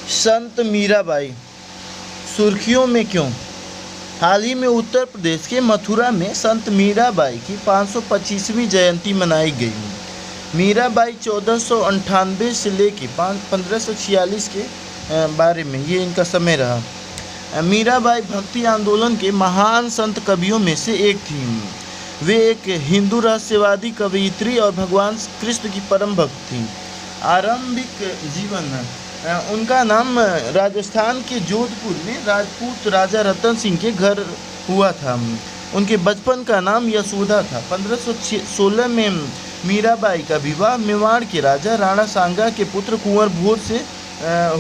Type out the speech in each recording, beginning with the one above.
संत मीराबाई सुर्खियों में क्यों? हाल ही में उत्तर प्रदेश के मथुरा में संत मीराबाई की 525वीं जयंती मनाई गई। मीराबाई 1498 से लेकर 1546 के बारे में ये इनका समय रहा। मीराबाई भक्ति आंदोलन के महान संत कवियों में से एक थी। वे एक हिंदू रहस्यवादी कवयित्री और भगवान कृष्ण की परम भक्त थीं। आरंभिक जीवन उनका नाम राजस्थान के जोधपुर में राजपूत राजा रतन सिंह के घर हुआ था। उनके बचपन का नाम यशोदा था। 1516 में मीराबाई का विवाह मेवाड़ के राजा राणा सांगा के पुत्र कुंवर भोज से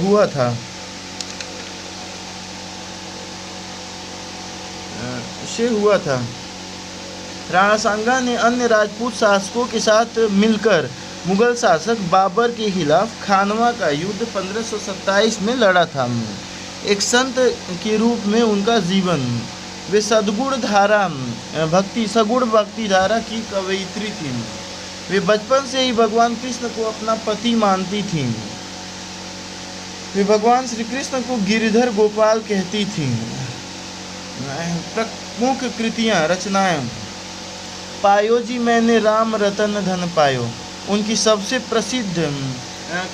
हुआ था। राणा सांगा ने अन्य राजपूत शासकों के साथ मिलकर मुगल शासक बाबर के खिलाफ खानवा का युद्ध 1527 में लड़ा था। एक संत के रूप में उनका जीवन, वे सगुण भक्ति धारा की कवयित्री थीं। वे बचपन से ही भगवान कृष्ण को अपना पति मानती थीं। वे भगवान श्री कृष्ण को गिरिधर गोपाल कहती थीं। प्रमुख कृतियाँ रचनाएं, पायो जी मैंने राम रतन धन पायो उनकी सबसे प्रसिद्ध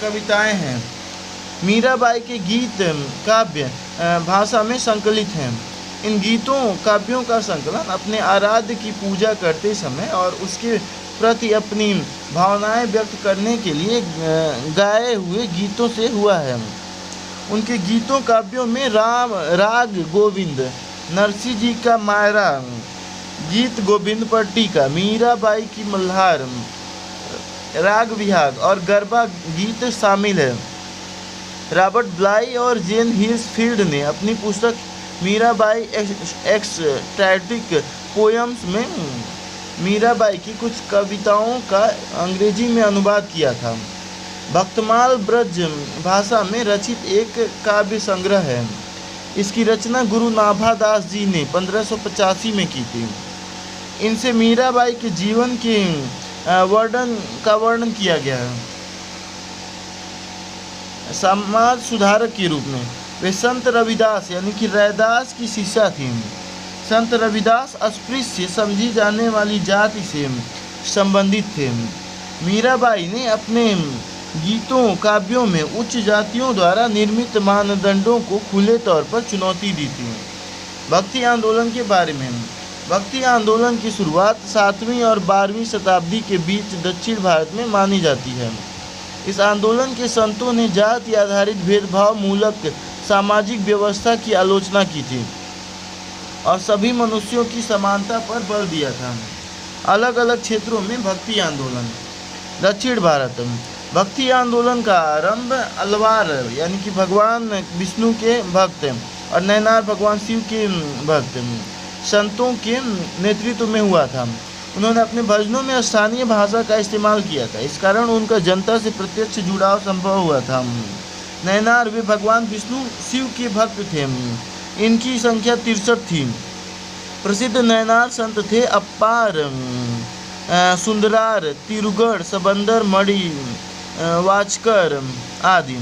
कविताएं हैं। मीराबाई के गीत काव्य भाषा में संकलित हैं। इन गीतों काव्यों का संकलन अपने आराध्य की पूजा करते समय और उसके प्रति अपनी भावनाएं व्यक्त करने के लिए गाए हुए गीतों से हुआ है। उनके गीतों काव्यों में राग गोविंद, नरसिंह जी का मायरा, गीत गोविंद पर टीका, मीराबाई की मल्हार, राग विहाग और गरबा गीत शामिल है। रॉबर्ट ब्लाई और जेन हिल्सफील्ड ने अपनी पुस्तक मीराबाई एक्सटैटिक पोयम्स में मीराबाई की कुछ कविताओं का अंग्रेजी में अनुवाद किया था। भक्तमाल ब्रज भाषा में रचित एक काव्य संग्रह है। इसकी रचना गुरु नाभादास जी ने 1585 में की थी। इनसे मीराबाई के जीवन के वर्णन किया गया है। समाज सुधारक के रूप में वे संत रविदास यानी कि रैदास की शिष्या थीं। संत रविदास अस्पृश्य समझी जाने वाली जाति से संबंधित थे। मीराबाई ने अपने गीतों काव्यों में उच्च जातियों द्वारा निर्मित मानदंडों को खुले तौर पर चुनौती दी थी। भक्ति आंदोलन के बारे में, भक्ति आंदोलन की शुरुआत 7वीं और 12वीं शताब्दी के बीच दक्षिण भारत में मानी जाती है। इस आंदोलन के संतों ने जाति आधारित भेदभाव मूलक सामाजिक व्यवस्था की आलोचना की थी और सभी मनुष्यों की समानता पर बल दिया था। अलग अलग क्षेत्रों में भक्ति आंदोलन। दक्षिण भारत, भक्ति आंदोलन का आरंभ अलवार यानी कि भगवान विष्णु के भक्त और नैनार भगवान शिव के भक्त संतों के नेतृत्व में हुआ था। उन्होंने अपने भजनों में स्थानीय भाषा का इस्तेमाल किया था। इस कारण उनका जनता से प्रत्यक्ष जुड़ाव संभव हुआ था। नैनार, वे भगवान विष्णु शिव के भक्त थे। इनकी संख्या 63 थी। प्रसिद्ध नैनार संत थे अप्पार, सुंदरार, तिरुगढ़, सबंदर, मणि, वाचकर आदि।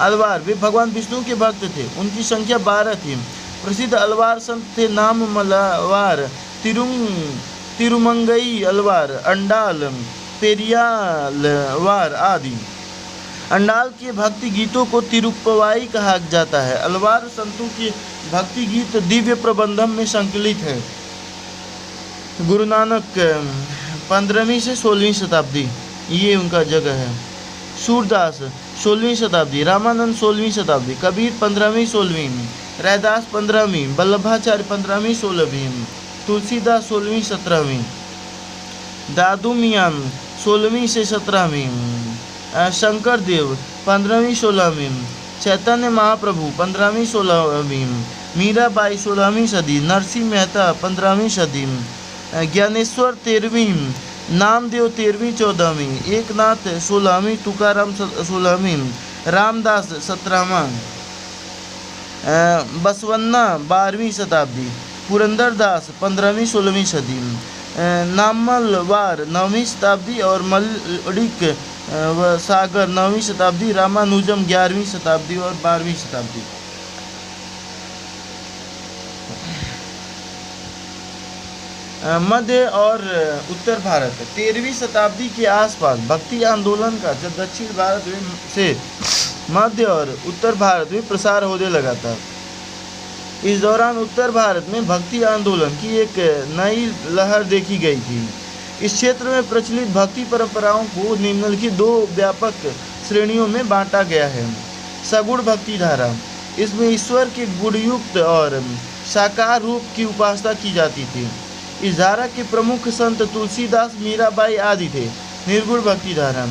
अलवार, वे भगवान विष्णु के भक्त थे। उनकी संख्या 12 थी। प्रसिद्ध अलवार संत थे नाम मलावार, तिरुमंगई अलवार, अंडाल, पेरियालवार आदि। अंडाल के भक्ति गीतों को तिरुप्पवाई कहा जाता है। अलवार संतों के भक्ति गीत दिव्य प्रबंधम में संकलित है। गुरु नानक 15वीं से 16वीं शताब्दी ये उनका जगह है। सूरदास 16वीं शताब्दी, रामानंद 16वीं शताब्दी, कबीर 15वीं 16वीं, रैदास 15वीं, वल्लभाचार्य 15वीं 16वीं, तुलसीदास 16वीं 17वीं, दादू मियाँ 16वीं से 17वीं, शंकर देव 15वीं 16वीं, चैतन्य महाप्रभु 15वीं 16वीं, मीराबाई 16वीं सदी, नरसिंह मेहता 15वीं सदी, ज्ञानेश्वर 13वीं, नामदेव 13वीं 14वीं, एकनाथ 16वीं, तुकाराम 16वीं, रामदास 17वां, बसवन्ना 12वीं शताब्दी, पुरंदरदास 15वीं 16वीं सदी, नामलवार 9वीं शताब्दी और मलिक व सागर 9वीं शताब्दी, रामानुजम 11वीं शताब्दी और 12वीं शताब्दी। मध्य और उत्तर भारत 13वीं शताब्दी के आसपास भक्ति आंदोलन का जब दक्षिण भारत से मध्य और उत्तर भारत में प्रसार होने लगा था। इस दौरान उत्तर भारत में भक्ति आंदोलन की एक नई लहर देखी गई थी। इस क्षेत्र में प्रचलित भक्ति परंपराओं को निम्नलिखित दो व्यापक श्रेणियों में बांटा गया है। सगुण भक्ति धारा, इसमें ईश्वर के गुणयुक्त और साकार रूप की उपासना की जाती थी। इस धारा के प्रमुख संत तुलसीदास, मीराबाई आदि थे। निर्गुण भक्ति धारा,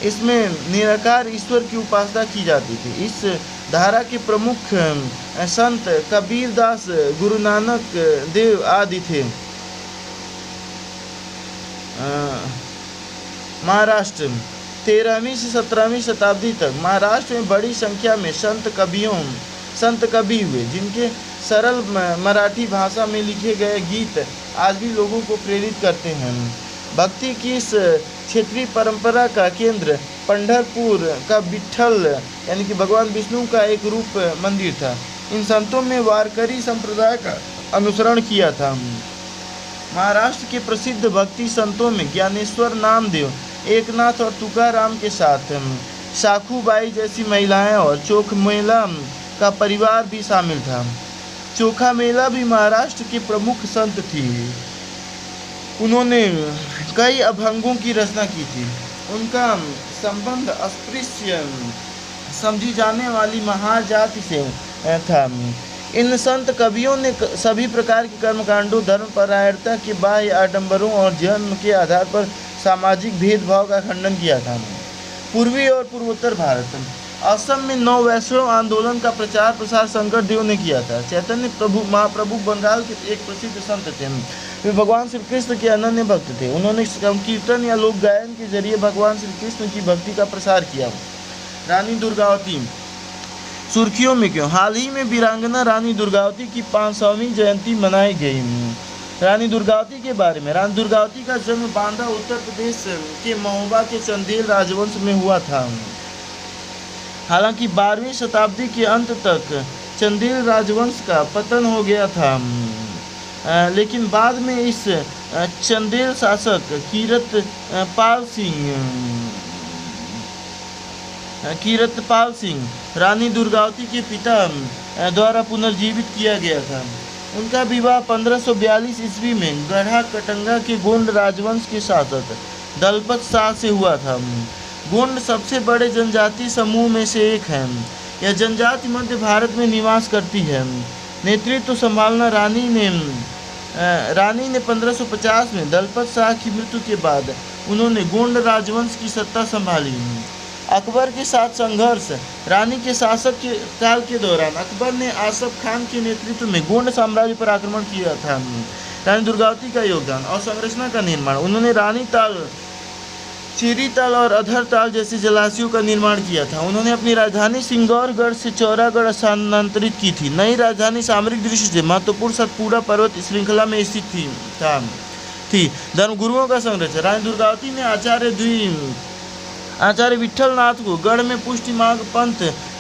इसमें निराकार ईश्वर की उपासना की जाती थी। इस धारा के प्रमुख संत कबीरदास, गुरु नानक देव आदि थे। महाराष्ट्र 13वीं से 17वीं शताब्दी तक महाराष्ट्र में बड़ी संख्या में संत कवि हुए, जिनके सरल मराठी भाषा में लिखे गए गीत आज भी लोगों को प्रेरित करते हैं। भक्ति की इस क्षेत्रीय परंपरा का केंद्र पंढरपुर का विट्ठल यानी कि भगवान विष्णु का एक रूप मंदिर था। इन संतों में वारकरी संप्रदाय का अनुसरण किया था। महाराष्ट्र के प्रसिद्ध भक्ति संतों में ज्ञानेश्वर नामदेव, एकनाथ और तुकाराम के साथ साखूबाई जैसी महिलाएं और चोख मेला का परिवार भी शामिल था। चोखा मेला भी महाराष्ट्र के प्रमुख संत थी। उन्होंने कई अभंगों की रचना की थी। उनका संबंध अस्पृश्य समझी जाने वाली महाजाति से था। इन संत कवियों ने सभी प्रकार के कर्मकांडों, धर्मपरायणता के बाह्य आडंबरों और जन्म के आधार पर सामाजिक भेदभाव का खंडन किया था। पूर्वी और पूर्वोत्तर भारत, असम में नव वैष्णव आंदोलन का प्रचार प्रसार शंकर देव ने किया था। चैतन्य प्रभु महाप्रभु बंगाल के एक प्रसिद्ध संत थे। वे भगवान श्री कृष्ण के अनन्य भक्त थे। उन्होंने कीर्तन या लोक गायन के जरिए भगवान श्री कृष्ण की भक्ति का प्रसार किया। रानी दुर्गावती सुर्खियों में क्यों? हाल ही में वीरांगना रानी दुर्गावती की 500वीं जयंती मनाई गई। रानी दुर्गावती के बारे में, रानी दुर्गावती का जन्म बांदा उत्तर प्रदेश के महोबा के चंदेल राजवंश में हुआ था। हालांकि 12वीं शताब्दी के अंत तक चंदेल राजवंश का पतन हो गया था, लेकिन बाद में इस चंदेल शासक कीरतपाल सिंह रानी दुर्गावती के पिता द्वारा पुनर्जीवित किया गया था। उनका विवाह 1542 ईस्वी में गढ़ा कटंगा के गोंड राजवंश के शासक दलपत शाह से हुआ था। गोंड सबसे बड़े जनजाति समूह में से एक है। यह जनजाति मध्य भारत में निवास करती है। नेतृत्व संभालना रानी ने 1550 में दलपत शाह की मृत्यु के बाद उन्होंने गोंड राजवंश की सत्ता संभाली। अकबर के साथ संघर्ष, रानी के शासक के काल के दौरान अकबर ने आसफ खान के नेतृत्व में गोंड साम्राज्य पर आक्रमण किया था। रानी दुर्गावती का योगदान और संरचना का निर्माण, उन्होंने रानी ताल, चेरी ताल और अधर ताल जैसे जलाशयों का निर्माण किया था। उन्होंने अपनी राजधानी सिंगौरगढ़ से चौरागढ़ स्थानांतरित की थी। नई राजधानी सामरिक दृष्टि से महत्वपूर्ण सतपुड़ा पर्वत श्रृंखला में स्थित थी। धर्मगुरुओं का संरक्षण, रानी दुर्गावती ने आचार्य विट्ठलनाथ को गढ़ में पुष्टि मार्ग पंथ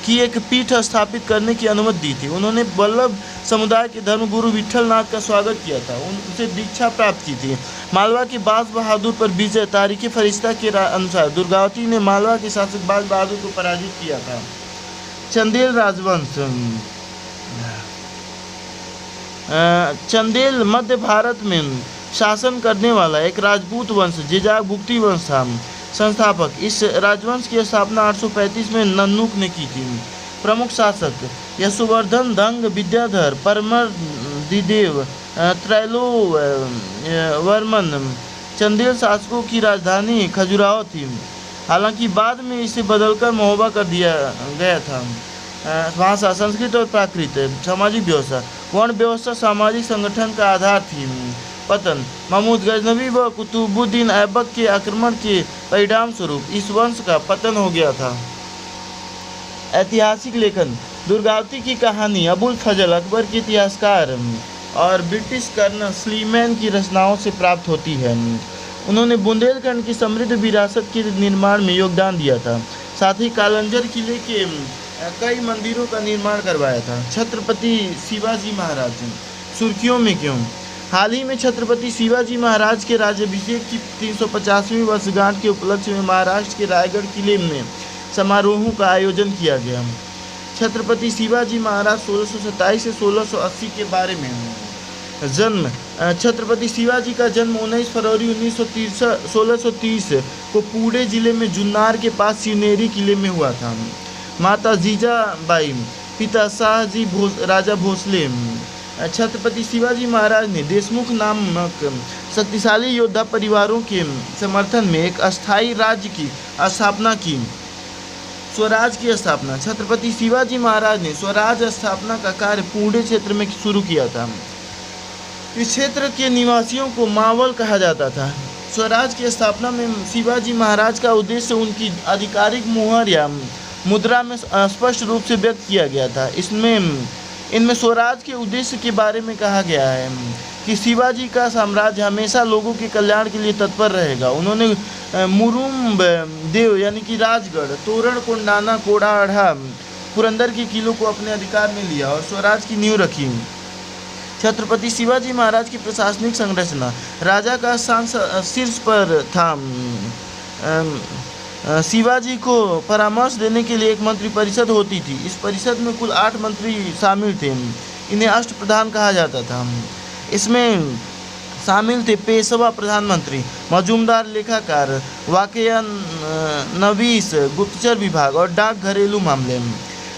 की एक पीठ स्थापित करने की अनुमति दी थी। उन्होंने वल्लभ समुदाय के धर्मगुरु विट्ठलनाथ का स्वागत किया था, उनसे दीक्षा प्राप्त की थी। मालवा के बाज बहादुर पर विजय, तारीख फरिश्ता के अनुसार दुर्गावती ने मालवा के शासक बाज बहादुर को पराजित किया था। चंदेल राजवंश, चंदेल मध्य भारत में शासन करने वाला एक राजपूत वंश जिजाग भुक्ति वंश था। संस्थापक, इस राजवंश की स्थापना 835 में नन्नुक ने की थी। प्रमुख शासक यशोवर्धन, धंग, विद्याधर, परमर्दिदेव, त्रैलोवर्मन। चंदेल शासकों की राजधानी खजुराहो थी। हालांकि बाद में इसे बदलकर महोबा कर दिया गया था। भाषा, संस्कृत और प्राकृत, सामाजिक व्यवस्था, वर्ण व्यवस्था सामाजिक संगठन का आधार थी। पतन, महमूद गजनवी व कुतुबुद्दीन ऐबक के आक्रमण के परिणाम स्वरूप इस वंश का पतन हो गया था। ऐतिहासिक लेखन, दुर्गावती की कहानी अबुल फजल अकबर के इतिहासकार और ब्रिटिश कर्नल स्लीमैन की रचनाओं से प्राप्त होती है। उन्होंने बुंदेलखंड की समृद्ध विरासत के निर्माण में योगदान दिया था। साथ ही कालंजर किले के कई मंदिरों का निर्माण करवाया था। छत्रपति शिवाजी महाराज सुर्खियों में क्यों? हाल ही में छत्रपति शिवाजी महाराज के राज्याभिषेक की 350वीं वर्षगांठ के उपलक्ष्य में महाराष्ट्र के रायगढ़ किले में समारोहों का आयोजन किया गया। छत्रपति शिवाजी महाराज 1627 से 1680 के बारे में जन्म। छत्रपति शिवाजी का जन्म 19 फरवरी 1630 को पुणे जिले में जुन्नार के पास शिवनेरी किले में हुआ था। माता जीजाबाई, पिता शाहजी राजा भोसले। छत्रपति शिवाजी महाराज ने देशमुख नामक शक्तिशाली योद्धा परिवारों के समर्थन में एक अस्थायी राज्य की स्थापना की। स्वराज की स्थापना। छत्रपति शिवाजी महाराज ने स्वराज स्थापना का कार्य पुणे क्षेत्र में शुरू किया था। इस क्षेत्र के निवासियों को मावल कहा जाता था। स्वराज की स्थापना में शिवाजी महाराज का उद्देश्य उनकी आधिकारिक मुहर या मुद्रा में स्पष्ट रूप से व्यक्त किया गया था। इनमें स्वराज के उद्देश्य के बारे में कहा गया है कि शिवाजी का साम्राज्य हमेशा लोगों के कल्याण के लिए तत्पर रहेगा। उन्होंने मुरुम देव यानी कि राजगढ़, तोरण, कोंडाना, कोड़ाढ़ा, पुरंदर के किलों को अपने अधिकार में लिया और स्वराज की नींव रखी। छत्रपति शिवाजी महाराज की प्रशासनिक संरचना। राजा का स्थान शीर्ष पर था। शिवाजी को परामर्श देने के लिए एक मंत्री परिषद होती थी। इस परिषद में कुल 8 मंत्री शामिल थे। इन्हें अष्टप्रधान कहा जाता था। इसमें शामिल थे पेशवा प्रधानमंत्री, मजूमदार लेखाकार, वाकया नवीस गुप्तचर विभाग और डाक घरेलू मामले,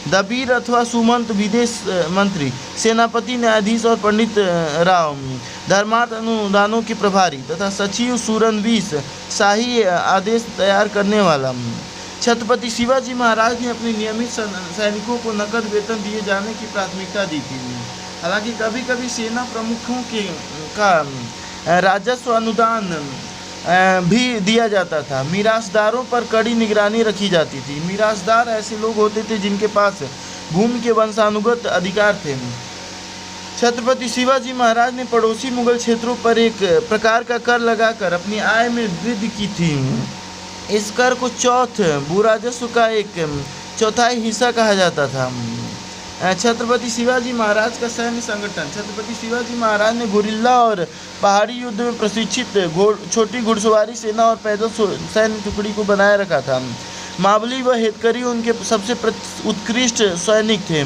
दबीर अथवा सुमंत विदेश मंत्री, सेनापति, न्यायाधीश और पंडित राव, धर्मार्थ अनुदानों के प्रभारी तथा सचिव, सूरनवीस, शाही आदेश तैयार करने वाला। छत्रपति शिवाजी महाराज ने अपने नियमित सैनिकों को नकद वेतन दिए जाने की प्राथमिकता दी थी। हालांकि कभी कभी सेना प्रमुखों का राजस्व अनुदान भी दिया जाता था। मिरासदारों पर कड़ी निगरानी रखी जाती थी। मिरासदार ऐसे लोग होते थे जिनके पास भूमि के वंशानुगत अधिकार थे। छत्रपति शिवाजी महाराज ने पड़ोसी मुगल क्षेत्रों पर एक प्रकार का कर लगाकर अपनी आय में वृद्धि की थी। इस कर को चौथ भूराजस्व का एक चौथाई हिस्सा कहा जाता था। छत्रपति शिवाजी महाराज का सैन्य संगठन। छत्रपति शिवाजी महाराज ने गुरिल्ला और पहाड़ी युद्ध में प्रशिक्षित छोटी घुड़सवारी सेना और पैदल सैन्य टुकड़ी को बनाए रखा था। मावली व हेतकरी उनके सबसे उत्कृष्ट सैनिक थे।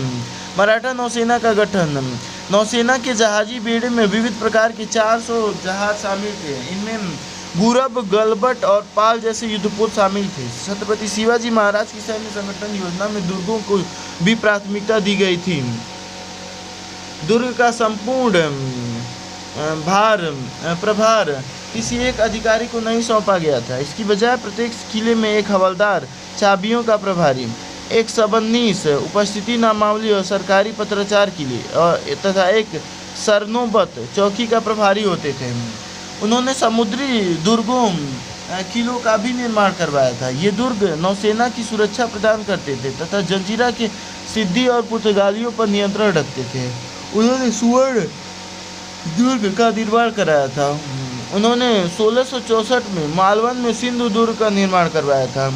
मराठा नौसेना का गठन। नौसेना के जहाजी बेड़े में विविध प्रकार के 400 जहाज शामिल थे। इनमें गुरब, गलबट और पाल जैसे युद्धपोत शामिल थे। छत्रपति शिवाजी महाराज की सैन्य संगठन योजना में दुर्गों को भी प्राथमिकता दी गई थी। दुर्ग का संपूर्ण प्रभार किसी एक अधिकारी को नहीं सौंपा गया था। इसकी बजाय प्रत्येक किले में एक हवलदार, चाबियों का प्रभारी, एक सबन्नीस, उपस्थिति नामावली और सरकारी पत्राचार के लिए तथा एक सरनोबत चौकी का प्रभारी होते थे। उन्होंने समुद्री दुर्गों, किलों का भी निर्माण करवाया था। ये दुर्ग नौसेना की सुरक्षा प्रदान करते थे तथा जंजीरा के सिद्दी और पुर्तगालियों पर नियंत्रण रखते थे। उन्होंने सुवर्ण दुर्ग का निर्माण कराया था। उन्होंने 1664 में मालवन में सिंधु दुर्ग का निर्माण करवाया था।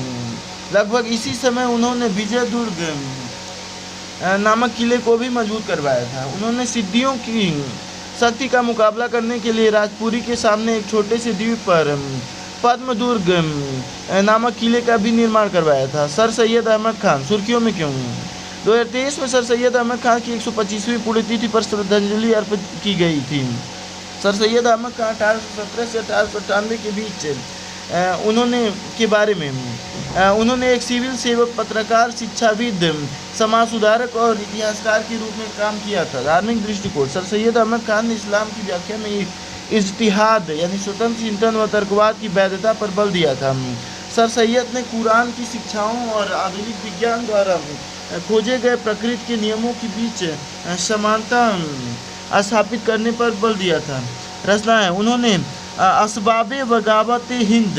लगभग इसी समय उन्होंने विजय दुर्ग नामक किले को भी मजबूत करवाया था। उन्होंने सिद्दियों की शक्ति का मुकाबला करने के लिए राजपुरी के सामने एक छोटे से द्वीप पर पद्म दुर्ग नामक किले का भी निर्माण करवाया था। सर सैयद अहमद खान सुर्खियों में क्यों? 2023 में सर सैयद अहमद खान की 125वीं पुण्यतिथि पर श्रद्धांजलि अर्पित की गई थी। सर सैयद अहमद खान 1817 से 1898 के बीच उन्होंने एक सिविल सेवक, पत्रकार, शिक्षाविद, समाज सुधारक और इतिहासकार के रूप में काम किया था। धार्मिक दृष्टिकोण। सर सैयद अहमद खान ने इस्लाम की व्याख्या में इज्तिहाद यानी स्वतंत्र चिंतन व तर्कवाद की वैधता पर बल दिया था। सर सैयद ने कुरान की शिक्षाओं और आधुनिक विज्ञान द्वारा खोजे गए प्रकृति के नियमों के बीच समानता स्थापित करने पर बल दिया था। रचनाएं। उन्होंने असबाबे बगावत हिंद,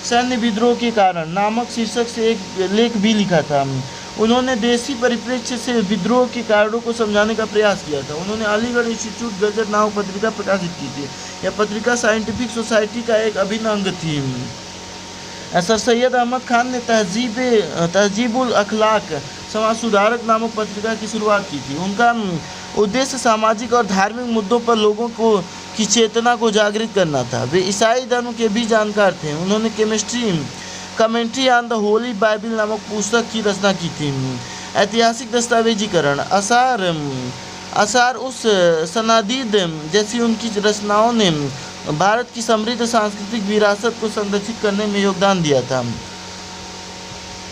सैन्य विद्रोह के कारण नामक शीर्षक से एक लेख भी लिखा था। उन्होंने देशी परिप्रेक्ष्य से विद्रोह के कारणों को समझाने का प्रयास किया था। उन्होंने अलीगढ़ इंस्टीट्यूट गजट नामक पत्रिका प्रकाशित की थी। यह पत्रिका साइंटिफिक सोसाइटी का एक अभिन्न अंग थी। सर सैयद अहमद खान ने तहजीबुल अखलाक समाज सुधारक नामक पत्रिका की शुरुआत की थी। उनका उद्देश्य सामाजिक और धार्मिक मुद्दों पर लोगों की चेतना को जागृत करना था। वे ईसाई धर्म के भी जानकार थे। उन्होंने commentary on the Holi Bible नामक पुस्तक की रचना की थी। ऐतिहासिक दस्तावेजीकरण आसार उस सनादीद जैसी उनकी रचनाओं ने भारत की समृद्ध सांस्कृतिक विरासत को संरक्षित करने में योगदान दिया था।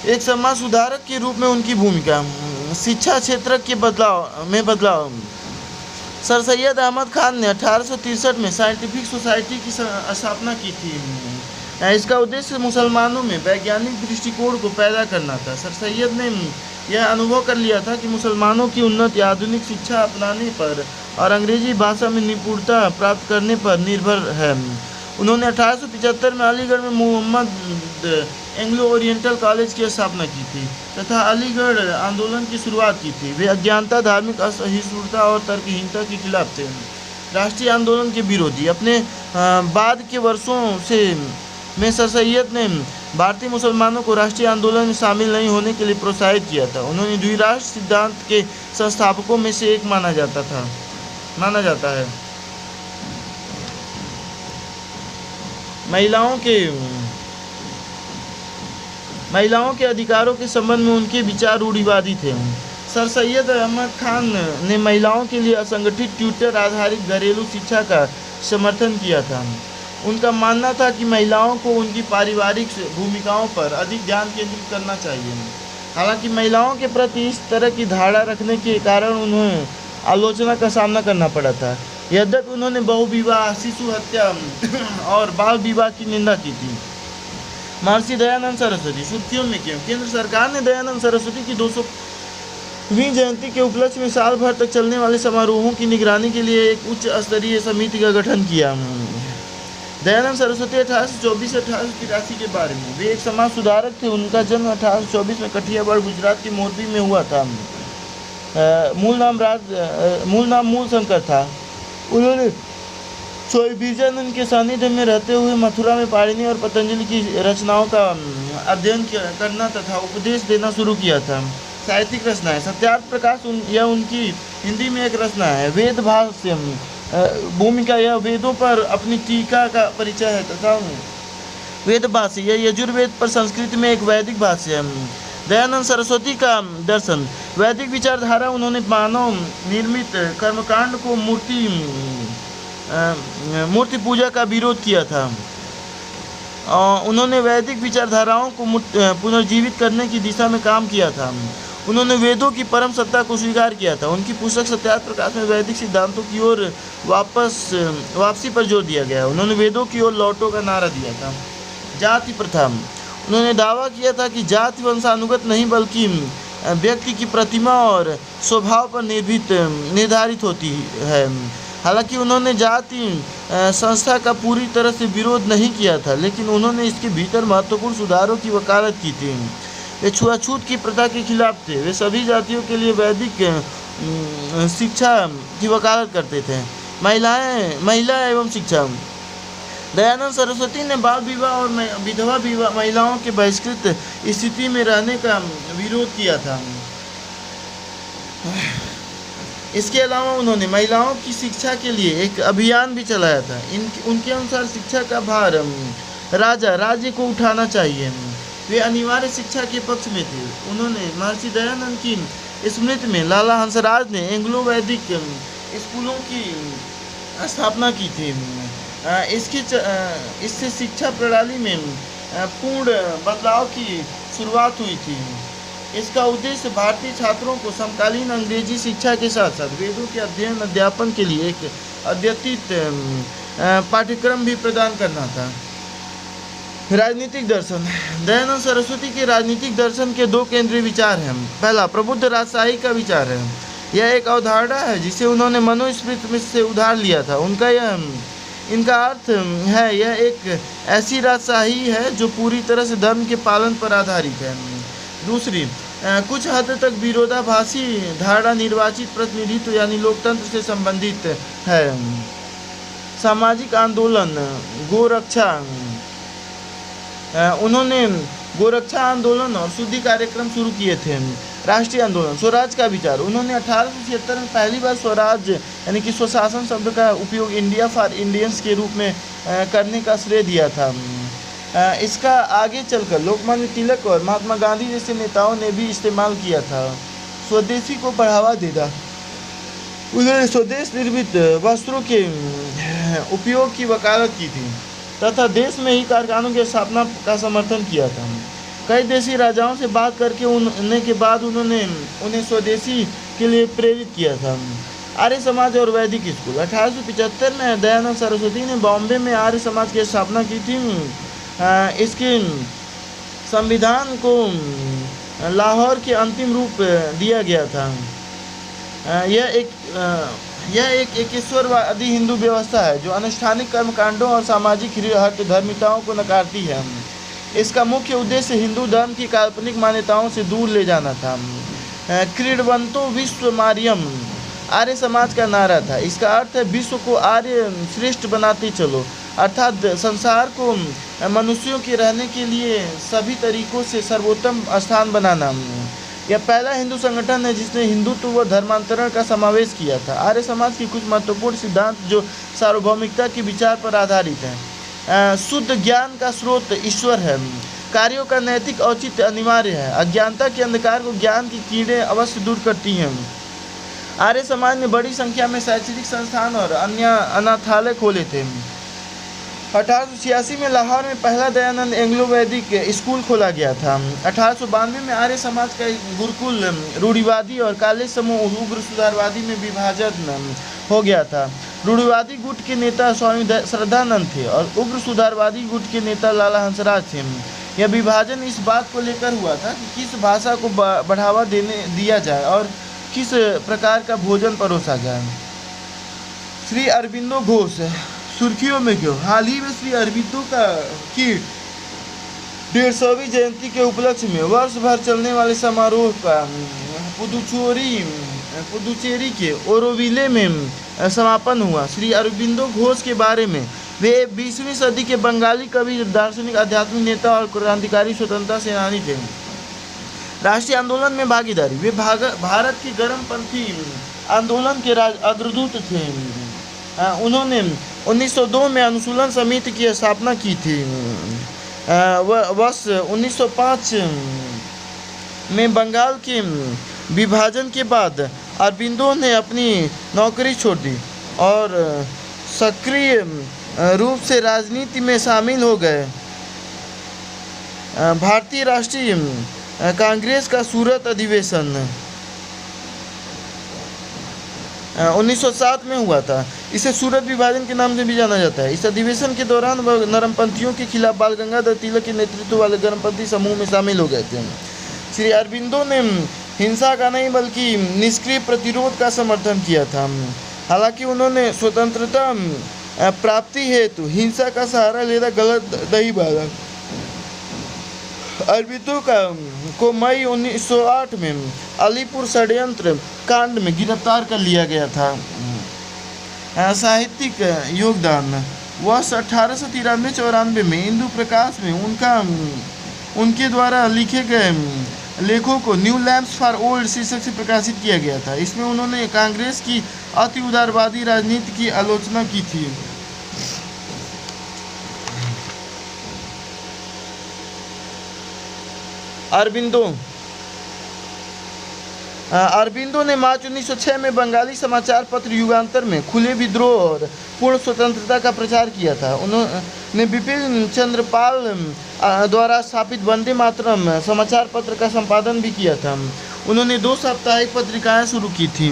एक समाज सुधारक के रूप में उनकी भूमिका, शिक्षा क्षेत्र के बदलाव। सर सैयद अहमद खान ने 1863 में साइंटिफिक सोसाइटी की स्थापना की थी। इसका उद्देश्य मुसलमानों में वैज्ञानिक दृष्टिकोण को पैदा करना था। सर सैयद ने यह अनुभव कर लिया था कि मुसलमानों की उन्नति आधुनिक शिक्षा अपनाने पर और अंग्रेजी भाषा में निपुणता प्राप्त करने पर निर्भर है। उन्होंने 1875 में अलीगढ़ में मोहम्मद एंग्लो ओरिएंटल कॉलेज की स्थापना की थी तथा अलीगढ़ आंदोलन की शुरुआत की थी। वे अज्ञानता, धार्मिक असहिष्णुता और तर्कहीनता के खिलाफ थे, राष्ट्रीय आंदोलन के विरोधी। अपने बाद के वर्षों में सर सैयद ने भारतीय मुसलमानों को राष्ट्रीय आंदोलन में शामिल नहीं होने के लिए प्रोत्साहित किया था। उन्होंने द्विराष्ट्र सिद्धांत के संस्थापकों में से एक माना जाता है। महिलाओं के अधिकारों के संबंध में उनके विचार रूढ़िवादी थे। सर सैयद अहमद खान ने महिलाओं के लिए असंगठित ट्यूटर आधारित घरेलू शिक्षा का समर्थन किया था। उनका मानना था कि महिलाओं को उनकी पारिवारिक भूमिकाओं पर अधिक ध्यान केंद्रित करना चाहिए। हालांकि महिलाओं के प्रति इस तरह की धारणा रखने के कारण उन्हें आलोचना का सामना करना पड़ा था। यद्यपि उन्होंने बहुविवाह, शिशु हत्या और बाल विवाह की निंदा की थी। महर्षि दयानंद सरस्वती, सुर्खियों में क्यों? केंद्र सरकार ने दयानंद सरस्वती की 200वीं जयंती के उपलक्ष्य में साल भर तक चलने वाले समारोहों की निगरानी के लिए एक उच्च स्तरीय समिति का गठन किया। दयानंद सरस्वती 1824 से 1883 के बारे में, वे एक समाज सुधारक थे। उनका जन्म 1824 में कठियावाड़, गुजरात के मोरबी में हुआ था। मूल नाम मूलशंकर था। उन्होंने स्वामी विवेकानंद के सानिध्य में रहते हुए मथुरा में पाणिनि और पतंजलि की रचनाओं का अध्ययन करना तथा उपदेश देना शुरू किया था। साहित्यिक रचनाएं, सत्यार्थ प्रकाश यह उनकी हिंदी में एक रचना है। वेद भाष्य भूमिका, यह वेदों पर अपनी टीका का परिचय है तथा वेद भाष्य यह यजुर्वेद पर संस्कृत में एक वैदिक भाष्य है। दयानंद सरस्वती का दर्शन, वैदिक विचारधारा। उन्होंने मानव निर्मित कर्मकांड को मूर्ति पूजा का विरोध किया था। उन्होंने वैदिक विचारधाराओं को पुनर्जीवित करने की दिशा में काम किया था। उन्होंने वेदों की परम सत्ता को स्वीकार किया था। उनकी पुस्तक सत्यार्थ प्रकाश में वैदिक सिद्धांतों की ओर वापसी पर जोर दिया गया। उन्होंने वेदों की ओर लौटो का नारा दिया था। जाति प्रथा, उन्होंने दावा किया था कि जाति वंशानुगत नहीं बल्कि व्यक्ति की प्रतिमा और स्वभाव पर निर्धारित होती है। हालांकि उन्होंने जाति संस्था का पूरी तरह से विरोध नहीं किया था, लेकिन उन्होंने इसके भीतर महत्वपूर्ण सुधारों की वकालत की थी। वे छुआछूत की प्रथा के खिलाफ थे। वे सभी जातियों के लिए वैदिक शिक्षा की वकालत करते थे। महिला एवं शिक्षा, दयानंद सरस्वती ने बाल विवाह और विधवा महिलाओं के बहिष्कृत स्थिति में रहने का विरोध किया था। इसके अलावा उन्होंने महिलाओं की शिक्षा के लिए एक अभियान भी चलाया था। उनके अनुसार शिक्षा का भार राज्य को उठाना चाहिए। वे अनिवार्य शिक्षा के पक्ष में थे। उन्होंने महर्षि दयानंद की स्मृति में लाला हंसराज ने एंग्लो वैदिक स्कूलों की स्थापना की थी। इससे शिक्षा प्रणाली में पूर्ण बदलाव की शुरुआत हुई थी। इसका उद्देश्य भारतीय छात्रों को समकालीन अंग्रेजी शिक्षा के साथ साथ वेदों के अध्यापन के लिए एक अद्यतित पाठ्यक्रम भी प्रदान करना था। राजनीतिक दर्शन, दयानंद सरस्वती के राजनीतिक दर्शन के दो केंद्रीय विचार हैं। पहला प्रबुद्ध राजशाही का विचार है। यह एक अवधारणा है जिसे उन्होंने मनुस्मृति से उधार लिया था। इनका अर्थ है यह एक ऐसी राजशाही है जो पूरी तरह से धर्म के पालन पर आधारित है। दूसरी, कुछ हद तक विरोधाभासी धारणा निर्वाचित प्रतिनिधित्व यानी लोकतंत्र से संबंधित है। सामाजिक आंदोलन गोरक्षा, उन्होंने गोरक्षा आंदोलन और शुद्धि कार्यक्रम शुरू किए थे। राष्ट्रीय आंदोलन स्वराज का विचार, उन्होंने 1876 में पहली बार स्वराज यानी कि स्वशासन शब्द का उपयोग इंडिया फॉर इंडियंस के रूप में करने का श्रेय दिया था। इसका आगे चलकर लोकमान्य तिलक और महात्मा गांधी जैसे नेताओं ने भी इस्तेमाल किया था। स्वदेशी को बढ़ावा देना, उन्होंने स्वदेश निर्मित वस्त्रों के उपयोग की वकालत की थी तथा देश में ही कारखानों की स्थापना का समर्थन किया था। कई देशी राजाओं से बात करके उन्होंने के बाद उन्होंने उन्हें स्वदेशी के लिए प्रेरित किया था। आर्य समाज और वैदिक स्कूल, 1875 में दयानंद सरस्वती ने बॉम्बे में आर्य समाज की स्थापना की थी। इसके संविधान को लाहौर के अंतिम रूप दिया गया था। यह एक एकेश्वरवादी हिंदू व्यवस्था है जो अनुष्ठानिक कर्मकांडों और सामाजिक हट धर्मिताओं को नकारती है। इसका मुख्य उद्देश्य हिंदू धर्म की काल्पनिक मान्यताओं से दूर ले जाना था। क्रीडवंतो विश्व मार्यम आर्य समाज का नारा था। इसका अर्थ है विश्व को आर्य श्रेष्ठ बनाते चलो, अर्थात संसार को मनुष्यों के रहने के लिए सभी तरीकों से सर्वोत्तम स्थान बनाना। यह पहला हिंदू संगठन है जिसने हिंदुत्व व धर्मांतरण का समावेश किया था। आर्य समाज की कुछ महत्वपूर्ण सिद्धांत जो सार्वभौमिकता के विचार पर आधारित हैं। शुद्ध ज्ञान का स्रोत ईश्वर है। कार्यों का नैतिक औचित्य अनिवार्य है। अज्ञानता के अंधकार को ज्ञान की किरणें अवश्य दूर करती हैं। आर्य समाज ने बड़ी संख्या में शैक्षणिक संस्थान और अन्य अनाथालय खोले थे। 1886 में लाहौर में पहला दयानंद एंग्लो वैदिक स्कूल खोला गया था। 1892 में आर्य समाज का गुरुकुल रूढ़िवादी और काले समूह उग्र सुधारवादी में विभाजन हो गया था। रूढ़िवादी गुट के नेता स्वामी श्रद्धानंद थे और उग्र सुधारवादी गुट के नेता लाला हंसराज थे। यह विभाजन इस बात को लेकर हुआ था कि किस भाषा को बढ़ावा दिया जाए और किस प्रकार का भोजन परोसा जाए। श्री अरबिंदो घोष सुर्खियों में क्यों? हाल ही में श्री अरबिंदो की 150वीं जयंती के उपलक्ष्य में वर्ष भर चलने वाले समारोह का पुदुचेरी के ओरोविले में समापन हुआ। श्री अरबिंदो घोष के बारे में, वे 20वीं सदी के बंगाली कवि, दार्शनिक, आध्यात्मिक नेता और क्रांतिकारी स्वतंत्रता सेनानी थे। राष्ट्रीय आंदोलन में भागीदारी, वे भारत की गर्मपंथी आंदोलन के अग्रदूत थे। उन्होंने 1902 में अनुशीलन समिति की स्थापना की थी। वर्ष 1905 में बंगाल के विभाजन के बाद अरबिंदो ने अपनी नौकरी छोड़ दी और सक्रिय रूप से राजनीति में शामिल हो गए। भारतीय राष्ट्रीय कांग्रेस का सूरत अधिवेशन 1907 में हुआ था। इसे सूरत विभाजन के नाम से भी जाना जाता है। इस अधिवेशन के दौरान वह नरमपंथियों के खिलाफ बाल गंगाधर तिलक के नेतृत्व वाले गर्मपंथी समूह में शामिल हो गए थे। श्री अरबिंदो ने हिंसा का नहीं बल्कि निष्क्रिय प्रतिरोध का समर्थन किया था। हालांकि उन्होंने स्वतंत्रता प्राप्ति हेतु हिंसा का सहारा लेना गलत नहीं माना। अरबिंदो को मई 1908 में अलीपुर षड्यंत्र कांड में गिरफ्तार कर लिया गया था। साहित्यिक योगदान, वर्ष 1893-94 में इंदु प्रकाश में उनके द्वारा लिखे गए लेखों को न्यू लैम्प्स फॉर ओल्ड शीर्षक से प्रकाशित किया गया था। इसमें उन्होंने कांग्रेस की अति उदारवादी राजनीति की आलोचना की थी। अरबिंदो ने मार्च 1906 में बंगाली समाचार पत्र युगांतर में खुले विद्रोह और पूर्ण स्वतंत्रता का प्रचार किया था। उन्होंने बिपिन चंद्र पाल द्वारा स्थापित वंदे मातरम समाचार पत्र का संपादन भी किया था। उन्होंने 2 साप्ताहिक पत्रिकाएं शुरू की थी।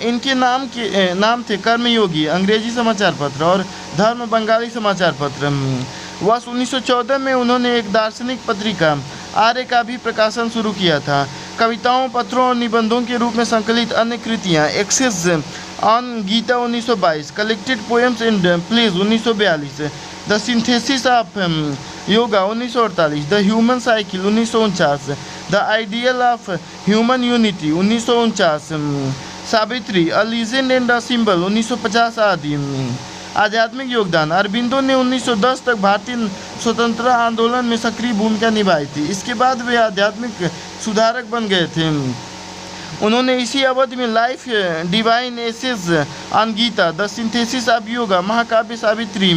इनके नाम थे कर्मयोगी अंग्रेजी समाचार पत्र और धर्म बंगाली समाचार पत्र। वर्ष 1914 में उन्होंने एक दार्शनिक पत्रिका आर्य का भी प्रकाशन शुरू किया था। कविताओं, पत्रों और निबंधों के रूप में संकलित अन्य कृतियाँ essays on Gita 1922, collected poems and plays 1942, the synthesis of yoga 1948, the human cycle 1949, the ideal of human unity 1949, Savitri, a legend and a symbol 1950 आदि। आध्यात्मिक योगदान, अरबिंदो ने 1910 तक भारतीय स्वतंत्रता आंदोलन में सक्रिय भूमिका निभाई थी। इसके बाद वे आध्यात्मिक सुधारक बन गए थे। उन्होंने इसी अवधि में life divine essays on Gita, the synthesis of yoga, महाकाव्य सावित्री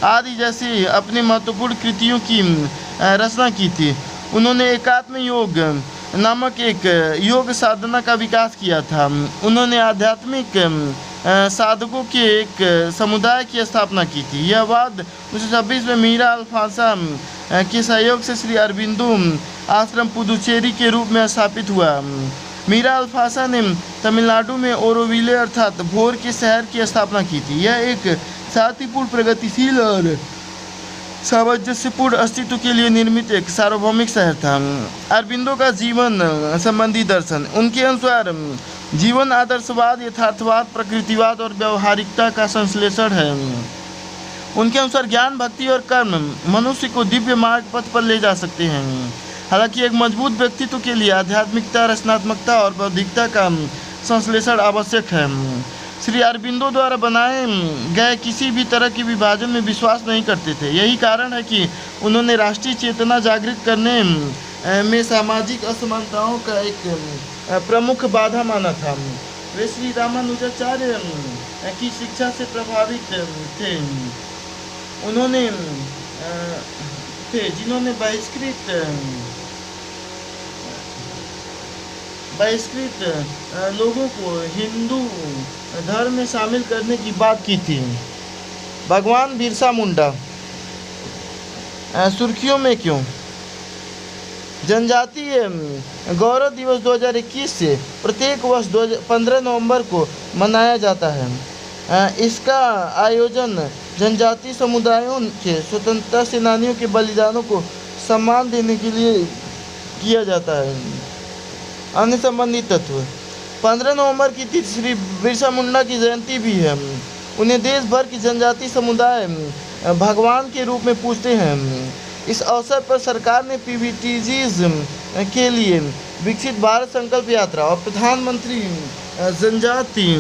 आदि जैसी अपनी महत्वपूर्ण कृतियों की रचना की थी। उन्होंने एकात्म योग नामक एक योग साधना का विकास किया था। उन्होंने आध्यात्मिक साधकों के एक समुदाय की स्थापना की थी। यह वाद 1926 में मीरा अल्फांसा के सहयोग से श्री अरबिंदो आश्रम पुदुचेरी के रूप में स्थापित हुआ। मीरा अल्फांसा ने तमिलनाडु में ओरोविले अर्थात भोर के शहर की स्थापना की थी। यह एक शांतिपूर्ण, प्रगतिशील और सामंजस्यपूर्ण अस्तित्व के लिए निर्मित एक सार्वभौमिक शहर था। अरबिंदो का जीवन संबंधी दर्शन, उनके अनुसार जीवन आदर्शवाद, यथार्थवाद, प्रकृतिवाद और व्यवहारिकता का संश्लेषण है। उनके अनुसार ज्ञान, भक्ति और कर्म मनुष्य को दिव्य मार्ग पथ पर ले जा सकते हैं। हालांकि एक मजबूत व्यक्तित्व के लिए आध्यात्मिकता, रचनात्मकता और बौद्धिकता का संश्लेषण आवश्यक है। श्री अरबिंदो द्वारा बनाए गए किसी भी तरह के विभाजन में विश्वास नहीं करते थे। यही कारण है कि उन्होंने राष्ट्रीय चेतना जागृत करने में सामाजिक असमानताओं का एक प्रमुख बाधा माना था। वे श्री रामानुजाचार्य की शिक्षा से प्रभावित थे। उन्होंने जिन्होंने बहिष्कृत लोगों को हिंदू धर्म में शामिल करने की बात की थी। भगवान बिरसा मुंडा सुर्खियों में क्यों? जनजातीय गौरव दिवस 2021 से प्रत्येक वर्ष 15 नवंबर को मनाया जाता है। इसका आयोजन जनजातीय समुदायों के स्वतंत्रता सेनानियों के बलिदानों को सम्मान देने के लिए किया जाता है। अन्य संबंधित तत्व, 15 नवंबर की तिथि श्री बिरसा मुंडा की जयंती भी है। उन्हें देश भर की जनजातीय समुदाय भगवान के रूप में पूजते हैं। इस अवसर पर सरकार ने पीवीटीजीज के लिए विकसित भारत संकल्प यात्रा और प्रधानमंत्री जनजातीय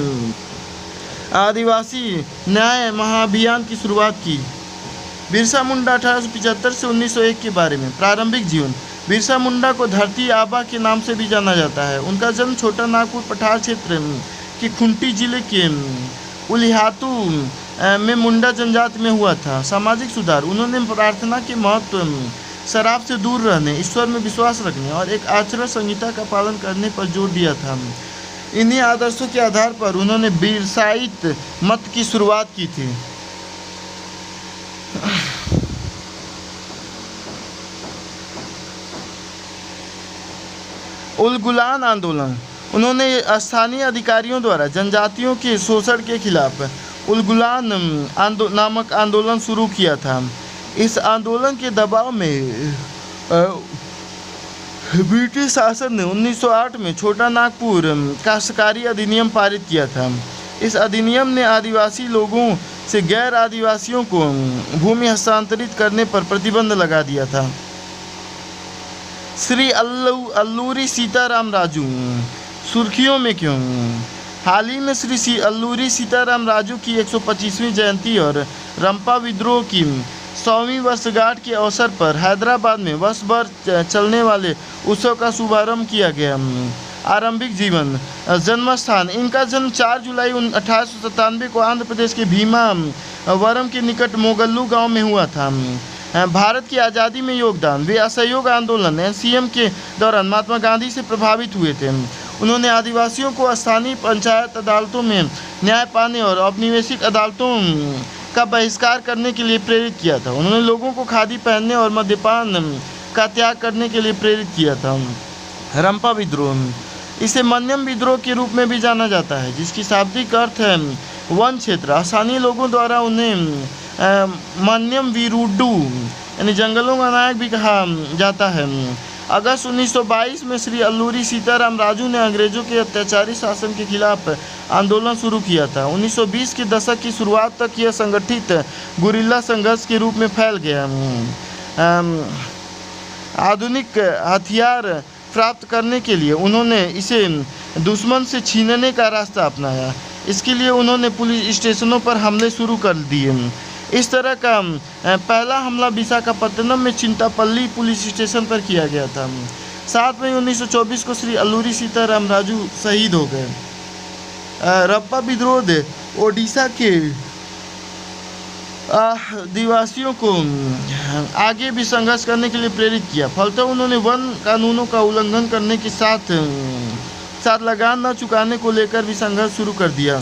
आदिवासी न्याय महाअभियान की शुरुआत की। बिरसा मुंडा 1875 से 1901 के बारे में प्रारंभिक जीवन। बिरसा मुंडा को धरती आबा के नाम से भी जाना जाता है। उनका जन्म छोटा नागपुर पठार क्षेत्र के खुंटी जिले के उलिहातू में मुंडा जनजाति में हुआ था। सामाजिक सुधार, उन्होंने प्रार्थना के महत्व, शराब से दूर रहने, ईश्वर में विश्वास रखने और एक आचरण संहिता का पालन करने पर जोर दिया था। इन्हीं आदर्शों के आधार पर उन्होंने बिरसाइत मत की शुरुआत की थी। उलगुलान आंदोलन, उन्होंने स्थानीय अधिकारियों द्वारा जनजातियों के शोषण के खिलाफ उलगुलान नामक आंदोलन शुरू किया था। इस आंदोलन के दबाव में ब्रिटिश शासन ने 1908 में छोटा नागपुर काश्तकारी अधिनियम पारित किया था। इस अधिनियम ने आदिवासी लोगों से गैर आदिवासियों को भूमि हस्तांतरित करने पर प्रतिबंध लगा दिया था। श्री अल्लूरी सीताराम राजू सुर्खियों में क्यों? हाल ही में श्री अल्लूरी सीताराम राजू की 125वीं जयंती और रंपा विद्रोह की 100वीं वर्षगांठ के अवसर पर हैदराबाद में वर्ष भर चलने वाले उत्सव का शुभारंभ किया गया। आरंभिक जीवन, जन्म स्थान, इनका जन्म 4 जुलाई 1897 को आंध्र प्रदेश के भीमावरम के निकट मोगल्लू गांव में हुआ था। भारत की आज़ादी में योगदान, वे असहयोग आंदोलन एनसीएम के दौरान महात्मा गांधी से प्रभावित हुए थे। उन्होंने आदिवासियों को स्थानीय पंचायत अदालतों में न्याय पाने और औपनिवेशिक अदालतों का बहिष्कार करने के लिए प्रेरित किया था। उन्होंने लोगों को खादी पहनने और मद्यपान का त्याग करने के लिए प्रेरित किया था। रंपा विद्रोह, इसे मन्यम विद्रोह के रूप में भी जाना जाता है, जिसकी शाब्दिक अर्थ है वन क्षेत्र। स्थानीय लोगों द्वारा उन्हें मन्यम वीरुडू यानी जंगलों का नायक भी कहा जाता है। अगस्त 1922 में श्री अल्लूरी सीताराम राजू ने अंग्रेजों के अत्याचारी शासन के खिलाफ आंदोलन शुरू किया था। 1920 के दशक की शुरुआत तक यह संगठित गुरिल्ला संघर्ष के रूप में फैल गया। आधुनिक हथियार प्राप्त करने के लिए उन्होंने इसे दुश्मन से छीनने का रास्ता अपनाया। इसके लिए उन्होंने पुलिस स्टेशनों पर हमले शुरू कर दिए। इस तरह का पहला हमला विशाखापत्तनम में चिंतापल्ली पुलिस स्टेशन पर किया गया था। 7 मई 1924 को श्री अल्लूरी सीताराम राजू शहीद हो गए। रप्पा विद्रोह ओडिशा के आदिवासियों को आगे भी संघर्ष करने के लिए प्रेरित किया। फलतः उन्होंने वन कानूनों का उल्लंघन करने के साथ लगान न चुकाने को लेकर भी संघर्ष शुरू कर दिया।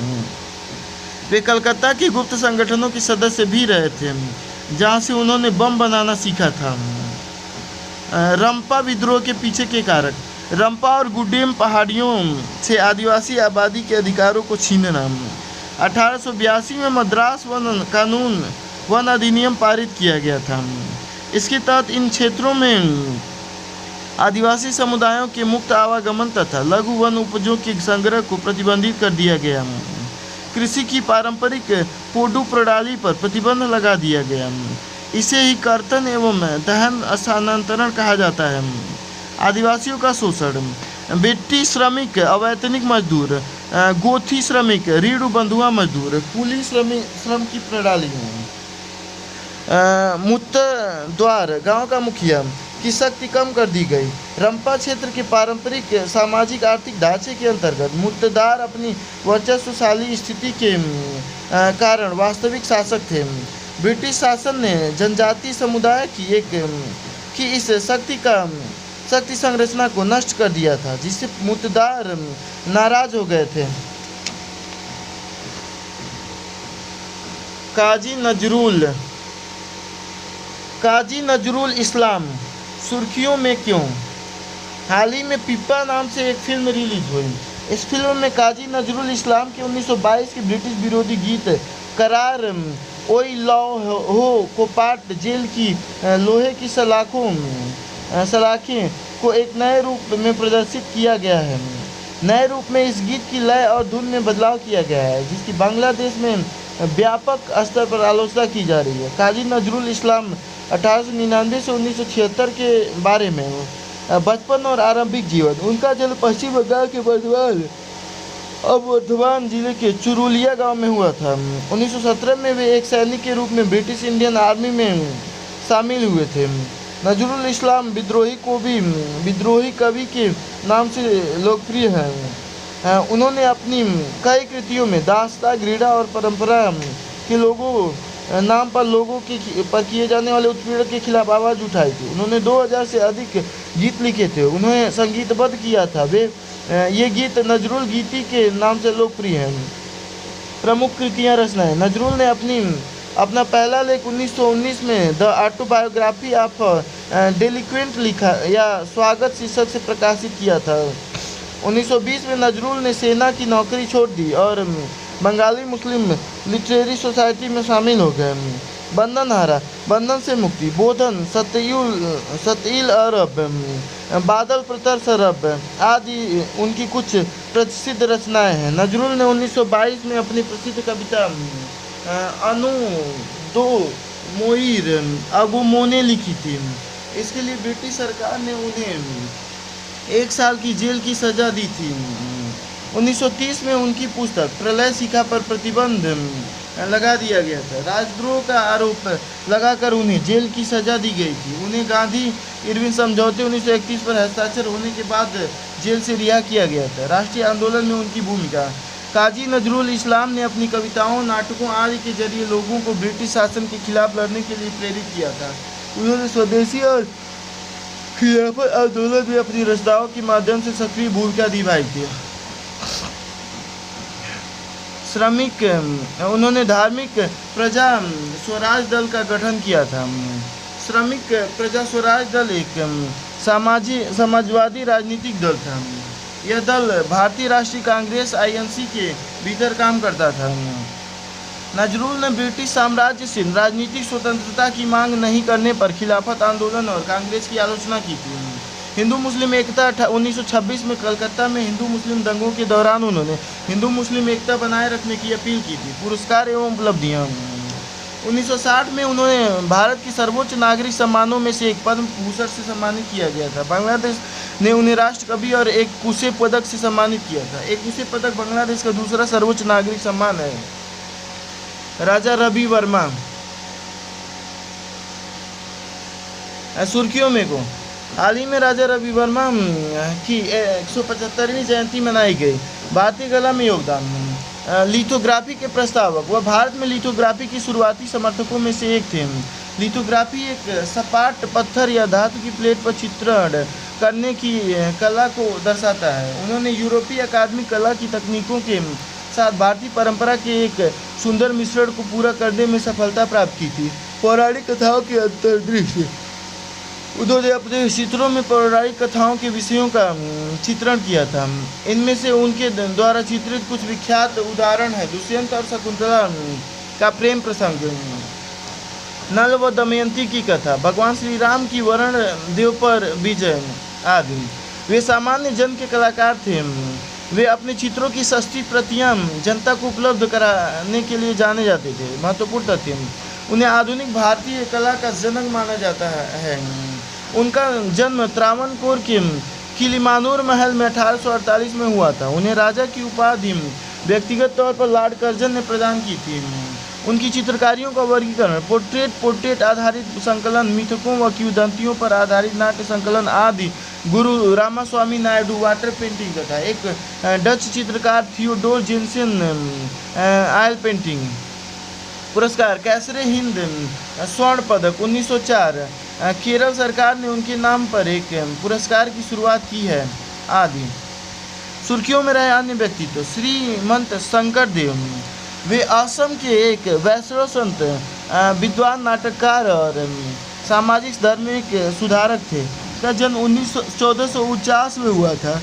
वे कलकत्ता के गुप्त संगठनों के सदस्य भी रहे थे, जहां से उन्होंने बम बनाना सीखा था। रंपा विद्रोह के पीछे के कारक: रंपा और गुडेम पहाड़ियों से आदिवासी आबादी के अधिकारों को छीनना। 1882 में मद्रास वन अधिनियम पारित किया गया था। इसके तहत इन क्षेत्रों में आदिवासी समुदायों के मुक्त आवागमन तथा लघु वन उपजों के संग्रह को प्रतिबंधित कर दिया गया। कृषि की पारंपरिक पोडू प्रणाली पर प्रतिबंध लगा दिया गया। इसे ही कर्तन एवं दहन स्थानांतरण कहा जाता है। आदिवासियों का शोषण: बेट्टी श्रमिक, अवैतनिक मजदूर, गोथी श्रमिक, रीढ़ बंधुआ मजदूर, कुली श्रम की प्रणाली में। मुत्तद्वार गांव का मुखिया की शक्ति कम कर दी गई। रंपा क्षेत्र के पारंपरिक सामाजिक आर्थिक ढांचे के अंतर्गत मुत्तद्वार अपनी वर्चस्वशाली स्थिति के कारण वास्तविक शासक थे। ब्रिटिश शासन ने जनजातीय समुदाय की इस शक्ति संरचना को नष्ट कर दिया था, जिससे मुत्तद्वार नाराज हो गए थे। काजी नजरुल इस्लाम सुर्खियों में क्यों? हाल ही में पिप्पा नाम से एक फिल्म रिलीज हुई। इस फिल्म में काजी नजरुल इस्लाम के 1922 के ब्रिटिश विरोधी गीत करार ओई लॉ हो को पाट जेल की लोहे की सलाखें को एक नए रूप में प्रदर्शित किया गया है। नए रूप में इस गीत की लय और धुन में बदलाव किया गया है, जिसकी बांग्लादेश में व्यापक स्तर पर आलोचना की जा रही है। काजी नजरुल इस्लाम 1899 से 1976 के बारे में बचपन और आरंभिक जीवन: उनका जन्म पश्चिम बंगाल के वर्धमान जिले के चुरुलिया गांव में हुआ था। 1917 में वे एक सैनिक के रूप में ब्रिटिश इंडियन आर्मी में शामिल हुए थे। नजरुल इस्लाम विद्रोही कवि के नाम से लोकप्रिय हैं। उन्होंने अपनी कई कृतियों में दास्ता, ग्रीडा और परंपरा के नाम पर लोगों पर किए जाने वाले उत्पीड़न के खिलाफ आवाज़ उठाई थी। उन्होंने 2000 से अधिक गीत लिखे थे, उन्हें संगीतबद्ध किया था। ये गीत नजरुल गीति के नाम से लोकप्रिय हैं। प्रमुख कृतियाँ, रचनाएं: नजरुल ने अपना पहला लेख 1919 में द ऑटोबायोग्राफी ऑफ डेलिक्वेंट लिखा या स्वागत शीर्षक से प्रकाशित किया था। 1920 में नजरुल ने सेना की नौकरी छोड़ दी और बंगाली मुस्लिम लिटरेरी सोसाइटी में शामिल हो गए। बंधनहारा, बंधन से मुक्ति, बोधन, सतइल अरब, बादल प्रतर सरब आदि उनकी कुछ प्रसिद्ध रचनाएं हैं। नजरुल ने 1922 में अपनी प्रसिद्ध कविता अनु दो मोइर अगुमोने लिखी थी। इसके लिए ब्रिटिश सरकार ने उन्हें 1 साल की जेल की सजा दी थी। 1930 में उनकी पुस्तक प्रलय शिखा पर प्रतिबंध लगा दिया गया था। राजद्रोह का आरोप लगाकर उन्हें जेल की सजा दी गई थी। उन्हें गांधी इरविन समझौते 1931 पर हस्ताक्षर होने के बाद जेल से रिहा किया गया था। राष्ट्रीय आंदोलन में उनकी भूमिका: काजी नजरुल इस्लाम ने अपनी कविताओं, नाटकों आदि के जरिए लोगों को ब्रिटिश शासन के खिलाफ लड़ने के लिए प्रेरित किया था। उन्होंने स्वदेशी और खिलाफत आंदोलन में अपनी रचनाओं के माध्यम से सक्रिय भूमिका निभाई थी। श्रमिक, उन्होंने धार्मिक प्रजा स्वराज दल का गठन किया था। श्रमिक प्रजा स्वराज दल एक समाजवादी राजनीतिक दल था। यह दल भारतीय राष्ट्रीय कांग्रेस (INC) के भीतर काम करता था। नजरुल ने ब्रिटिश साम्राज्य से राजनीतिक स्वतंत्रता की मांग नहीं करने पर खिलाफत आंदोलन और कांग्रेस की आलोचना की थी। हिंदू मुस्लिम एकता: 1926 में कलकत्ता में हिंदू मुस्लिम दंगों के दौरान उन्होंने हिंदू मुस्लिम एकता बनाए रखने की अपील की थी। पुरस्कार एवं उपलब्धियाँ: 1960 में उन्होंने भारत की सर्वोच्च नागरिक सम्मानों में से एक पद्म भूषण से सम्मानित किया गया था। बांग्लादेश ने उन्हें राष्ट्र कवि और एक कुशे पदक से सम्मानित किया था। एक कुशे पदक बांग्लादेश का दूसरा सर्वोच्च नागरिक सम्मान है। राजा रवि वर्मा, सुर्खियों में को हाल ही में राजा रवि वर्मा की 175वीं जयंती मनाई गई। भारतीय कला में योगदान। लिथोग्राफी के प्रस्तावक, वह भारत में लिथोग्राफी के शुरुआती समर्थकों में से एक थे। लिथोग्राफी एक सपाट पत्थर या धातु की प्लेट पर चित्रण करने की कला को दर्शाता है। उन्होंने यूरोपीय अकादमिक कला की तकनीकों के साथ भारतीय परंपरा के एक सुंदर मिश्रण को पूरा करने में सफलता प्राप्त की थी। पौराणिक कथाओं के अंतर्दृष्टि, उन्होंने अपने चित्रों में पौराणिक कथाओं के विषयों का चित्रण किया था। इनमें से उनके द्वारा चित्रित कुछ विख्यात उदाहरण है। दुष्यंत और शकुंतला का प्रेम प्रसंग, नल व दमयंती की कथा, भगवान श्री राम की वरुण देव पर विजय आदि। वे सामान्य जन के कलाकार थे। वे अपने चित्रों की सस्ती प्रतियां जनता को उपलब्ध कराने के लिए जाने जाते थे। महत्वपूर्ण तथ्य, उन्हें आधुनिक भारतीय कला का जनक माना जाता है। उनका जन्म त्रावणकोर के किलीमानूर महल में 1848 में हुआ था। उन्हें राजा की उपाधि व्यक्तिगत तौर पर लॉर्ड कर्जन ने प्रदान की थी। उनकी चित्रकारियों का वर्गीकरण पोर्ट्रेट आधारित संकलन, मिथकों व किंवदंतियों पर आधारित नाट्य संकलन आदि। गुरु रामास्वामी नायडू वाटर पेंटिंग तथा एक डच चित्रकार थियोडोर जेन्सेन ऑयल पेंटिंग। पुरस्कार, कैसरे हिंद स्वर्ण पदक 1904। केरल सरकार ने उनके नाम पर एक पुरस्कार की शुरुआत की है आदि। सुर्खियों में रहे अन्य व्यक्तित्व, श्रीमंत शंकर देव, वे असम के एक वैष्णव संत, विद्वान, नाटककार और सामाजिक धार्मिक सुधारक थे। का जन्म 1449 में हुआ था।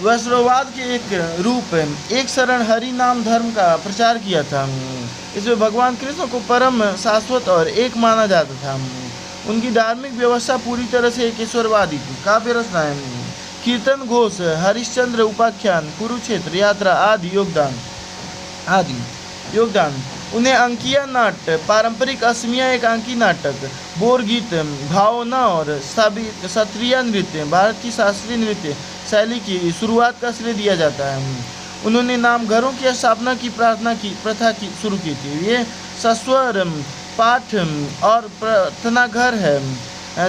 वैष्णववाद के एक रूप एक शरण हरि नाम धर्म का प्रचार किया था। इसमें भगवान कृष्ण को परम शाश्वत और एक माना जाता था। उनकी धार्मिक व्यवस्था पूरी तरह से एक ईश्वरवादी थी। काव्य रचनाएं, कीर्तन घोष, हरिश्चंद्र उपाख्यान, कुरुक्षेत्र यात्रा आदि योगदान। उन्हें अंकिया नाट्य, पारंपरिक असमिया एकांकी नाटक, बोर गीत, भावना और सत्रिया नृत्य, भारत की शास्त्रीय नृत्य शैली की शुरुआत का श्रेय दिया जाता है। उन्होंने नामघरों की स्थापना की प्रथा शुरू की थी। ये सस्वर, पाठ और प्रार्थना घर है,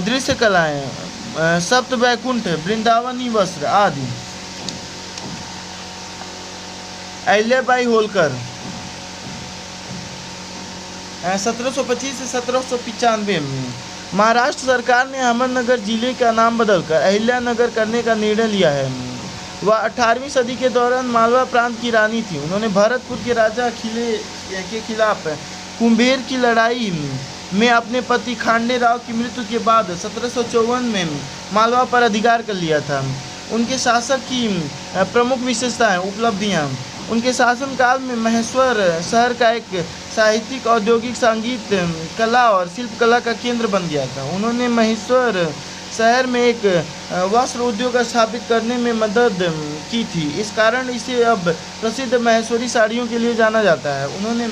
दृश्य कलाएं, सप्त वैकुंठ, वृंदावनी वस्त्र आदि। अहिल्याबाई होलकर 1725 से 1795 में महाराष्ट्र सरकार ने अहमदनगर जिले का नाम बदलकर अहिल्यानगर करने का निर्णय लिया है। वह 18वीं सदी के दौरान मालवा प्रांत की रानी थी। उन्होंने भरतपुर के राजा खिले के खिलाफ कुंभेर की लड़ाई में अपने पति खांडे राव की मृत्यु के बाद 1754 में मालवा पर अधिकार कर लिया था। उनके शासक की प्रमुख विशेषताएं, उपलब्धियां, उनके शासनकाल में महेश्वर शहर का एक साहित्यिक, औद्योगिक, संगीत, कला और शिल्प कला का केंद्र बन गया था। उन्होंने महेश्वर शहर में एक वस्त्र उद्योग स्थापित करने में मदद की थी। इस कारण इसे अब प्रसिद्ध महेश्वरी साड़ियों के लिए जाना जाता है। उन्होंने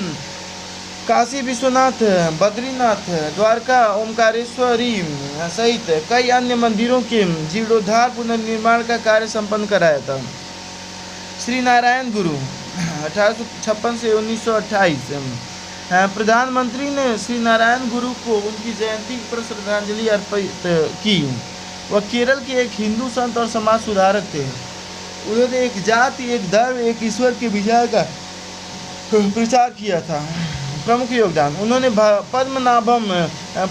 काशी विश्वनाथ, बद्रीनाथ, द्वारका, ओमकारेश्वरी सहित कई अन्य मंदिरों के जीर्णोद्धार, पुनर्निर्माण का कार्य संपन्न कराया था। श्री नारायण गुरु 1856 से 1928। प्रधानमंत्री ने श्री नारायण गुरु को उनकी जयंती पर श्रद्धांजलि अर्पित की। वह केरल के एक हिंदू संत और समाज सुधारक थे। उन्होंने एक जाति, एक धर्म, एक ईश्वर के विचार का प्रचार किया था। प्रमुख योगदान, उन्होंने पद्मनाभम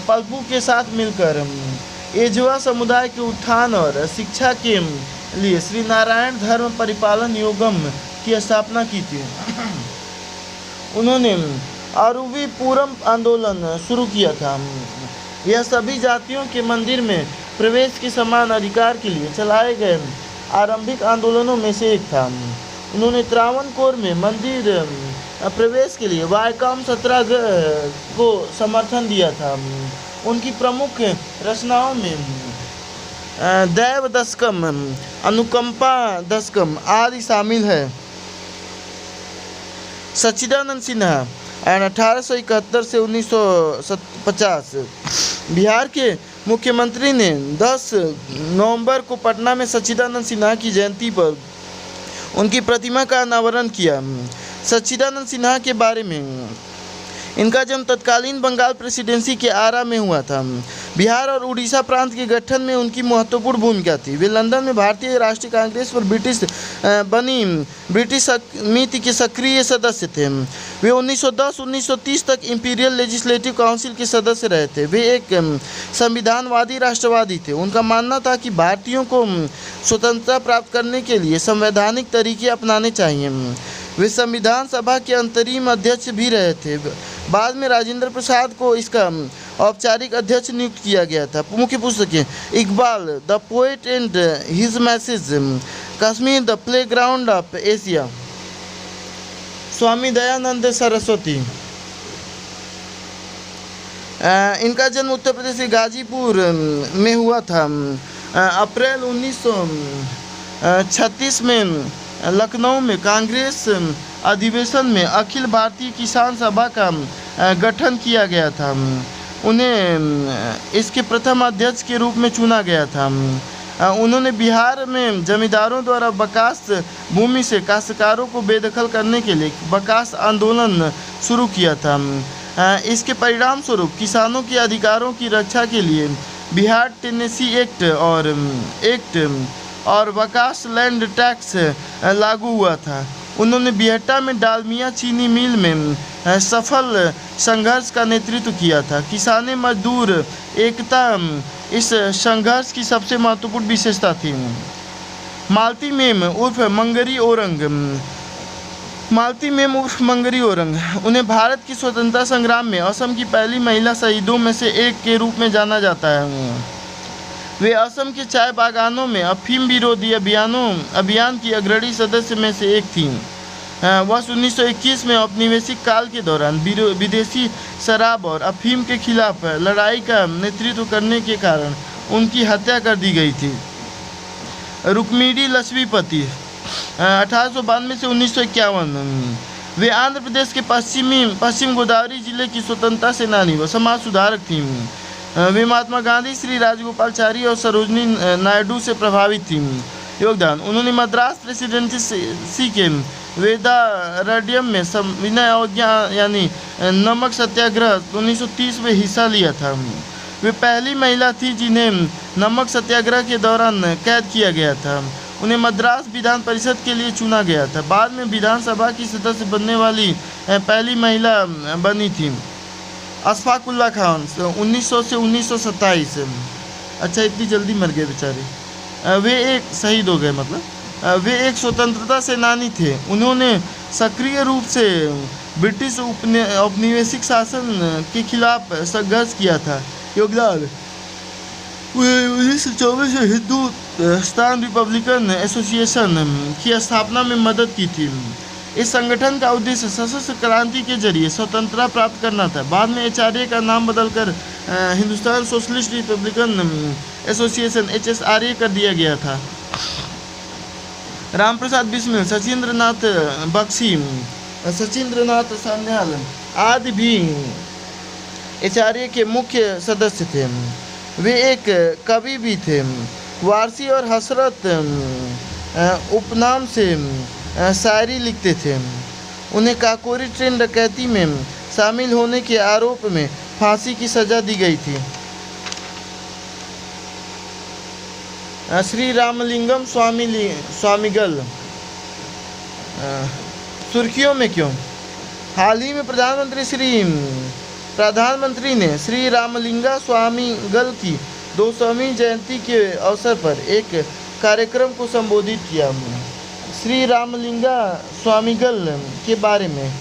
पल्पू के साथ मिलकर एजवा समुदाय के उत्थान और शिक्षा के लिए श्री नारायण धर्म परिपालन योगम की स्थापना की थी। उन्होंने अरुविपुरम आंदोलन शुरू किया था। यह सभी जातियों के मंदिर में प्रवेश के समान अधिकार के लिए चलाए गए आरंभिक आंदोलनों में से एक था। उन्होंने त्रावणकोर में मंदिर प्रवेश के लिए वायकम सत्याग्रह को समर्थन दिया था। उनकी प्रमुख रचनाओं में दैव दशकम, अनुकंपा दशकम आदि शामिल है। सच्चिदानंद सिन्हा 1871 से 1950 बिहार के मुख्यमंत्री ने 10 नवंबर को पटना में सच्चिदानंद सिन्हा की जयंती पर उनकी प्रतिमा का अनावरण किया। सच्चिदानंद सिन्हा के बारे में, इनका जन्म तत्कालीन बंगाल प्रेसिडेंसी के आरा में हुआ था। बिहार और उड़ीसा प्रांत के गठन में उनकी महत्वपूर्ण भूमिका थी। वे लंदन में भारतीय राष्ट्रीय कांग्रेस पर ब्रिटिश समिति के सक्रिय सदस्य थे। वे 1910-1930 तक इंपीरियल लेजिस्लेटिव काउंसिल के सदस्य रहे थे। वे एक संविधानवादी राष्ट्रवादी थे। उनका मानना था कि भारतीयों को स्वतंत्रता प्राप्त करने के लिए संवैधानिक तरीके अपनाने चाहिए। वे संविधान सभा के अंतरिम अध्यक्ष भी रहे थे। बाद में राजेंद्र प्रसाद को इसका औपचारिक अध्यक्ष नियुक्त किया गया था। मुख्य पुस्तकें: Iqbal the poet and his message, Kashmir the playground of Asia, Swami Dayanand Saraswati. इनका जन्म उत्तर प्रदेश के गाजीपुर में हुआ था। अप्रैल 1936 में लखनऊ में कांग्रेस अधिवेशन में अखिल भारतीय किसान सभा का गठन किया गया था। उन्हें इसके प्रथम अध्यक्ष के रूप में चुना गया था। उन्होंने बिहार में जमींदारों द्वारा बकास भूमि से काश्तकारों को बेदखल करने के लिए बकास आंदोलन शुरू किया था। इसके परिणाम स्वरूप किसानों के अधिकारों की रक्षा के लिए बिहार टेनेसी एक्ट और बकास लैंड टैक्स लागू हुआ था। उन्होंने बिहट्टा में डालमिया चीनी मिल में सफल संघर्ष का नेतृत्व किया था। किसान मजदूर एकता इस संघर्ष की सबसे महत्वपूर्ण विशेषता थी। मालती मेम उर्फ मंगरी औरंग, उन्हें भारत की स्वतंत्रता संग्राम में असम की पहली महिला शहीदों में से एक के रूप में जाना जाता है। वे असम के चाय बागानों में अफीम विरोधी अभियान की अग्रणी सदस्य में से एक थीं। वर्ष 1921 में औपनिवेशिक काल के दौरान विदेशी शराब और अफीम के खिलाफ लड़ाई का नेतृत्व करने के कारण उनकी हत्या कर दी गई थी। रुक्मिणी लक्ष्मीपति 1892 से 1951, वे आंध्र प्रदेश के पश्चिम गोदावरी जिले की स्वतंत्रता सेनानी व समाज सुधारक थीं। वे महात्मा गांधी, श्री राजगोपालाचारी और सरोजिनी नायडू से प्रभावित थीं। योगदान: उन्होंने मद्रास प्रेसिडेंसी के वेदारण्यम में सविनय अवज्ञा यानी नमक सत्याग्रह 1930 में हिस्सा लिया था। वे पहली महिला थी जिन्हें नमक सत्याग्रह के दौरान कैद किया गया था। उन्हें मद्रास विधान परिषद के लिए चुना गया था। बाद में विधानसभा की सदस्य बनने वाली पहली महिला बनी थी। अशफाक उल्लाह खान 1900 से 1927। अच्छा, इतनी जल्दी मर गए बेचारे। वे एक शहीद हो गए वे एक स्वतंत्रता सेनानी थे। उन्होंने सक्रिय रूप से ब्रिटिश औपनिवेशिक शासन के खिलाफ संघर्ष किया था। योगदान: 1924 में हिंदुस्तान रिपब्लिकन एसोसिएशन की स्थापना में मदद की थी। इस संगठन का उद्देश्य सशस्त्र क्रांति के जरिए स्वतंत्रता प्राप्त करना था। बाद में HRA का नाम बदलकर Hindustan socialist Republican association HSRA कर दिया गया था। रामप्रसाद बिस्मिल, सचिंद्रनाथ बख्शी, सचिंद्रनाथ सान्याल आदि भी HRA के मुख्य सदस्य थे। वे एक कवि भी थे। वारसी और हसरत उपनाम से शायरी लिखते थे। उन्हें काकोरी ट्रेन डकैती में शामिल होने के आरोप में फांसी की सजा दी गई थी। श्री रामलिंगम स्वामीगल सुर्खियों में क्यों? हाल ही में प्रधानमंत्री ने श्री रामलिंगा स्वामीगल की 200वीं जयंती के अवसर पर एक कार्यक्रम को संबोधित किया। श्री रामलिंगा स्वामीगल के बारे में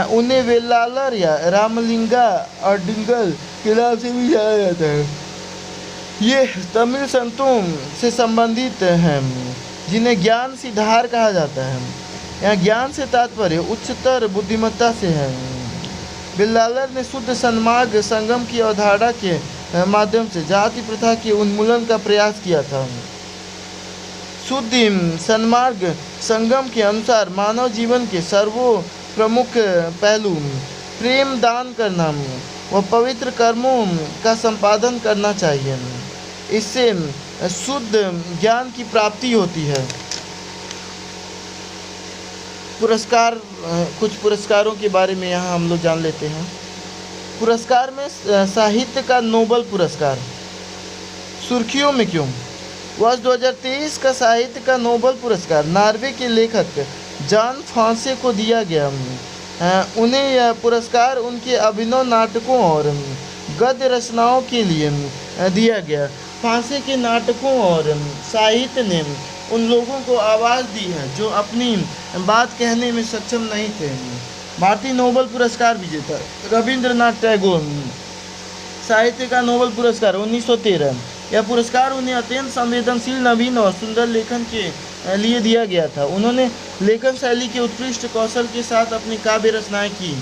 उन्हें वेल्लालर या रामलिंगा अडिंगल के नाम से भी जाना जाता है। ये तमिल संतों से संबंधित हैं जिन्हें ज्ञान सिद्धार कहा जाता है। यहाँ ज्ञान से तात्पर्य उच्चतर बुद्धिमत्ता से है। वेल्लालर ने शुद्ध सन्मार्ग संगम की अवधारणा के माध्यम से जाति प्रथा के उन्मूलन का प्रयास किया था। शुद्ध सन्मार्ग संगम के अनुसार मानव जीवन के प्रमुख पहलू प्रेम दान करना व पवित्र कर्मों का संपादन करना चाहिए। इससे शुद्ध ज्ञान की प्राप्ति होती है। पुरस्कार, कुछ पुरस्कारों के बारे में यहाँ हम लोग जान लेते हैं। पुरस्कार में साहित्य का नोबेल पुरस्कार सुर्खियों में क्यों? वर्ष 2023 का साहित्य का नोबेल पुरस्कार नॉर्वे के लेखक जॉन फॉन्से को दिया गया। उन्हें यह पुरस्कार उनके अभिनव नाटकों और गद्य रचनाओं के लिए दिया गया। फॉन्से के नाटकों और साहित्य ने उन लोगों को आवाज़ दी है जो अपनी बात कहने में सक्षम नहीं थे। भारतीय नोबेल पुरस्कार विजेता रविंद्रनाथ टैगोर साहित्य का नोबेल पुरस्कार 1913। यह पुरस्कार उन्हें अत्यंत संवेदनशील, नवीन और सुंदर लेखन के लिए दिया गया था। उन्होंने लेखन शैली के उत्कृष्ट कौशल के साथ अपनी काव्य रचनाएं की।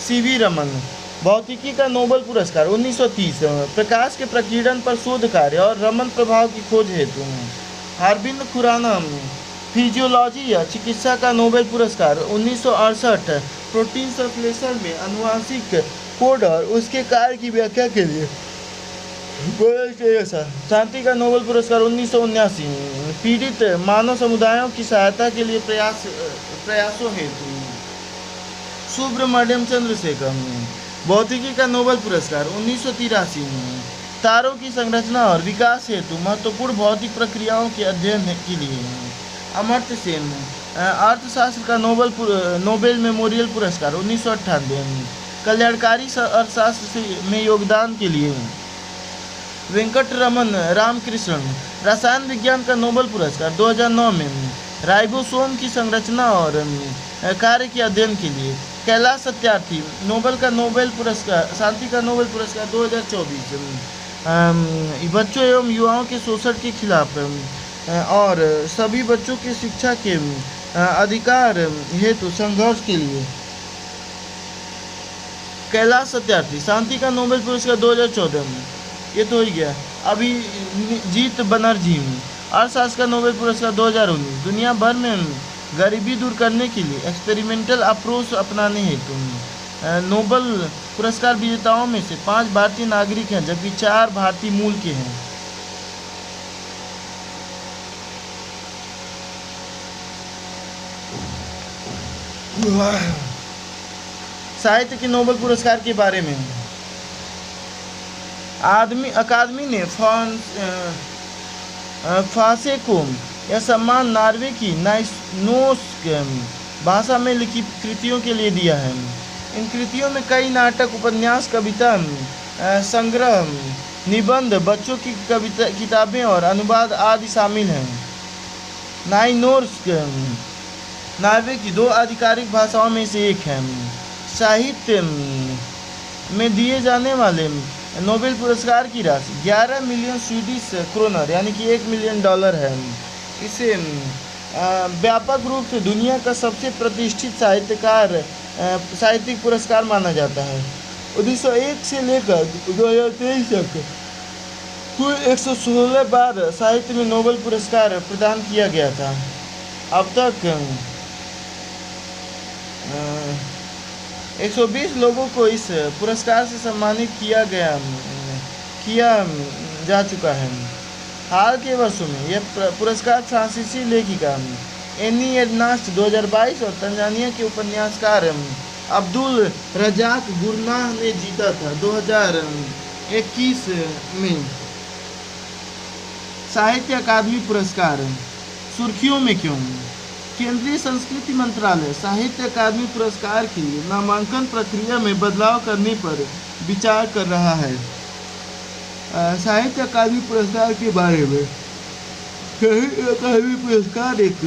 सीवी रमन भौतिकी का नोबेल पुरस्कार 1930 प्रकाश के प्रकीर्णन पर शोध कार्य और रमन प्रभाव की खोज हेतु। अरविंद खुराना फिजियोलॉजी या चिकित्सा का नोबेल पुरस्कार 1968 प्रोटीन संश्लेषण में आनुवंशिक कोड और उसके कार्य की व्याख्या के लिए। शांति का नोबेल पुरस्कार 1979 पीड़ित मानव समुदायों की सहायता के लिए प्रयासों हेतु। सुब्रमण्यम चंद्रशेखर भौतिकी का नोबेल पुरस्कार 1983 तारों की संरचना और विकास हेतु महत्वपूर्ण भौतिक प्रक्रियाओं के अध्ययन के लिए। अमर्त्य सेन अर्थशास्त्र का नोबेल मेमोरियल पुरस्कार 1998 कल्याणकारी अर्थशास्त्र में योगदान के लिए। वेंकटरमन रामकृष्णन रसायन विज्ञान का नोबेल पुरस्कार 2009 में राइबोसोम की संरचना और कार्य के अध्ययन के लिए। कैलाश सत्यार्थी नोबेल पुरस्कार शांति का नोबेल पुरस्कार 2024 बच्चों एवं युवाओं के शोषण के खिलाफ और सभी बच्चों की शिक्षा के अधिकार हेतु संघर्ष के लिए। कैलाश सत्यार्थी शांति का नोबेल पुरस्कार 2014 ये तो ही गया। अभिजीत बनर्जी अर्थशास्त्र का नोबेल पुरस्कार 2019 दुनिया भर में गरीबी दूर करने के लिए एक्सपेरिमेंटल अप्रोच अपनाने हेतु। नोबेल पुरस्कार विजेताओं में से 5 भारतीय नागरिक हैं जबकि 4 भारतीय मूल के हैं। साहित्य के नोबेल पुरस्कार के बारे में अकादमी ने फांसे को यह सम्मान नॉर्वे की नॉर्स्क भाषा में लिखी कृतियों के लिए दिया है। इन कृतियों में कई नाटक, उपन्यास, कविता संग्रह, निबंध, बच्चों की किताबें और अनुवाद आदि शामिल हैं। नॉर्स्क नॉर्वे की 2 आधिकारिक भाषाओं में से एक है। साहित्य में दिए जाने वाले नोबेल पुरस्कार की राशि 11 मिलियन स्वीडिश क्रोनर यानी कि $1 मिलियन है। इसे व्यापक रूप से दुनिया का सबसे प्रतिष्ठित साहित्यिक पुरस्कार माना जाता है। 1901 से लेकर 2023 तक कुल 116 बार साहित्य में नोबेल पुरस्कार प्रदान किया गया था। अब तक 120 लोगों को इस पुरस्कार से सम्मानित किया जा चुका है। हाल के वर्षों में यह पुरस्कार फ्रांसीसी लेखिका एनी एर्नास्ट 2022 और तंजानिया के उपन्यासकार अब्दुल रजाक गुरनाह ने जीता था 2021 में। साहित्य अकादमी पुरस्कार सुर्खियों में क्यों? केंद्रीय संस्कृति मंत्रालय साहित्य अकादमी पुरस्कार के लिए नामांकन प्रक्रिया में बदलाव करने पर विचार कर रहा है। साहित्य अकादमी पुरस्कार के बारे में साहित्य अकादमी पुरस्कार एक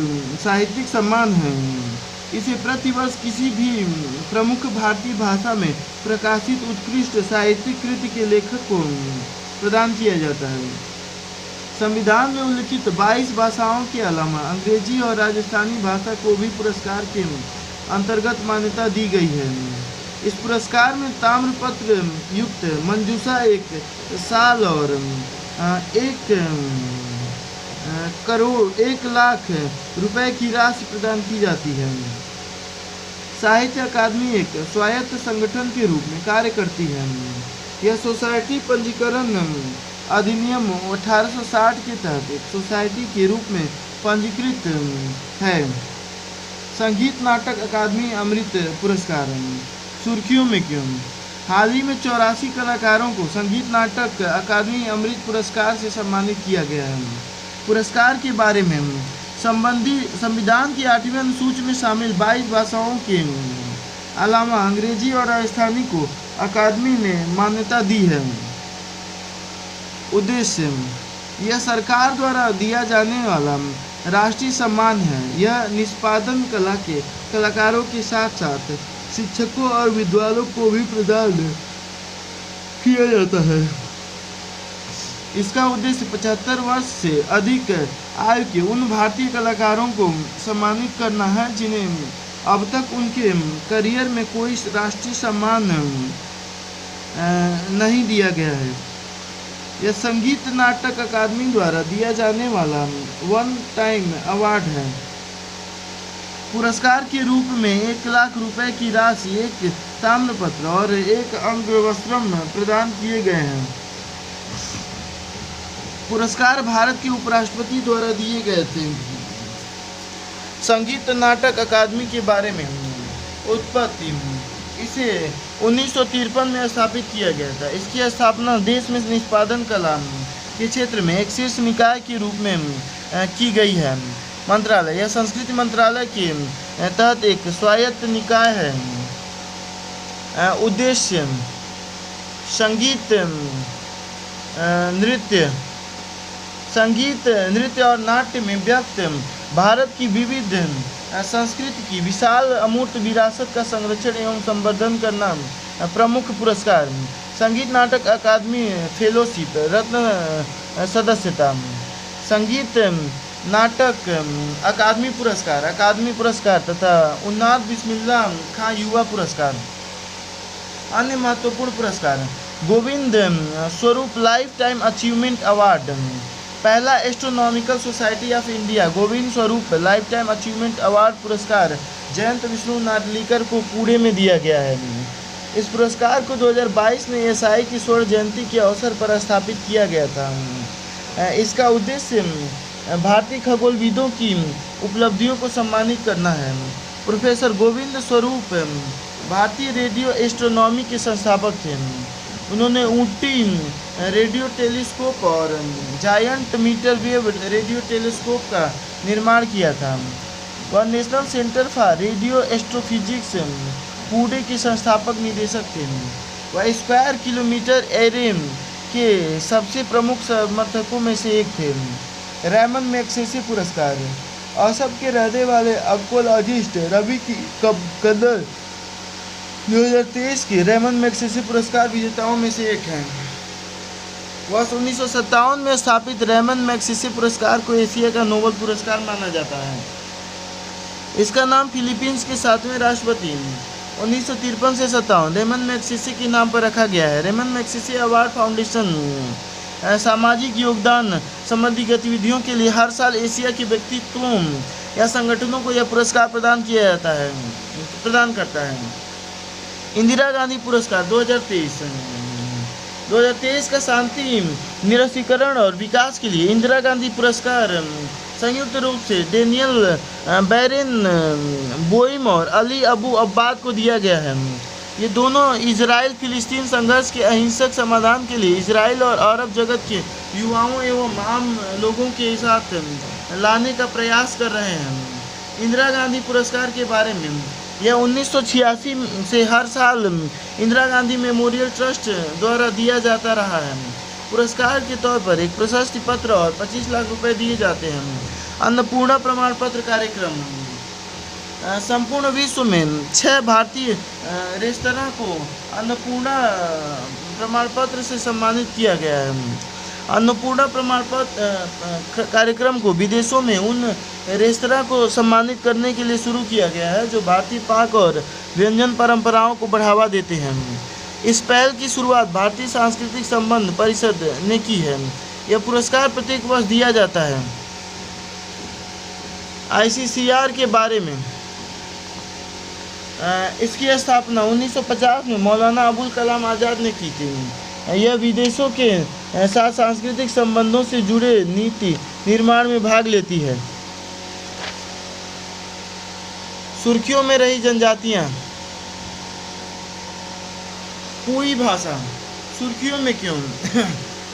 साहित्यिक सम्मान है। इसे प्रतिवर्ष किसी भी प्रमुख भारतीय भाषा में प्रकाशित उत्कृष्ट साहित्यिक कृति के लेखक को प्रदान किया जाता है। संविधान में उल्लिखित 22 भाषाओं के अलावा अंग्रेजी और राजस्थानी भाषा को भी पुरस्कार के अंतर्गत मान्यता दी गई है। इस पुरस्कार में ताम्रपत्र युक्त मंजूषा 1 साल और 1 लाख रुपए की राशि प्रदान की जाती है। साहित्य अकादमी एक स्वायत्त संगठन के रूप में कार्य करती है। यह सोसाइटी पंजीकरण अधिनियम 1860 के तहत एक सोसाइटी के रूप में पंजीकृत है। संगीत नाटक अकादमी अमृत पुरस्कार सुर्खियों में क्यों? हाल ही में 84 कलाकारों को संगीत नाटक अकादमी अमृत पुरस्कार से सम्मानित किया गया है। पुरस्कार के बारे में संविधान की 8वीं अनुसूची में शामिल 22 भाषाओं के अलावा अंग्रेजी और राजस्थानी को अकादमी ने मान्यता दी है। उद्देश्य: यह सरकार द्वारा दिया जाने वाला राष्ट्रीय सम्मान है। यह निष्पादन कला के कलाकारों के साथ साथ शिक्षकों और विद्वानों को भी प्रदान किया जाता है। इसका उद्देश्य 75 वर्ष से अधिक आयु के उन भारतीय कलाकारों को सम्मानित करना है जिन्हें अब तक उनके करियर में कोई राष्ट्रीय सम्मान नहीं दिया गया है। यह संगीत नाटक अकादमी द्वारा दिया जाने वाला वन टाइम अवार्ड है। पुरस्कार के रूप में 1 लाख रुपए की राशि, एक ताम्रपत्र और एक अंगवस्त्रम प्रदान किए गए हैं। पुरस्कार भारत के उपराष्ट्रपति द्वारा दिए गए थे। संगीत नाटक अकादमी के बारे में उत्पत्ति: इसे 1953 में स्थापित किया गया था। इसकी स्थापना देश में निष्पादन कला के क्षेत्र में एक शीर्ष निकाय के रूप में की गई है। मंत्रालय: यह संस्कृति मंत्रालय के तहत एक स्वायत्त निकाय है। उद्देश्य: संगीत नृत्य और नाट्य में व्यक्त भारत की विविध संस्कृति की विशाल अमूर्त विरासत का संरक्षण एवं संवर्धन करना प्रमुख पुरस्कार। संगीत नाटक अकादमी फेलोशिप, रत्न सदस्यता। संगीत नाटक अकादमी पुरस्कार तथा उन्नाद बिस्मिल्लाह खां युवा पुरस्कार। अन्य महत्वपूर्ण पुरस्कार: Govind Swarup life time achievement award, पहला astronomical society of India Govind Swarup life time achievement award पुरस्कार जयंत विष्णु नाडलीकर को पुणे में दिया गया है। इस पुरस्कार को 2022 में एसआई की स्वर्ण जयंती के अवसर पर स्थापित किया गया था। इसका उद्देश्य भारतीय खगोलविदों की उपलब्धियों को सम्मानित करना है। प्रोफेसर गोविंद स्वरूप भारतीय रेडियो एस्ट्रोनॉमी के संस्थापक थे। उन्होंने ऊटी रेडियो टेलीस्कोप और giant metre wave radio telescope का निर्माण किया था। वह national centre for radio astrophysics Pune के संस्थापक निदेशक थे। वह स्क्वायर किलोमीटर एरे के सबसे प्रमुख समर्थकों में से एक थे। रैमन मैग्सेसे पुरस्कार: असम के रहने वाले अर्कोलॉजिस्ट रवि कदर 2023 के रैमन मैग्सेसे पुरस्कार विजेताओं में से एक हैं। वर्ष 1957 में स्थापित रैमन मैग्सेसे पुरस्कार को एशिया का नोबेल पुरस्कार माना जाता है। इसका नाम फिलीपींस के 7वें राष्ट्रपति 1953 से 57 रेमन मैग्सेसे के नाम पर रखा गया है। रेमन मैग्सेसे अवार्ड फाउंडेशन सामाजिक योगदान संबंधी गतिविधियों के लिए हर साल एशिया के व्यक्तित्वों या संगठनों को यह पुरस्कार प्रदान करता है। इंदिरा गांधी पुरस्कार 2023 का शांति निरसीकरण और विकास के लिए इंदिरा गांधी पुरस्कार संयुक्त रूप से डेनियल बैरेन बोइम और अली अबू अब्बाद को दिया गया है। ये दोनों इजराइल फिलिस्तीन संघर्ष के अहिंसक समाधान के लिए इजराइल और अरब जगत के युवाओं एवं आम लोगों के साथ लाने का प्रयास कर रहे हैं। इंदिरा गांधी पुरस्कार के बारे में यह 1986 से हर साल इंदिरा गांधी मेमोरियल ट्रस्ट द्वारा दिया जाता रहा है। पुरस्कार के तौर पर एक प्रशस्ति पत्र और 25 लाख रुपए दिए जाते हैं। अन्नपूर्णा प्रमाण पत्र कार्यक्रम: संपूर्ण विश्व में 6 भारतीय रेस्तरां को अन्नपूर्णा प्रमाण पत्र से सम्मानित किया गया है। अन्नपूर्णा प्रमाण पत्र कार्यक्रम को विदेशों में उन रेस्तरां को सम्मानित करने के लिए शुरू किया गया है जो भारतीय पाक और व्यंजन परंपराओं को बढ़ावा देते हैं। इस पहल की शुरुआत भारतीय सांस्कृतिक संबंध परिषद ने की है। यह पुरस्कार प्रत्येक वर्ष दिया जाता है। ICCR के बारे में इसकी स्थापना 1950 में मौलाना अबुल कलाम आज़ाद ने की थी। यह विदेशों के साथ सांस्कृतिक संबंधों से जुड़े नीति निर्माण में भाग लेती है। सुर्खियों में रही जनजातियाँ। कुई भाषा सुर्खियों में क्यों?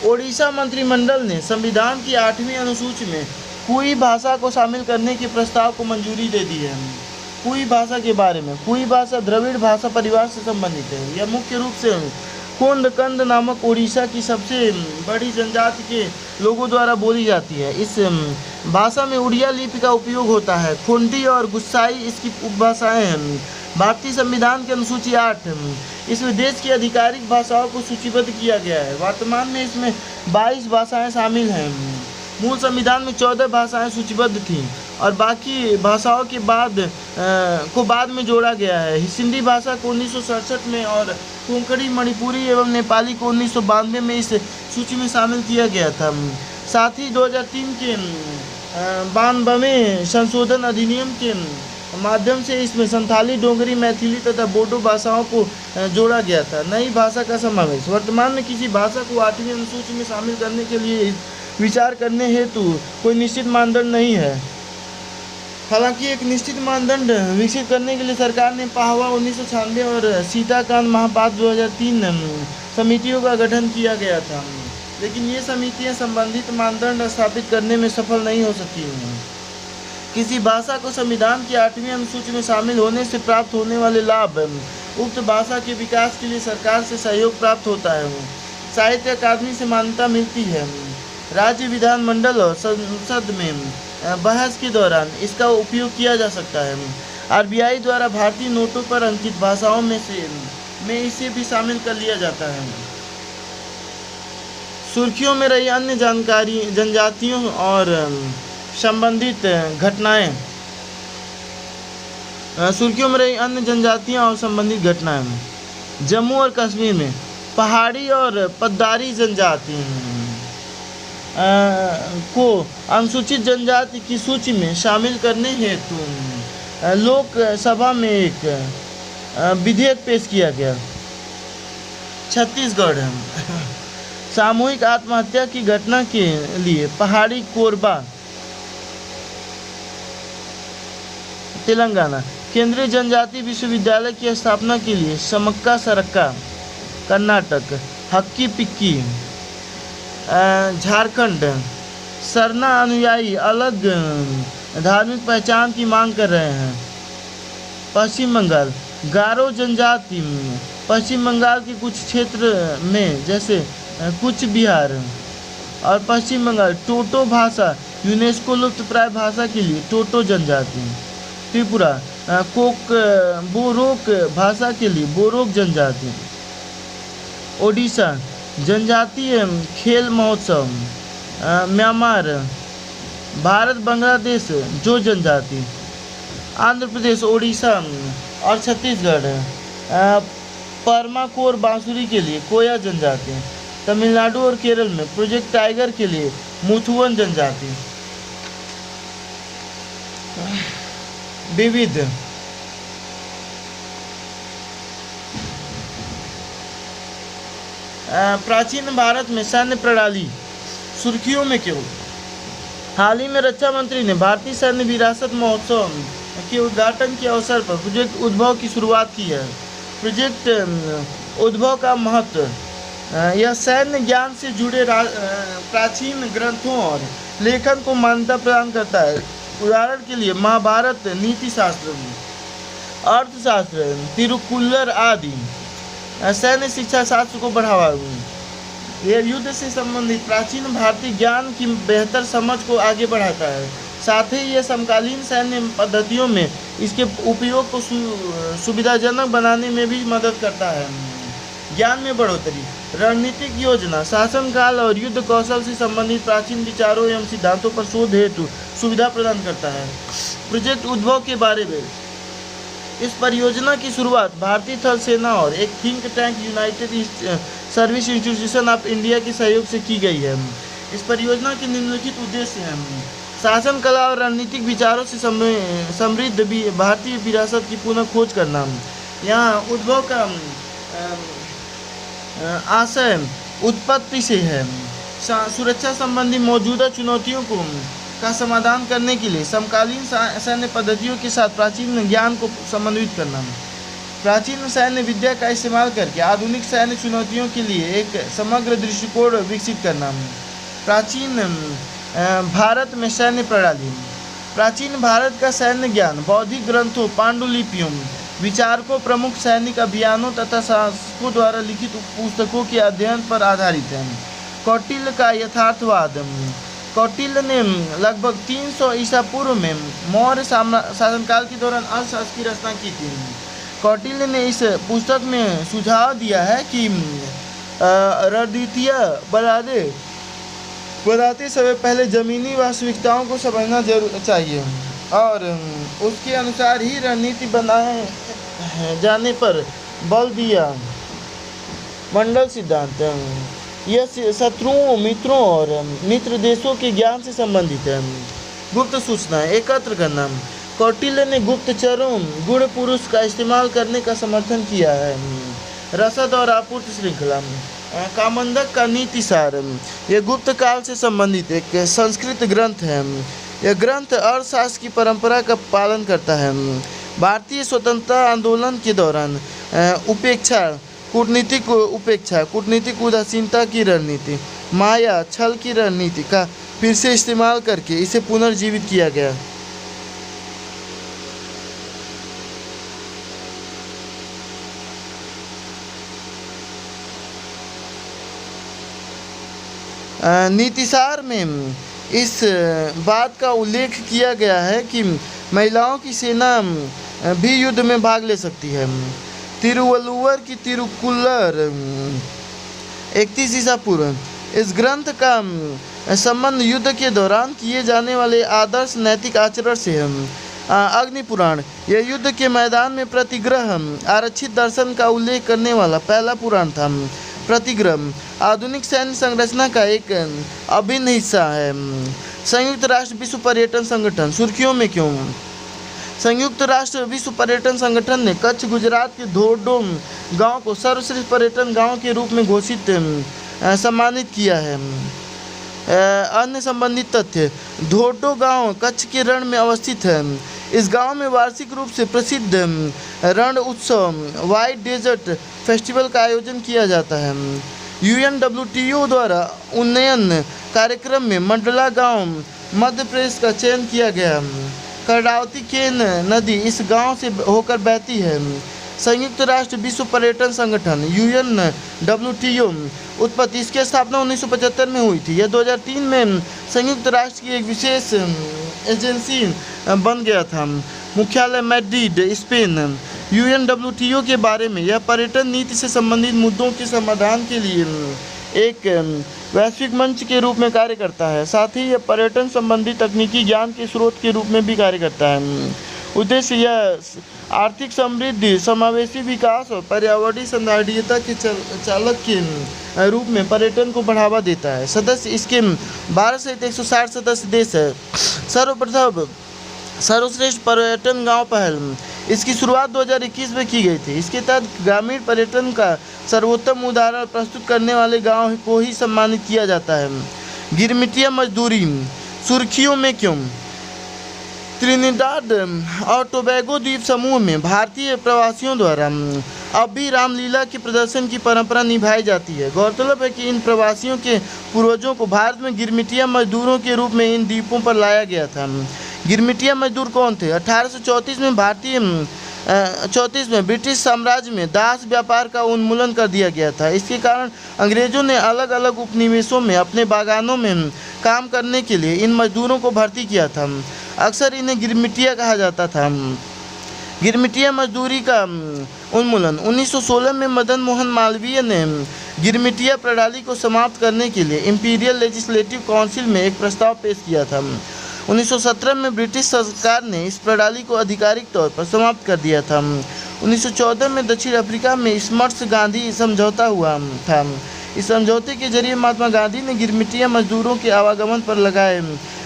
ओडिशा मंत्रिमंडल ने संविधान की 8वीं अनुसूची में कुई भाषा को शामिल करने के प्रस्ताव को मंजूरी दे दी है। कुई भाषा के बारे में, कुई भाषा द्रविड़ भाषा परिवार से संबंधित है। यह मुख्य रूप से कोंडकंद नामक ओडिशा की सबसे बड़ी जनजाति के लोगों द्वारा बोली जाती है। इस भाषा में उड़िया लिपि का उपयोग होता है। खोंडी और गुस्साई इसकी उपभाषाएं हैं। भारतीय संविधान की अनुसूची 8 इसमें देश की आधिकारिक भाषाओं को सूचीबद्ध किया गया है। वर्तमान में इसमें 22 भाषाएं शामिल हैं। मूल संविधान में 14 भाषाएं सूचीबद्ध थीं और बाकी भाषाओं के बाद में जोड़ा गया है। सिंधी भाषा को 1967 में और कोंकणी, मणिपुरी एवं नेपाली को 1992 में इस सूची में शामिल किया गया था। साथ ही 2003 के 92वें संशोधन अधिनियम के माध्यम से इसमें संथाली, डोगरी, मैथिली तथा बोडो भाषाओं को जोड़ा गया था। नई भाषा का समावेश। वर्तमान में किसी भाषा को 8वीं अनुसूची में शामिल करने के लिए विचार करने हेतु कोई निश्चित मानदंड नहीं है। हालांकि एक निश्चित मानदंड विकसित करने के लिए सरकार ने पाहवा 1996 और सीताकांत महापात्र 2003 समितियों का गठन किया गया था, लेकिन ये समितियां संबंधित मानदंड स्थापित करने में सफल नहीं हो सकी हैं। किसी भाषा को संविधान की 8वीं अनुसूची में शामिल होने से प्राप्त होने वाले लाभ उक्त भाषा के विकास के लिए सरकार से सहयोग प्राप्त होता है। साहित्य अकादमी से मान्यता मिलती है। राज्य विधानमंडल और संसद में बहस के दौरान इसका उपयोग किया जा सकता है। आरबीआई द्वारा भारतीय नोटों पर अंकित भाषाओं में इसे भी शामिल कर लिया जाता है। सुर्खियों में रही अन्य जानकारी, जनजातियों और संबंधित घटनाएं। सुर्खियों में रही अन्य जनजातियां और संबंधित घटनाएं। जम्मू और कश्मीर में पहाड़ी और पद्दारी जनजाति को अनुसूचित जनजाति की सूची में शामिल करने हेतु लोकसभा में एक विधेयक पेश किया गया। छत्तीसगढ़ सामूहिक आत्महत्या की घटना के लिए पहाड़ी कोरबा। तेलंगाना केंद्रीय जनजाति विश्वविद्यालय की स्थापना के लिए समक्का सरक्का। कर्नाटक हक्की पिक्की। झारखंड सरना अनुयायी अलग धार्मिक पहचान की मांग कर रहे हैं। पश्चिम बंगाल गारो जनजाति पश्चिम बंगाल के कुछ क्षेत्र में जैसे कुछ बिहार और पश्चिम बंगाल टोटो भाषा यूनेस्को लुप्तप्राय भाषा के लिए टोटो जनजाति। त्रिपुरा बोरोक भाषा के लिए बोरोक जनजाति। ओडिशा जनजातीय खेल महोत्सव। म्यांमार भारत बांग्लादेश जो जनजाति। आंध्र प्रदेश, ओडिशा और छत्तीसगढ़ परमाकोर बांसुरी के लिए कोया जनजाति। तमिलनाडु और केरल में प्रोजेक्ट टाइगर के लिए मुथुवन जनजाति। विविध प्राचीन भारत में सैन्य प्रणाली। सुर्खियों में क्यों? हाल ही में रक्षा मंत्री ने भारतीय सैन्य विरासत महोत्सव के उद्घाटन के अवसर पर प्रोजेक्ट उद्भव की शुरुआत की है। प्रोजेक्ट उद्भव का महत्व यह सैन्य ज्ञान से जुड़े प्राचीन ग्रंथों और लेखन को मान्यता प्रदान करता है। उदाहरण के लिए महाभारत, नीति शास्त्र, अर्थशास्त्र, तिरुक्कुलर आदि सैन्य शिक्षा शास्त्र को बढ़ावा। यह युद्ध से संबंधित प्राचीन भारतीय ज्ञान की बेहतर समझ को आगे बढ़ाता है। साथ ही यह समकालीन सैन्य पद्धतियों में इसके उपयोग को सुविधाजनक बनाने में भी मदद करता है। ज्ञान में बढ़ोतरी। रणनीतिक योजना, शासनकाल और युद्ध कौशल से संबंधित प्राचीन विचारों एवं सिद्धांतों पर शोध हेतु सुविधा प्रदान करता है। प्रोजेक्ट उद्भव के बारे में इस परियोजना की शुरुआत भारतीय थल सेना और एक think tank United service institution of India के सहयोग से की गई है। इस परियोजना के निम्नलिखित उद्देश्य हैं। शासन कला और रणनीतिक विचारों से समृद्ध भी भारतीय विरासत की पुनः खोज करना। यहाँ उद्भव का आशय उत्पत्ति से है। सुरक्षा संबंधी मौजूदा चुनौतियों का समाधान करने के लिए समकालीन सैन्य पद्धतियों के साथ प्राचीन ज्ञान को समन्वित करना। प्राचीन सैन्य विद्या का इस्तेमाल करके आधुनिक सैन्य चुनौतियों के लिए एक समग्र दृष्टिकोण विकसित करना। प्राचीन भारत में सैन्य प्रणाली। प्राचीन भारत का सैन्य ज्ञान बौद्धिक ग्रंथों, पांडुलिपियों, विचारकों, प्रमुख सैनिक अभियानों तथा शासकों द्वारा लिखित पुस्तकों के अध्ययन पर आधारित है। कौटिल्य का यथार्थवाद। कौटिल्य ने लगभग 300 ईसा पूर्व में मौर्य शासनकाल के दौरान अर्थशास्त्र की रचना की थी। कौटिल्य ने इस पुस्तक में सुझाव दिया है कि रणनीतियाँ बनाते समय पहले जमीनी वास्तविकताओं को समझना जरूर चाहिए और उसके अनुसार ही रणनीति बनाए जाने पर बल दिया। मंडल सिद्धांत। यह शत्रुओं, मित्रों और मित्र देशों के ज्ञान से संबंधित है। गुप्त सूचना एकत्र करना। कौटिल्य ने गुप्तचरों, गुण पुरुष का इस्तेमाल करने का समर्थन किया है। रसद और आपूर्ति श्रृंखला। कामंदक का नीति सार। यह गुप्त काल से संबंधित एक संस्कृत ग्रंथ है। यह ग्रंथ अर्थशास्त्र की परंपरा का पालन करता है। भारतीय स्वतंत्रता आंदोलन के दौरान कूटनीतिक उदासीनता की रणनीति, माया, छल की रणनीति का फिर से इस्तेमाल करके इसे पुनर्जीवित किया गया। नीतिसार में इस बात का उल्लेख किया गया है कि महिलाओं की सेना भी युद्ध में भाग ले सकती है। तिरुवल्लुवर की तिरुक्कुलर 31 ईसा पूर्व। इस ग्रंथ का संबंध युद्ध के दौरान किए जाने वाले आदर्श नैतिक आचरण से है। अग्नि पुराण। यह युद्ध के मैदान में प्रतिग्रह आरक्षित दर्शन का उल्लेख करने वाला पहला पुराण था। प्रतिग्रह आधुनिक सैन्य संरचना का एक अभिन्न हिस्सा है। संयुक्त राष्ट्र विश्व पर्यटन संगठन। सुर्खियों में क्यों? संयुक्त राष्ट्र विश्व पर्यटन संगठन ने कच्छ, गुजरात के धोर्डो गांव को सर्वश्रेष्ठ पर्यटन गांव के रूप में घोषित सम्मानित किया है। अन्य संबंधित तथ्य। धोर्डो गांव कच्छ के रण में अवस्थित है। इस गांव में वार्षिक रूप से प्रसिद्ध रण उत्सव व्हाइट डेजर्ट फेस्टिवल का आयोजन किया जाता है। UNWTO द्वारा उन्नयन कार्यक्रम में मंडला गांव मध्य प्रदेश का चयन किया गया। कर्णावती केन नदी इस गांव से होकर बहती है। संयुक्त राष्ट्र विश्व पर्यटन संगठन UNWTO उत्पत्ति। इसकी स्थापना 1975 में हुई थी। यह 2003 में संयुक्त राष्ट्र की एक विशेष एजेंसी बन गया था। मुख्यालय मैड्रिड, स्पेन। UNWTO के बारे में यह पर्यटन नीति से संबंधित मुद्दों के समाधान के लिए एक वैश्विक मंच के रूप में कार्य करता है। साथ ही यह पर्यटन संबंधी तकनीकी ज्ञान के स्रोत के रूप में भी कार्य करता है। उद्देश्य यह आर्थिक समृद्धि, समावेशी विकास और पर्यावरणीय संधारणीयता के चालक के रूप में पर्यटन को बढ़ावा देता है। सदस्य इसके 12 सहित 160 सदस्य देश है। सर्वप्रथम सर्वश्रेष्ठ पर्यटन गांव पहल। इसकी शुरुआत 2021 में की गई थी। इसके तहत ग्रामीण पर्यटन का सर्वोत्तम उदाहरण प्रस्तुत करने वाले गांव को ही सम्मानित किया जाता है। गिरमिटिया मजदूरी। सुर्खियों में क्यों? त्रिनिदाद और टोबैगो द्वीप समूह में भारतीय प्रवासियों द्वारा अब भी रामलीला के प्रदर्शन की परंपरा निभाई जाती है। गौरतलब है कि इन प्रवासियों के पूर्वजों को भारत में गिरमिटिया मजदूरों के रूप में इन द्वीपों पर लाया गया था। गिरमिटिया मजदूर कौन थे? 1834 में ब्रिटिश साम्राज्य में दास व्यापार का उन्मूलन कर दिया गया था। इसके कारण अंग्रेजों ने अलग अलग उपनिवेशों में अपने बागानों में काम करने के लिए इन मजदूरों को भर्ती किया था। अक्सर इन्हें गिरमिटिया कहा जाता था। गिरमिटिया मजदूरी का उन्मूलन 1916 में मदन मोहन मालवीय ने गिरमिटिया प्रणाली को समाप्त करने के लिए इंपीरियल लेजिस्लेटिव काउंसिल में एक प्रस्ताव पेश किया था। 1917 में ब्रिटिश सरकार ने इस प्रणाली को आधिकारिक तौर पर समाप्त कर दिया था। 1914 में दक्षिण अफ्रीका में स्मर्ट्स गांधी समझौता हुआ था। इस समझौते के जरिए महात्मा गांधी ने गिरमिटिया मजदूरों के आवागमन पर लगाए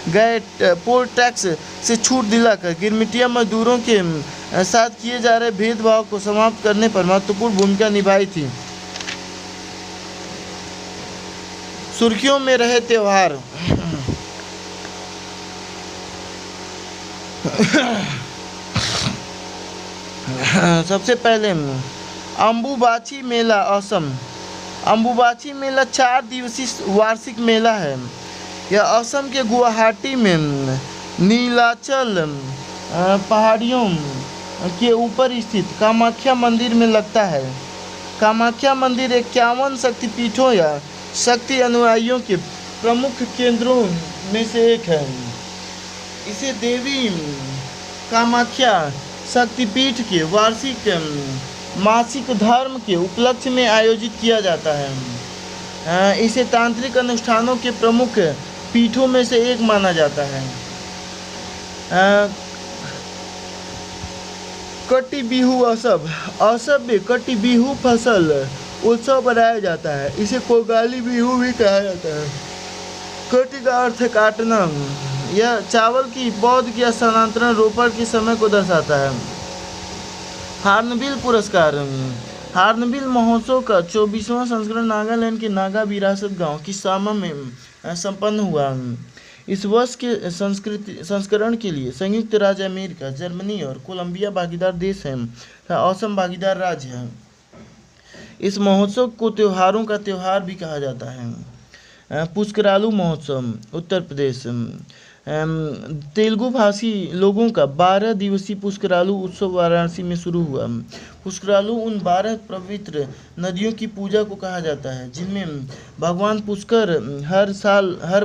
गए पोल टैक्स से छूट दिलाकर गिरमिटिया मजदूरों के साथ किए जा रहे भेदभाव को समाप्त करने पर महत्वपूर्ण भूमिका निभाई थी। सुर्खियों में रहे त्योहार। सबसे पहले अम्बुबाची मेला असम। अम्बुबाची मेला 4 दिवसीय वार्षिक मेला है। यह असम के गुवाहाटी में नीलाचल पहाड़ियों के ऊपर स्थित कामाख्या मंदिर में लगता है। कामाख्या मंदिर 51 शक्तिपीठों या शक्ति अनुयायियों के प्रमुख केंद्रों में से एक है। इसे देवी कामाख्या शक्तिपीठ के वार्षिक मासिक धर्म के उपलक्ष्य में आयोजित किया जाता है। इसे तांत्रिक अनुष्ठानों के प्रमुख पीठों में से एक माना जाता है। कटी बिहू असम में कटी बिहू फसल उत्सव मनाया जाता है। इसे कोगाली बिहू भी कहा जाता है। कटी का अर्थ है काटना। यह चावल की पौध के स्थानांतरण रोपण के समय को दर्शाता है। हार्नबिल पुरस्कार। हार्नबिल महोत्सव का 24वां संस्करण नागालैंड के नागा विरासत गांव किसामा में संपन्न हुआ। इस वर्ष के संस्करण के लिए संयुक्त राज्य अमेरिका, जर्मनी और कोलंबिया भागीदार देश हैं। असम भागीदार राज्य है। इस महोत्सव को त्योहारों का त्यौहार भी कहा जाता है। पुष्करालू महोत्सव उत्तर प्रदेश। तेलुगु भाषी लोगों का 12 दिवसीय पुष्करालू उत्सव वाराणसी में शुरू हुआ। पुष्करालू उन 12 पवित्र नदियों की पूजा को कहा जाता है जिनमें भगवान पुष्कर हर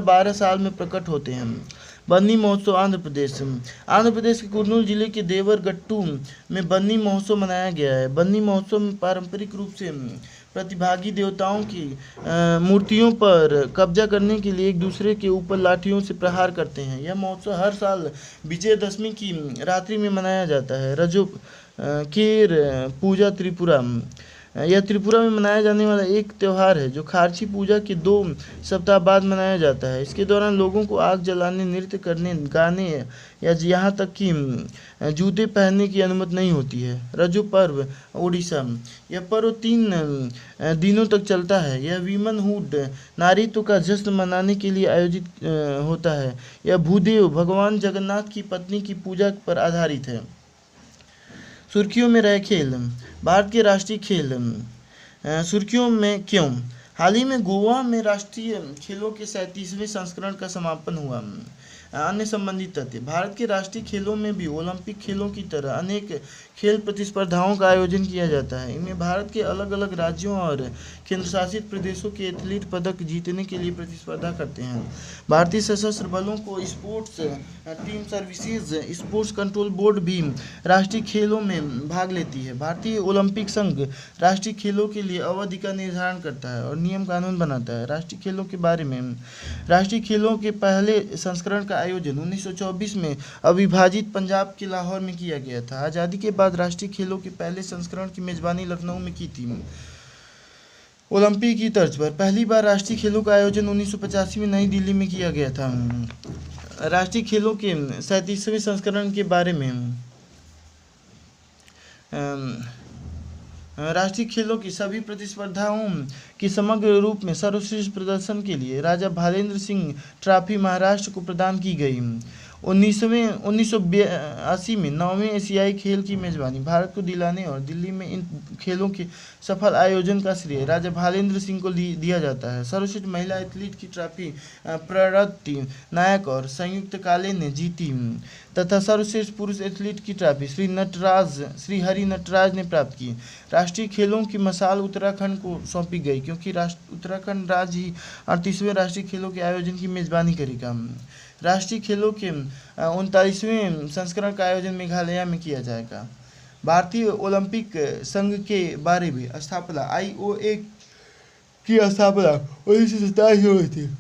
12 साल में प्रकट होते हैं। बन्नी महोत्सव आंध्र प्रदेश। आंध्र प्रदेश के कुर्नूल जिले के देवरगट्टू में बन्नी महोत्सव मनाया गया है। बन्नी महोत्सव में पारंपरिक रूप से प्रतिभागी देवताओं की मूर्तियों पर कब्जा करने के लिए एक दूसरे के ऊपर लाठियों से प्रहार करते हैं। यह महोत्सव हर साल विजयदशमी की रात्रि में मनाया जाता है। रजो केर पूजा त्रिपुरा। यह त्रिपुरा में मनाया जाने वाला एक त्यौहार है जो खारची पूजा के 2 सप्ताह बाद मनाया जाता है। इसके दौरान लोगों को आग जलाने, नृत्य करने, गाने या यहाँ तक कि जूते पहनने की अनुमति नहीं होती है। रजो पर्व ओडिशा। यह पर्व 3 दिनों तक चलता है। यह वीमनहुड नारीत्व का जश्न मनाने के लिए आयोजित होता है। यह भूदेव भगवान जगन्नाथ की पत्नी की पूजा पर आधारित है। सुर्खियों में रहे खेल। भारत के राष्ट्रीय खेल। सुर्खियों में क्यों? हाल ही में गोवा में राष्ट्रीय खेलों के 37वें संस्करण का समापन हुआ। अन्य संबंधित तथ्य। भारत के राष्ट्रीय खेलों में भी ओलंपिक खेलों की तरह अनेक खेल प्रतिस्पर्धाओं का आयोजन किया जाता है। इनमें भारत के अलग अलग राज्यों और केंद्रशासित प्रदेशों के एथलीट पदक जीतने के लिए प्रतिस्पर्धा करते हैं। भारतीय सशस्त्र बलों को sports team services sports control board भी राष्ट्रीय खेलों में भाग लेती है। भारतीय ओलंपिक संघ राष्ट्रीय खेलों के लिए अवधि का निर्धारण करता है और नियम कानून बनाता है। राष्ट्रीय खेलों के बारे में। राष्ट्रीय खेलों के पहले संस्करण का आयोजन 1924 में अविभाजित पंजाब के लाहौर में किया गया था। आज़ादी के बाद राष्ट्रीय खेलों के पहले संस्करण की मेजबानी लखनऊ में की थी। ओलंपिक की तर्ज पर पहली बार राष्ट्रीय खेलों का आयोजन 1985 में नई दिल्ली में किया गया था। राष्ट्रीय खेलों के 37वें संस्करण के बारे में। राष्ट्रीय खेलों की सभी प्रतिस्पर्धाओं की समग्र रूप में सर्वश्रेष्ठ प्रदर्शन के लिए राजा भालेंद्र सिंह ट्रॉफी महाराष्ट्र को प्रदान की गई। 1982 में 9वें एशियाई खेल की मेजबानी भारत को दिलाने और दिल्ली में इन खेलों के सफल आयोजन का श्रेय राजा भालेंद्र सिंह को दिया जाता है। सर्वश्रेष्ठ महिला एथलीट की ट्रॉफी प्रगति नायक और संयुक्त काले ने जीती तथा सर्वश्रेष्ठ पुरुष एथलीट की ट्रॉफी श्री हरि नटराज ने प्राप्त की। राष्ट्रीय खेलों की मशाल उत्तराखंड को सौंपी गई क्योंकि उत्तराखंड राज्य ही 38वें राष्ट्रीय खेलों के आयोजन की मेजबानी करेगा। राष्ट्रीय खेलों के 39वें संस्करण का आयोजन मेघालय में किया जाएगा। भारतीय ओलंपिक संघ के बारे में स्थापना। IOA की स्थापना 1927 में हुई थी।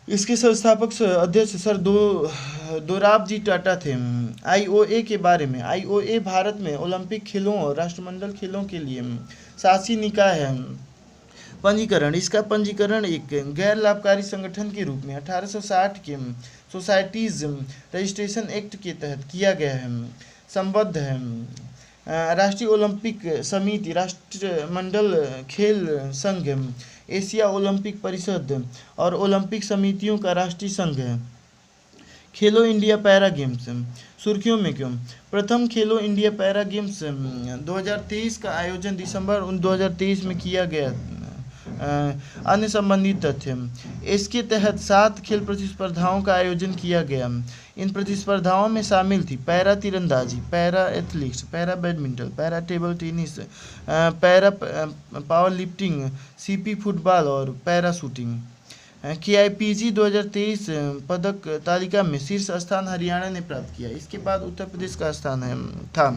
इसके संस्थापक अध्यक्ष सर दोराबजी टाटा थे। IOA के बारे में। IOA भारत में ओलंपिक खेलों और राष्ट्रमंडल खेलों के लिए शासी निकाय है। पंजीकरण। इसका पंजीकरण एक गैर लाभकारी संगठन के रूप में 1860 के सोसाइटीज़ रजिस्ट्रेशन एक्ट के तहत किया गया है, संबद्ध है। राष्ट्रीय ओलंपिक समिति, राष्ट्रमंडल खेल संघ, एशिया ओलंपिक परिषद और ओलंपिक समितियों का राष्ट्रीय संघ है। खेलो इंडिया पैरा गेम्स सुर्खियों में क्यों? प्रथम खेलो इंडिया पैरा गेम्स 2023 का आयोजन दिसंबर 2023 में किया गया। अन्य संबंधित तथ्य, इसके तहत 7 खेल प्रतिस्पर्धाओं का आयोजन किया गया। इन प्रतिस्पर्धाओं में शामिल थी पैरा तीरंदाजी, para athletics, para badminton, para table tennis, para power lifting, CP football और पैरा शूटिंग। KIPG 2023 पदक तालिका में शीर्ष स्थान हरियाणा ने प्राप्त किया। इसके बाद उत्तर प्रदेश का स्थान था।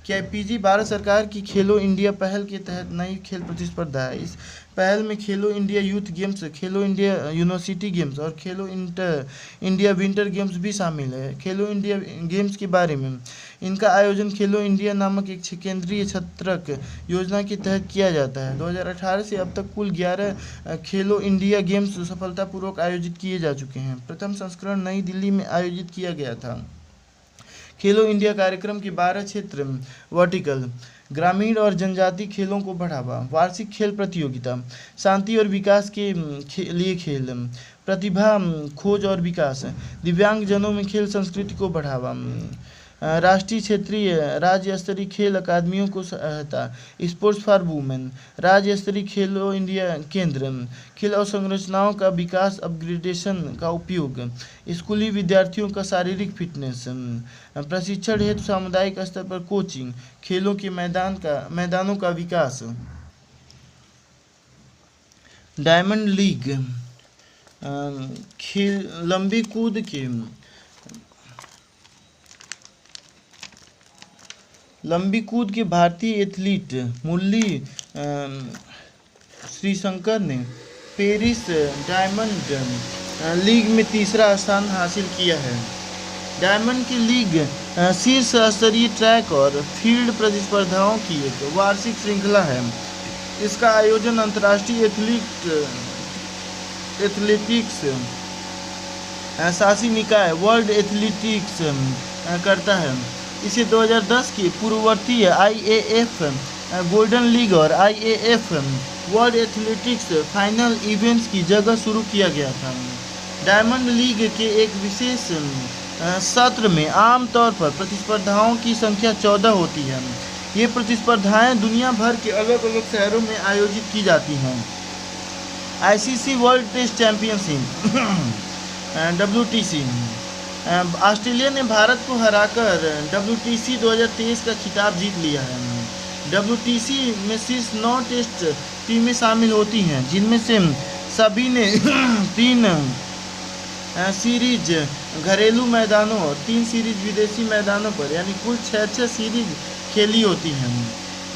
KIPG भारत सरकार की खेलो इंडिया पहल के तहत नई खेल प्रतिस्पर्धा है। इस पहल में खेलो इंडिया यूथ गेम्स, खेलो इंडिया यूनिवर्सिटी गेम्स और खेलो इंडिया विंटर गेम्स भी शामिल है। खेलो इंडिया गेम्स के बारे में, इनका आयोजन खेलो इंडिया नामक एक केंद्रीय छत्रक योजना के तहत किया जाता है। 2018 से अब तक कुल 11 खेलो इंडिया गेम्स सफलतापूर्वक आयोजित किए जा चुके हैं। प्रथम संस्करण नई दिल्ली में आयोजित किया गया था। खेलो इंडिया कार्यक्रम के 12 क्षेत्र वर्टिकल, ग्रामीण और जनजातीय खेलों को बढ़ावा, वार्षिक खेल प्रतियोगिता, शांति और विकास के लिए खेल, प्रतिभा खोज और विकास, दिव्यांगजनों में खेल संस्कृति को बढ़ावा, राष्ट्रीय क्षेत्रीय राज्य स्तरीय खेल अकादमियों को सहायता, स्पोर्ट्स फॉर वुमेन, राज्य स्तरीय खेलो इंडिया केंद्र, खेल अवसंरचनाओं का विकास, अपग्रेडेशन का उपयोग, स्कूली विद्यार्थियों का शारीरिक फिटनेस, प्रशिक्षण हेतु सामुदायिक स्तर पर कोचिंग, खेलों के मैदानों का विकास। डायमंड लीग खेल लंबी कूद के भारतीय एथलीट मुरली श्रीशंकर ने पेरिस डायमंड लीग में तीसरा स्थान हासिल किया है। डायमंड की लीग शीर्ष स्तरीय ट्रैक और फील्ड प्रतिस्पर्धाओं की एक वार्षिक श्रृंखला है। इसका आयोजन अंतर्राष्ट्रीय एथलेटिक्स शासी निकाय वर्ल्ड एथलेटिक्स करता है। इसे 2010 के पूर्ववर्ती IAF गोल्डन लीग और IAF world athletics final events की जगह शुरू किया गया था। डायमंड लीग के एक विशेष सत्र में आमतौर पर प्रतिस्पर्धाओं की संख्या 14 होती है। ये प्रतिस्पर्धाएं दुनिया भर के अलग अलग शहरों में आयोजित की जाती हैं। ICC world test championship WTC, Australia ने भारत को हराकर WTC 2023 का खिताब जीत लिया है। WTC में शीर्ष 9 टेस्ट टीमें शामिल होती हैं, जिनमें से सभी ने 3 सीरीज घरेलू मैदानों और 3 सीरीज विदेशी मैदानों पर यानी कुल 6 सीरीज खेली होती हैं।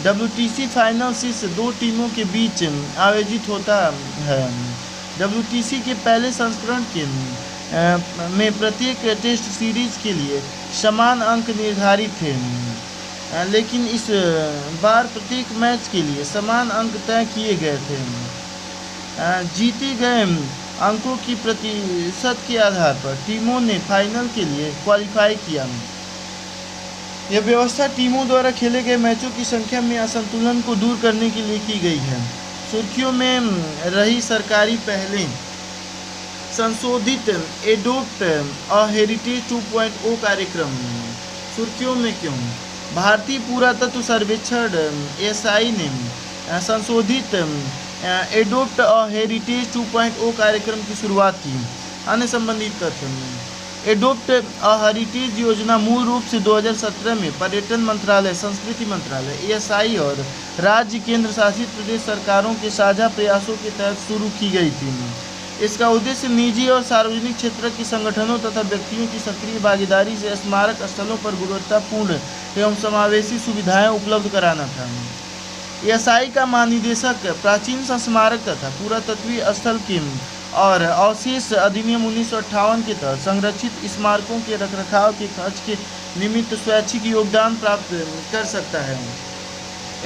WTC फाइनल शीर्ष 2 टीमों के बीच आयोजित होता है। WTC के पहले संस्करण में प्रत्येक टेस्ट सीरीज के लिए समान अंक निर्धारित थे, लेकिन इस बार प्रत्येक मैच के लिए समान अंक तय किए गए थे। जीते गए अंकों की प्रतिशत के आधार पर टीमों ने फाइनल के लिए क्वालिफाई किया। यह व्यवस्था टीमों द्वारा खेले गए मैचों की संख्या में असंतुलन को दूर करने के लिए की गई है। सुर्खियों में रही सरकारी पहलें, संशोधित एडोप्ट अ हेरिटेज 2.0 कार्यक्रम। सुर्खियों में क्यों? भारतीय पुरातत्व सर्वेक्षण SI ने संशोधित एडोप्ट अ हेरिटेज 2.0 कार्यक्रम की शुरुआत की। अन्य संबंधित तथ्य, एडोप्ट अ हेरिटेज योजना मूल रूप से 2017 में पर्यटन मंत्रालय, संस्कृति मंत्रालय, SI और राज्य केंद्र शासित प्रदेश सरकारों के साझा प्रयासों के तहत शुरू की गई थी। इसका उद्देश्य निजी और सार्वजनिक क्षेत्र के संगठनों तथा व्यक्तियों की सक्रिय भागीदारी से स्मारक स्थलों पर गुणवत्तापूर्ण एवं समावेशी सुविधाएं उपलब्ध कराना था। SI का महानिदेशक प्राचीन स्मारक तथा पुरातत्वीय स्थल के और अवशेष अधिनियम 1958 के तहत संरक्षित स्मारकों के रखरखाव के खर्च के निमित्त स्वैच्छिक योगदान प्राप्त कर सकता है।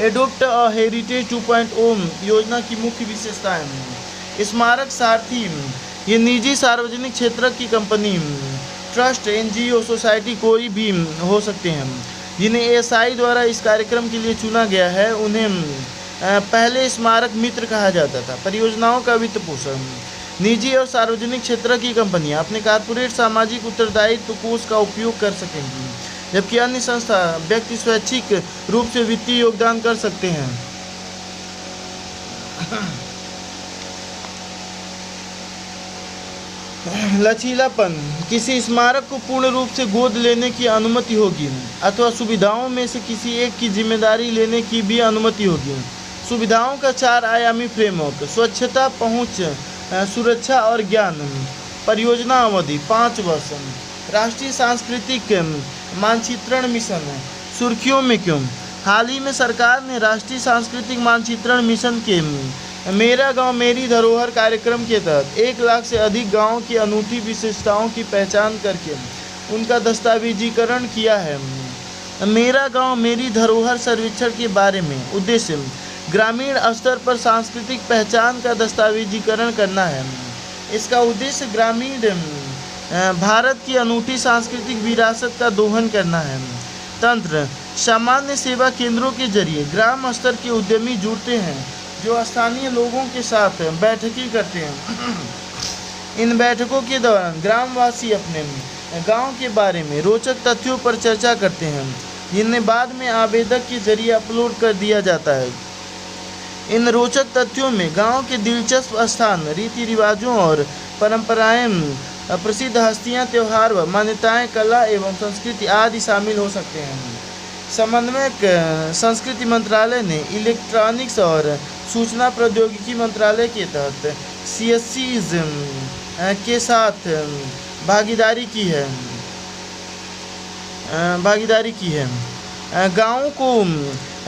एडोप्ट अ हेरिटेज 2.0 योजना की मुख्य विशेषताएं, स्मारक सारथी ये निजी सार्वजनिक क्षेत्र की कंपनी, ट्रस्ट, एनजीओ, सोसाइटी कोई भी हो सकते हैं जिन्हें एएसआई द्वारा इस कार्यक्रम के लिए चुना गया है। उन्हें पहले स्मारक मित्र कहा जाता था। परियोजनाओं का वित्त पोषण, निजी और सार्वजनिक क्षेत्र की कंपनियां अपने कॉर्पोरेट सामाजिक उत्तरदायित्व कोष का उपयोग कर सकेंगी, जबकि अन्य संस्था व्यक्ति स्वैच्छिक रूप से वित्तीय योगदान कर सकते हैं। लचीलापन, किसी स्मारक को पूर्ण रूप से गोद लेने की अनुमति होगी अथवा सुविधाओं में से किसी एक की जिम्मेदारी लेने की भी अनुमति होगी। सुविधाओं का 4 आयामी फ्रेमवर्क, स्वच्छता, पहुंच, सुरक्षा और ज्ञान। परियोजना अवधि 5 वर्ष। राष्ट्रीय सांस्कृतिक मानचित्रण मिशन, सुर्खियों में क्यों? हाल ही में सरकार ने राष्ट्रीय सांस्कृतिक मानचित्रण मिशन के मेरा गांव मेरी धरोहर कार्यक्रम के तहत 1 लाख से अधिक गांवों की अनूठी विशेषताओं की पहचान करके उनका दस्तावेजीकरण किया है। मेरा गांव मेरी धरोहर सर्वेक्षण के बारे में उद्देश्य ग्रामीण स्तर पर सांस्कृतिक पहचान का दस्तावेजीकरण करना है। इसका उद्देश्य ग्रामीण भारत की अनूठी सांस्कृतिक विरासत का दोहन करना है। तंत्र, सामान्य सेवा केंद्रों के जरिए ग्राम स्तर के उद्यमी जुड़ते हैं जो स्थानीय लोगों के साथ बैठकें करते हैं। इन बैठकों के दौरान ग्रामवासी अपने गांव के बारे में रोचक तथ्यों पर चर्चा करते हैं, जिन्हें बाद में आवेदक के जरिए अपलोड कर दिया जाता है। इन रोचक तथ्यों में गांव के दिलचस्प स्थान, रीति रिवाजों और परंपराएं, प्रसिद्ध हस्तियां, त्यौहार व मान्यताएं, कला एवं संस्कृति आदि शामिल हो सकते हैं। समन्वयक, संस्कृति मंत्रालय ने इलेक्ट्रॉनिक्स और सूचना प्रौद्योगिकी मंत्रालय के तहत CSCs के साथ भागीदारी की है। गाँवों को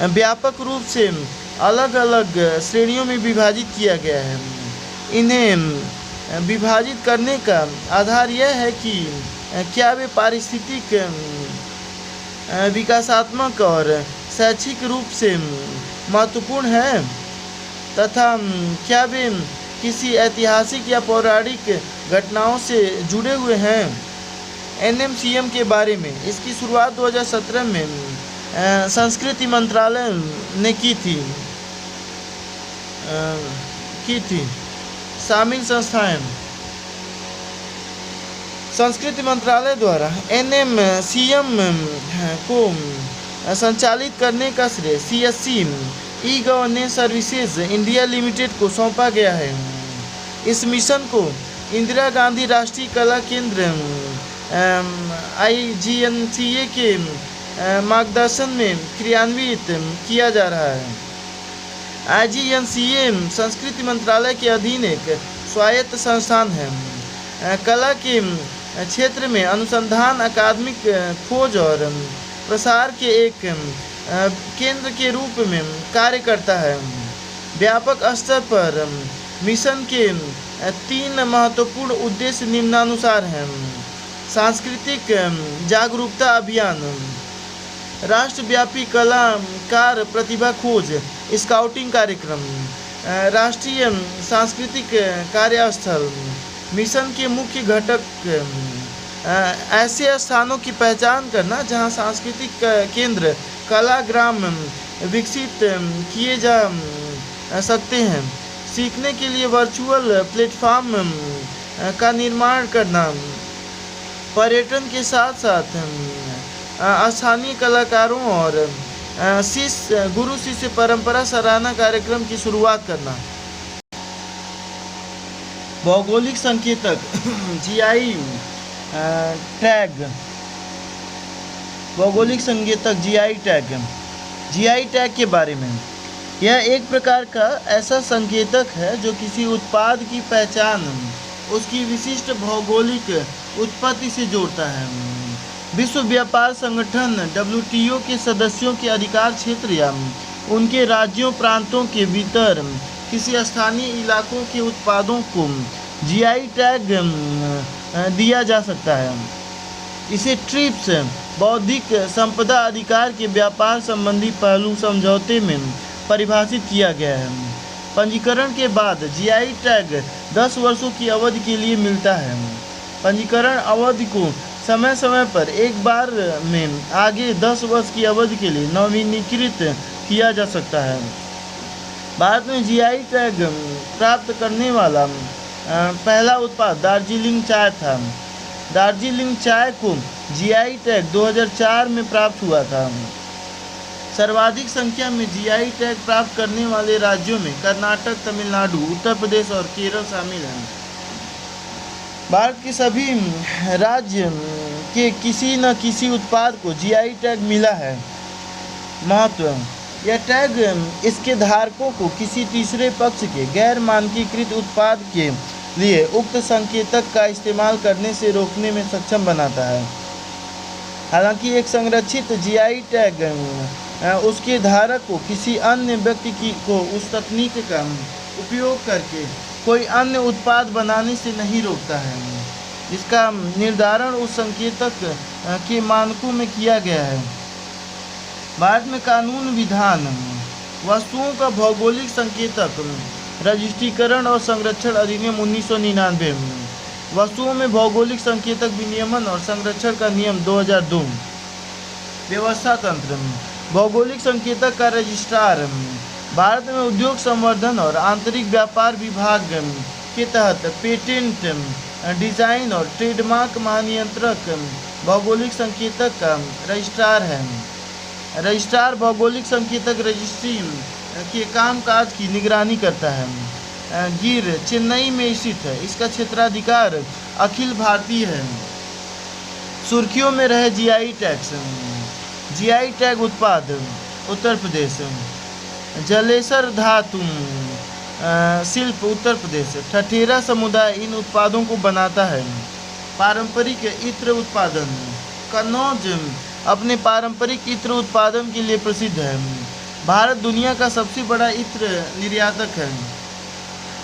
व्यापक रूप से अलग अलग श्रेणियों में विभाजित किया गया है। इन्हें विभाजित करने का आधार यह है कि क्या वे पारिस्थितिक, विकासात्मक और शैक्षिक रूप से महत्वपूर्ण हैं तथा क्या वे किसी ऐतिहासिक या पौराणिक घटनाओं से जुड़े हुए हैं। NMCM के बारे में इसकी शुरुआत 2017 में संस्कृति मंत्रालय ने की थी। शामिल संस्थाएं, संस्कृति मंत्रालय द्वारा NMCM को संचालित करने का श्रेय CSC e-governance services India limited को सौंपा गया है। इस मिशन को इंदिरा गांधी राष्ट्रीय कला केंद्र IGNCA के मार्गदर्शन में क्रियान्वित किया जा रहा है। IGNCA संस्कृति मंत्रालय के अधीन एक स्वायत्त संस्थान है। कला के क्षेत्र में अनुसंधान, अकादमिक खोज और प्रसार के एक केंद्र के रूप में कार्य करता है। व्यापक स्तर पर मिशन के 3 महत्वपूर्ण उद्देश्य निम्नानुसार हैं। सांस्कृतिक जागरूकता अभियान, राष्ट्रव्यापी कलाकार प्रतिभा खोज, स्काउटिंग कार्यक्रम, राष्ट्रीय सांस्कृतिक कार्यस्थल। मिशन के मुख्य घटक ऐसे स्थानों की पहचान करना जहां सांस्कृतिक केंद्र, कला ग्राम विकसित किए जा सकते हैं, सीखने के लिए वर्चुअल प्लेटफॉर्म का निर्माण करना, पर्यटन के साथ साथ स्थानीय कलाकारों और गुरु शिष्य परंपरा सराहना कार्यक्रम की शुरुआत करना। भौगोलिक संकेतक GI टैग, भौगोलिक संकेतक GI टैग के बारे में, यह एक प्रकार का ऐसा संकेतक है जो किसी उत्पाद की पहचान उसकी विशिष्ट भौगोलिक उत्पत्ति से जोड़ता है। विश्व व्यापार संगठन WTO के सदस्यों के अधिकार क्षेत्र या उनके राज्यों प्रांतों के भीतर किसी स्थानीय इलाकों के उत्पादों को GI टैग दिया जा सकता है। इसे ट्रिप्स बौद्धिक संपदा अधिकार के व्यापार संबंधी पहलू समझौते में परिभाषित किया गया है। पंजीकरण के बाद GI टैग 10 वर्षों की अवधि के लिए मिलता है। पंजीकरण अवधि को समय समय पर एक बार में आगे 10 वर्ष की अवधि के लिए नवीनीकृत किया जा सकता है। भारत में जीआई टैग प्राप्त करने वाला पहला उत्पाद दार्जिलिंग चाय था। दार्जिलिंग चाय को जीआई टैग 2004 में प्राप्त हुआ था। सर्वाधिक संख्या में जीआई टैग प्राप्त करने वाले राज्यों में कर्नाटक, तमिलनाडु, उत्तर प्रदेश और केरल शामिल हैं। भारत के सभी राज्य के किसी न किसी उत्पाद को जीआई टैग मिला है। महत्व: यह टैग इसके धारकों को किसी तीसरे पक्ष के गैर मानकीकृत उत्पाद के लिए उक्त संकेतक का इस्तेमाल करने से रोकने में सक्षम बनाता है। हालांकि एक संरक्षित जीआई टैग उसके धारक को किसी अन्य व्यक्ति को उस तकनीक का उपयोग करके कोई अन्य उत्पाद बनाने से नहीं रोकता है। इसका निर्धारण उस संकेतक के मानकों में किया गया है। भारत में कानून विधान: वस्तुओं का भौगोलिक संकेतक रजिस्ट्रीकरण और संरक्षण अधिनियम 1999, वस्तुओं में भौगोलिक संकेतक विनियमन और संरक्षण का नियम 2002। व्यवस्था तंत्र: भौगोलिक संकेतक का रजिस्ट्रार भारत में उद्योग संवर्धन और आंतरिक व्यापार विभाग के तहत पेटेंट, डिजाइन और ट्रेडमार्क महानियंत्रक भौगोलिक संकेतक का रजिस्ट्रार है। रजिस्ट्रार भौगोलिक संकेतक रजिस्ट्री के कामकाज की निगरानी करता है। गिर चेन्नई में स्थित है। इसका क्षेत्राधिकार अखिल भारतीय है। सुर्खियों में रहे जीआई टैक्स। जीआई टैग उत्पाद: उत्तर प्रदेश। जलेसर धातु शिल्प उत्तर प्रदेश। ठठेरा समुदाय इन उत्पादों को बनाता है। पारंपरिक इत्र उत्पादन: कन्नौज अपने पारंपरिक इत्र उत्पादन के लिए प्रसिद्ध है। भारत दुनिया का सबसे बड़ा इत्र निर्यातक है।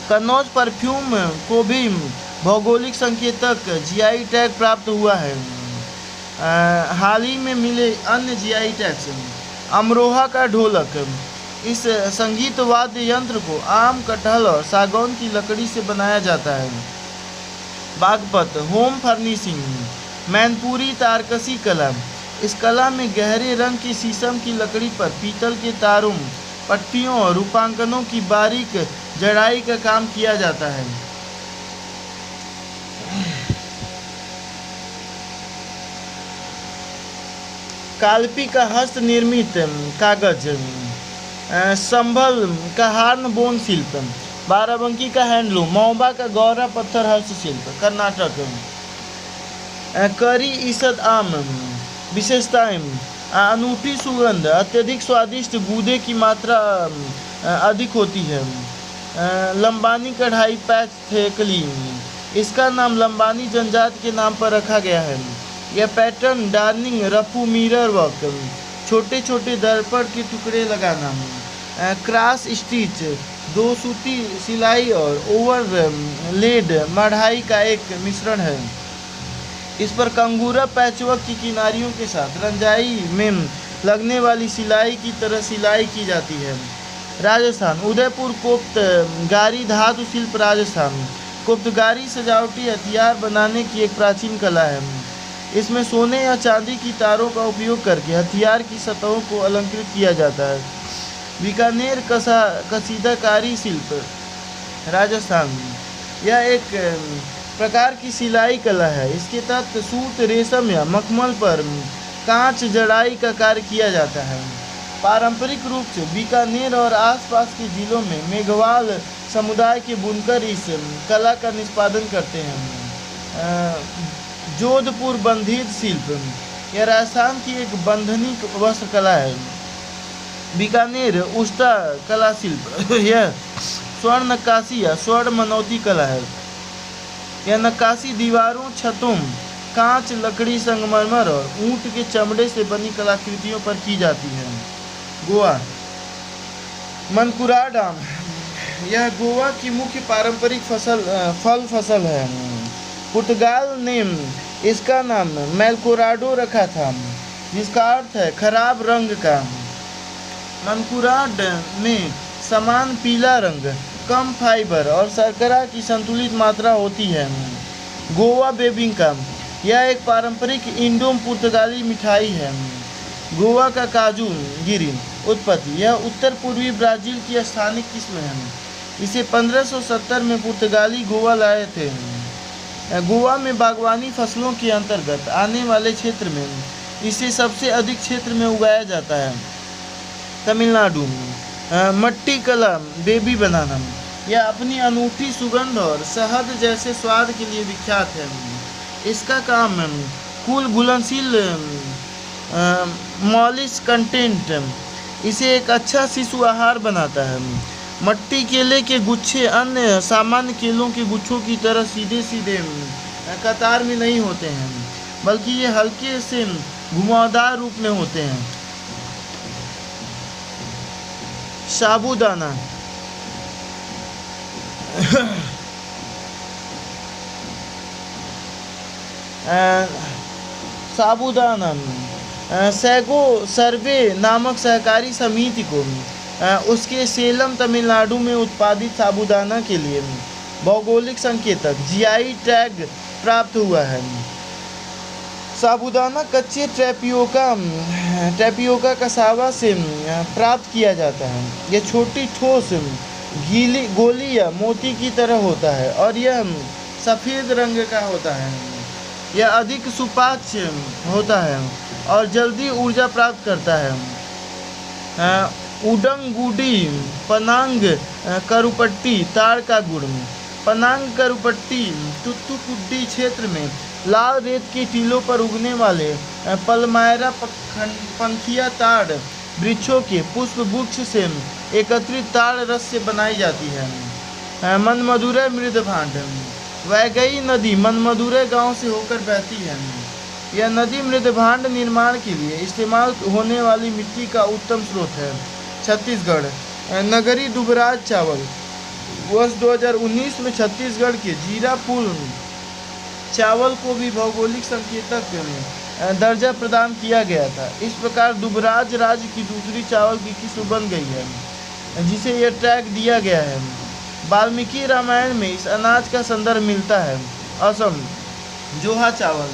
कन्नौज परफ्यूम को भी भौगोलिक संकेतक जीआई टैग प्राप्त हुआ है। हाल ही में मिले अन्य जीआई टैग्स: अमरोहा का ढोलक, इस संगीत वाद्य यंत्र को आम, कटहल और सागौन की लकड़ी से बनाया जाता है। बागपत होम फर्निशिंग: मैनपुरी तारकसी कला, इस कला में गहरे रंग की शीशम की लकड़ी पर पीतल के तारों, पट्टियों और रूपांकनों की बारीक जड़ाई का काम किया जाता है। कालपी का हस्त निर्मित कागज, संभल का हार्नबोन शिल्प, बाराबंकी का हैंडलूम, महोबा का गौरा पत्थर हस्तशिल्प, कर्नाटक। करी ईसद आम विशेषताएं: अनूठी सुगंध, अत्यधिक स्वादिष्ट, गूदे की मात्रा अधिक होती है। लंबानी कढ़ाई पैच थेकली, इसका नाम लंबानी जनजाति के नाम पर रखा गया है। यह पैटर्न डार्निंग, रफू, मिरर वर्क, छोटे छोटे दर्पण के टुकड़े लगाना, क्रॉस स्टिच, दो सूती सिलाई और ओवरलेड मढ़ाई का एक मिश्रण है। इस पर कंगूरा पैचवर्क की किनारियों के साथ रंजाई में लगने वाली सिलाई की तरह सिलाई की जाती है। राजस्थान: उदयपुर कोप्तगारी धातु शिल्प, राजस्थान। कोप्तगारी सजावटी हथियार बनाने की एक प्राचीन कला है। इसमें सोने या चांदी की तारों का उपयोग करके हथियार की सतहों को अलंकृत किया जाता है। बीकानेर कसीदाकारी शिल्प, राजस्थान। यह एक प्रकार की सिलाई कला है। इसके तहत सूत, रेशम या मखमल पर कांच जड़ाई का कार्य किया जाता है। पारंपरिक रूप से बीकानेर और आसपास के जिलों में मेघवाल समुदाय के बुनकर इस कला का निष्पादन करते हैं। जोधपुर बंधित शिल्प, यह राजस्थान की एक बंधनी वस्त्र कला है। बीकानेर उस्ता कला शिल्प, यह स्वर्ण नक्काशी या स्वर्ण मनौती कला है। यह नक्काशी दीवारों, छतों, कांच, लकड़ी, संगमरमर और ऊंट के चमड़े से बनी कलाकृतियों पर की जाती है। गोवा: मनकुराड आम, यह गोवा की मुख्य पारंपरिक फल फसल है। पुर्तगाल ने इसका नाम मेलकोराडो रखा था, जिसका अर्थ है खराब रंग का। मनकुराड में समान पीला रंग कम फाइबर और शर्करा की संतुलित मात्रा होती है। गोवा बेबिंका, यह एक पारंपरिक इंडो पुर्तगाली मिठाई है। गोवा का काजू गिरी उत्पत्ति, यह उत्तर पूर्वी ब्राज़ील की स्थानिक किस्म है। इसे 1570 में पुर्तगाली गोवा लाए थे। गोवा में बागवानी फसलों के अंतर्गत आने वाले क्षेत्र में इसे सबसे अधिक क्षेत्र में उगाया जाता है। तमिलनाडु मट्टी कला बेबी बनाना, यह अपनी अनूठी सुगंध और शहद जैसे स्वाद के लिए विख्यात है। इसका काम कुल घुलनशील मॉलिस कंटेंट इसे एक अच्छा शिशु आहार बनाता है। मट्टी केले के गुच्छे अन्य सामान्य केलों के गुच्छों की तरह सीधे सीधे कतार में नहीं होते हैं, बल्कि ये हल्के से घुमावदार रूप में होते हैं। साबूदाना साबूदाना सैगो सर्वे नामक सहकारी समिति को उसके सेलम तमिलनाडु में उत्पादित साबूदाना के लिए भौगोलिक संकेतक जीआई टैग प्राप्त हुआ है। साबूदाना कच्चे टैपियोका कसावा से प्राप्त किया जाता है। यह छोटी ठोस गीली गोली या मोती की तरह होता है और यह सफ़ेद रंग का होता है। यह अधिक सुपाच्य होता है और जल्दी ऊर्जा प्राप्त करता है। उडंगुडी पनांग करुपट्टी ताड़ का गुड़, पनांग करुपट्टी तुत्तुकुडी क्षेत्र में लाल रेत के टीलों पर उगने वाले पलमायरा पंखिया ताड़ वृक्षों के पुष्प गुच्छ से एकत्रित ताड़ रस से बनाई जाती है। मनमदुरै मृदभांड, वैगई नदी मनमदुरै गांव से होकर बहती है। यह नदी मृदभांड निर्माण के लिए इस्तेमाल होने वाली मिट्टी का उत्तम स्रोत है। छत्तीसगढ़ नगरी दुबराज चावल, वर्ष 2019 में छत्तीसगढ़ के जीरापुर चावल को भी भौगोलिक संकेतक दर्जा प्रदान किया गया था। इस प्रकार दुबराज राज्य की दूसरी चावल की किस्म बन गई है, जिसे यह टैग दिया गया है। वाल्मीकि रामायण में इस अनाज का संदर्भ मिलता है। असम जोहा चावल,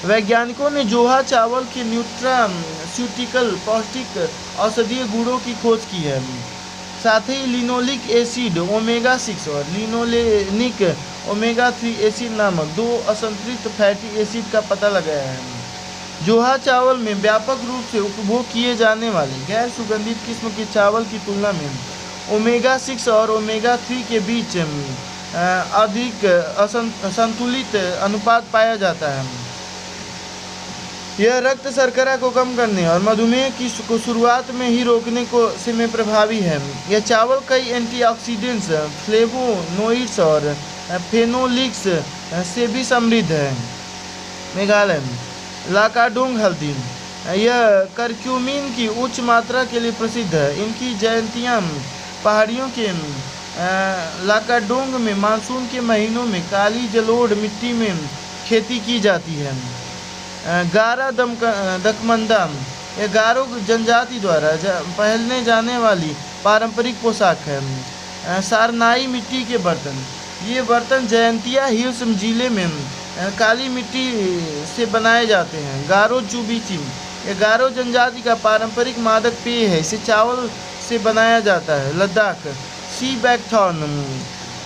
वैज्ञानिकों ने जोहा चावल के न्यूट्रास्यूटिकल पौष्टिक औषधीय गुणों की खोज की है। साथ ही लिनोलिक एसिड ओमेगा 6 और लिनोलेनिक ओमेगा 3 एसिड नामक 2 असंतृप्त फैटी एसिड का पता लगाया है। जोहा चावल में व्यापक रूप से उपभोग किए जाने वाले गैर सुगंधित किस्म के चावल की तुलना में ओमेगा 6 और ओमेगा 3 के बीच अधिक संतुलित अनुपात पाया जाता है। यह रक्त शर्करा को कम करने और मधुमेह की शुरुआत में ही रोकने से में प्रभावी है। यह चावल कई एंटीऑक्सीडेंट्स, फ्लेवोनोइड्स और फेनोलिक्स से भी समृद्ध है। मेघालय लाकाडोंग हल्दी, यह करक्यूमिन की उच्च मात्रा के लिए प्रसिद्ध है। इनकी जयंतियाँ पहाड़ियों के लाकाडोंग में मानसून के महीनों में काली जलोढ़ मिट्टी में खेती की जाती है। गारा दकमंदा, यह गारो जनजाति द्वारा पहनने जाने वाली पारंपरिक पोशाक है। सारनाई मिट्टी के बर्तन, ये बर्तन जयंतिया हिल्स जिले में काली मिट्टी से बनाए जाते हैं। गारो चुबीची, यह गारो जनजाति का पारंपरिक मादक पेय है। इसे चावल से बनाया जाता है। लद्दाख सी बैकथॉर्न,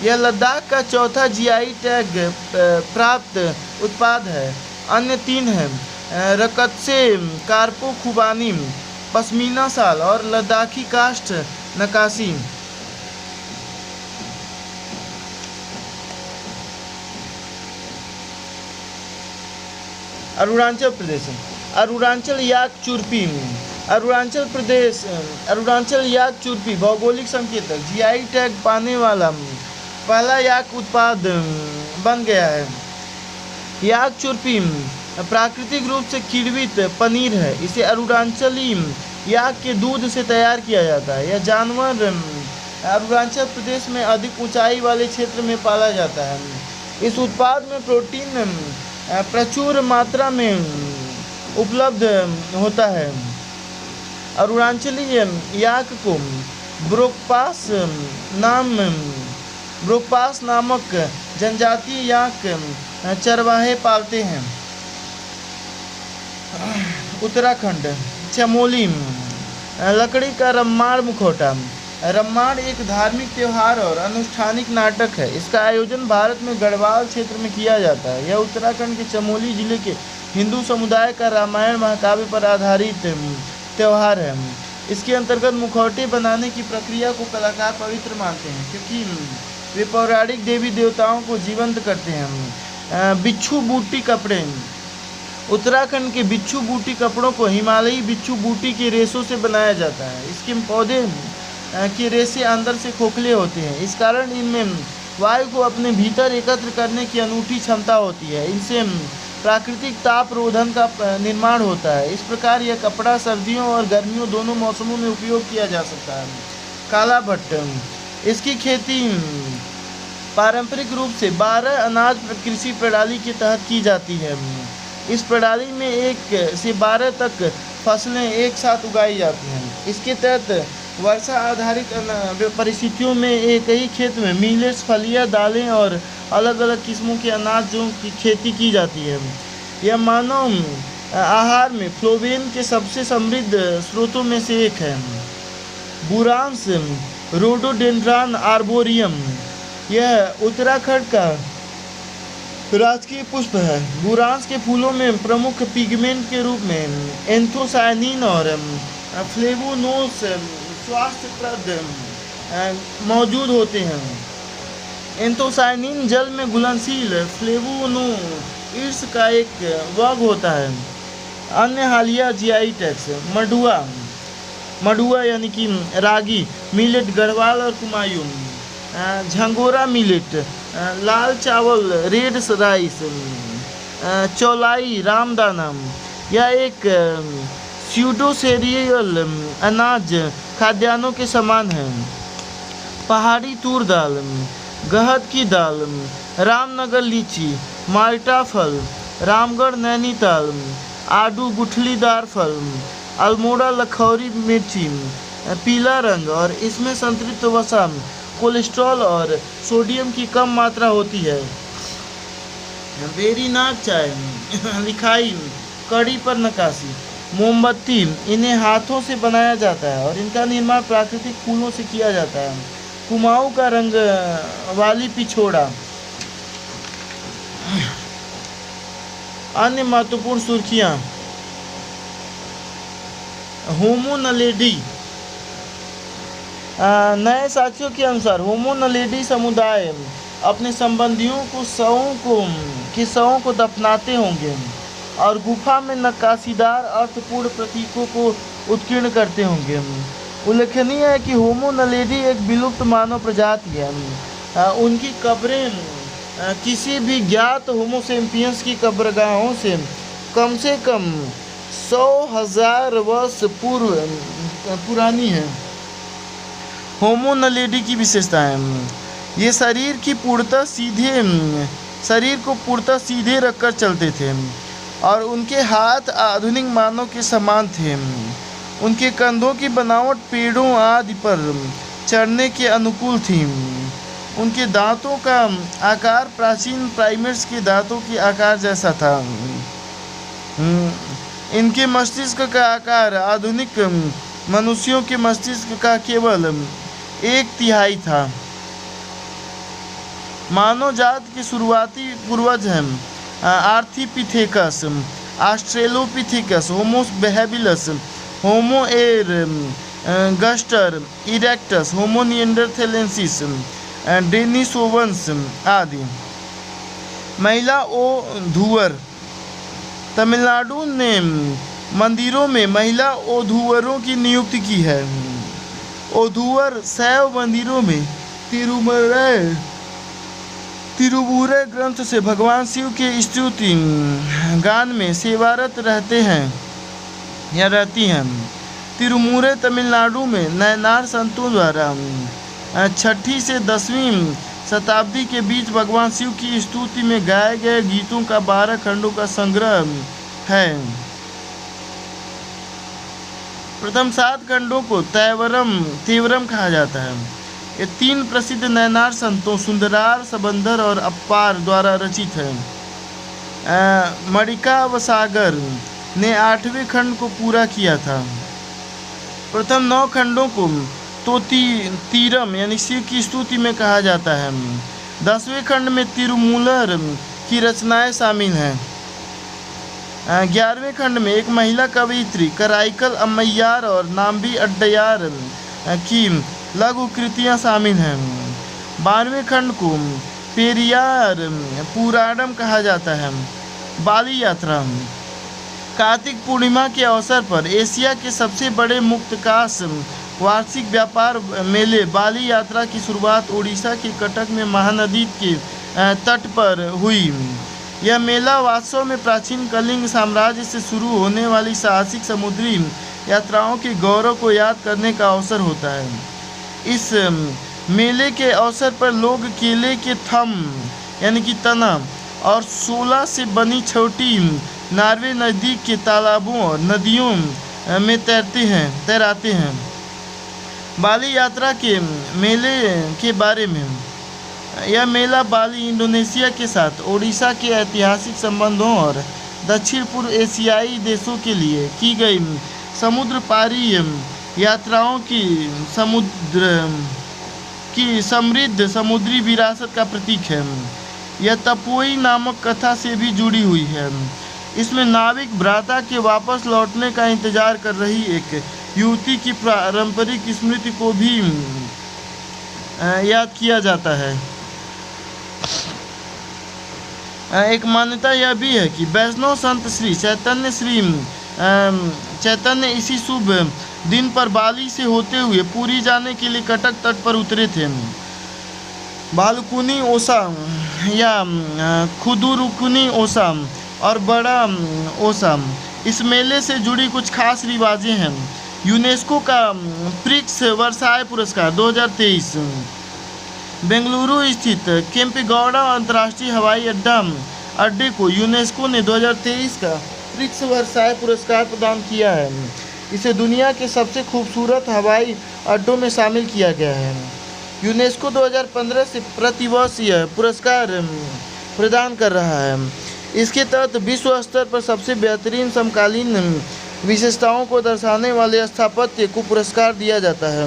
यह लद्दाख का चौथा जीआई टैग प्राप्त उत्पाद है। अन्य 3 हैं रकतसे कारपो खुबानी, पश्मीना शाल और लद्दाखी काष्ठ नक्काशी। अरुणाचल प्रदेश अरुणाचल याक चुरपी, अरुणाचल याक चुरपी भौगोलिक संकेतक जीआई टैग पाने वाला पहला याक उत्पाद बन गया है। याक चुरपी प्राकृतिक रूप से किण्वित पनीर है। इसे अरुणाचली याक के दूध से तैयार किया जाता है। यह जानवर अरुणाचल प्रदेश में अधिक ऊंचाई वाले क्षेत्र में पाला जाता है। इस उत्पाद में प्रोटीन प्रचुर मात्रा में उपलब्ध होता है। अरुणाचली याक को ब्रोकपास नाम ब्रोकपास नामक जनजातीय याक चरवाहे पालते हैं। उत्तराखंड। चमोली, लकड़ी का रम्माण मुखौटा। रम्माण एक धार्मिक त्यौहार और अनुष्ठानिक नाटक है। इसका आयोजन भारत में गढ़वाल क्षेत्र में किया जाता है। यह उत्तराखंड के चमोली जिले के हिंदू समुदाय का रामायण महाकाव्य पर आधारित त्यौहार है। इसके अंतर्गत मुखौटे बनाने की प्रक्रिया को कलाकार पवित्र मानते हैं, क्योंकि वे पौराणिक देवी देवताओं को जीवंत करते हैं। बिच्छू बूटी कपड़े। उत्तराखंड के बिच्छू बूटी कपड़ों को हिमालयी बिच्छू बूटी के रेशों से बनाया जाता है। इसके पौधे के रेशे अंदर से खोखले होते हैं, इस कारण इनमें वायु को अपने भीतर एकत्र करने की अनूठी क्षमता होती है। इनसे प्राकृतिक ताप रोधन का निर्माण होता है। इस प्रकार यह कपड़ा सर्दियों और गर्मियों दोनों मौसमों में उपयोग किया जा सकता है। काला भट्ट। इसकी खेती पारंपरिक रूप से 12 अनाज कृषि प्रणाली के तहत की जाती है। इस प्रणाली में 1 से 12 तक फसलें एक साथ उगाई जाती हैं। इसके तहत वर्षा आधारित परिस्थितियों में एक ही खेत में मिलेट्स, फलियां, दालें और अलग अलग किस्मों के अनाजों की खेती की जाती है। यह मानव आहार में फ्लोवेन के सबसे समृद्ध स्रोतों में से एक है। बुरांस रोडोडेंड्रॉन आर्बोरियम। यह उत्तराखंड का राजकीय पुष्प है। बुरांस के फूलों में प्रमुख पिगमेंट के रूप में एंथोसायनिन और फ्लेवोनोस स्वास्थ्यप्रद मौजूद होते हैं। एंथोसायनिन जल में घुलनशील फ्लेवोनोइड्स का एक वर्ग होता है। अन्य हालिया जीआई टैग्स। मडुआ यानी कि रागी, मिलेट, गढ़वाल और कुमायूं। झंगोरा मिलेट, लाल चावल, रेड राइस। चौलाई, रामदाना। यह एक स्यूडोसेरियल अनाज खाद्यान्नों के समान है। पहाड़ी तूर दाल, गहत की दाल, रामनगर लीची, माल्टा फल, रामगढ़ नैनीताल, आडू गुठलीदार फल, अल्मोड़ा लखौरी मिर्ची, पीला रंग और इसमें संतृप्त वसा, कोलेस्ट्रॉल और सोडियम की कम मात्रा होती है। वेरीनाग चाय, लिखाई, कड़ी पर नक्काशी, मोमबत्ती। इन्हें हाथों से बनाया जाता है और इनका निर्माण प्राकृतिक फूलों से किया जाता है। कुमाऊं का रंग वाली पिछोड़ा। अन्य महत्वपूर्ण सुर्खियां। होमो नलेडी। नए साक्ष्यों के अनुसार होमो नलेडी समुदाय अपने संबंधियों को शवों को दफनाते होंगे और गुफा में नक्काशीदार अर्थपूर्ण प्रतीकों को उत्कीर्ण करते होंगे। उल्लेखनीय है कि होमो नलेडी एक विलुप्त मानव प्रजाति है। उनकी कब्रें किसी भी ज्ञात होमोसेपियंस की कब्रगाहों से कम 100,000 वर्ष पुरानी है। होमो नलेडी की विशेषताएं। ये शरीर को पूर्णतः सीधे रखकर चलते थे और उनके हाथ आधुनिक मानव के समान थे। उनके कंधों की बनावट पेड़ों आदि पर चढ़ने के अनुकूल थी। उनके दांतों का आकार प्राचीन प्राइमेट्स के दांतों के आकार जैसा था। इनके मस्तिष्क का आकार आधुनिक मनुष्यों के मस्तिष्क का केवल 1/3 था। मानव जात के शुरुआती पूर्वज हैं आर्थ्रोपिथेकस, ऑस्ट्रेलोपिथेकस, होमो हैबिलिस, होमो एरगस्टर, इरेक्टस, होमो निएंडरथैलेंसिस, डेनिसोवंस आदि। महिला ओधूवर। तमिलनाडु ने मंदिरों में महिला ओधूवरों की नियुक्ति की है। ओधूवर शैव मंदिरों में तिरुवुरै ग्रंथ से भगवान शिव के स्तुति गान में सेवारत रहती हैं। तिरुमुरै तमिलनाडु में नयनार संतों द्वारा 6वीं से 10वीं शताब्दी के बीच भगवान शिव की स्तुति में गाए गए गीतों का 12 खंडों का संग्रह है। प्रथम 7 खंडों को तेवरम कहा जाता है। ये 3 प्रसिद्ध नयनार संतों सुंदरार, सबंदर और अप्पार द्वारा रचित है। मणिकावसागर ने 8वें खंड को पूरा किया था। प्रथम 9 खंडों को तीरम यानी शिव की स्तुति में कहा जाता है। 10वें खंड में तिरुमूलर की रचनाएं शामिल हैं। 11वें खंड में एक महिला कवयित्री कराइकल अम्मैयार और नाम्बी अड्डयार की लघु कृतियाँ शामिल हैं। 12वें खंड को पेरियार पुराणम कहा जाता है। बाली यात्रा। कार्तिक पूर्णिमा के अवसर पर एशिया के सबसे बड़े मुक्तकाश वार्षिक व्यापार मेले बाली यात्रा की शुरुआत उड़ीसा के कटक में महानदी के तट पर हुई। यह मेला वास्तव में प्राचीन कलिंग साम्राज्य से शुरू होने वाली साहसिक समुद्री यात्राओं के गौरव को याद करने का अवसर होता है। इस मेले के अवसर पर लोग केले के थम यानी कि तना और सोला से बनी छोटी नार्वे नज़दीक के तालाबों और नदियों में तैराते हैं। बाली यात्रा के मेले के बारे में। यह मेला बाली इंडोनेशिया के साथ ओडिशा के ऐतिहासिक संबंधों और दक्षिण पूर्व एशियाई देशों के लिए की गई समुद्र पारी यात्राओं की समृद्ध समुद्री विरासत का प्रतीक है। यह तपोई नामक कथा से भी जुड़ी हुई है। इसमें नाविक भ्राता के वापस लौटने का इंतजार कर रही एक युवती की पारंपरिक स्मृति को भी याद किया जाता है। एक मान्यता यह भी है कि वैष्णव संत श्री चैतन्य इसी शुभ दिन पर बाली से होते हुए पुरी जाने के लिए कटक तट पर उतरे थे। भालुकुनी ओसा या खुदुरुकुनी ओसा और बड़ा ओसा इस मेले से जुड़ी कुछ खास रिवाजें हैं। यूनेस्को का प्रिक्स वर्साय पुरस्कार 2023। बेंगलुरु स्थित केम्पेगौड़ा अंतर्राष्ट्रीय हवाई अड्डे को यूनेस्को ने 2023 का प्रिक्स वर्साय पुरस्कार प्रदान किया है। इसे दुनिया के सबसे खूबसूरत हवाई अड्डों में शामिल किया गया है। यूनेस्को 2015 से प्रतिवर्ष यह पुरस्कार प्रदान कर रहा है। इसके तहत विश्व स्तर पर सबसे बेहतरीन समकालीन विशेषताओं को दर्शाने वाले स्थापत्य को पुरस्कार दिया जाता है।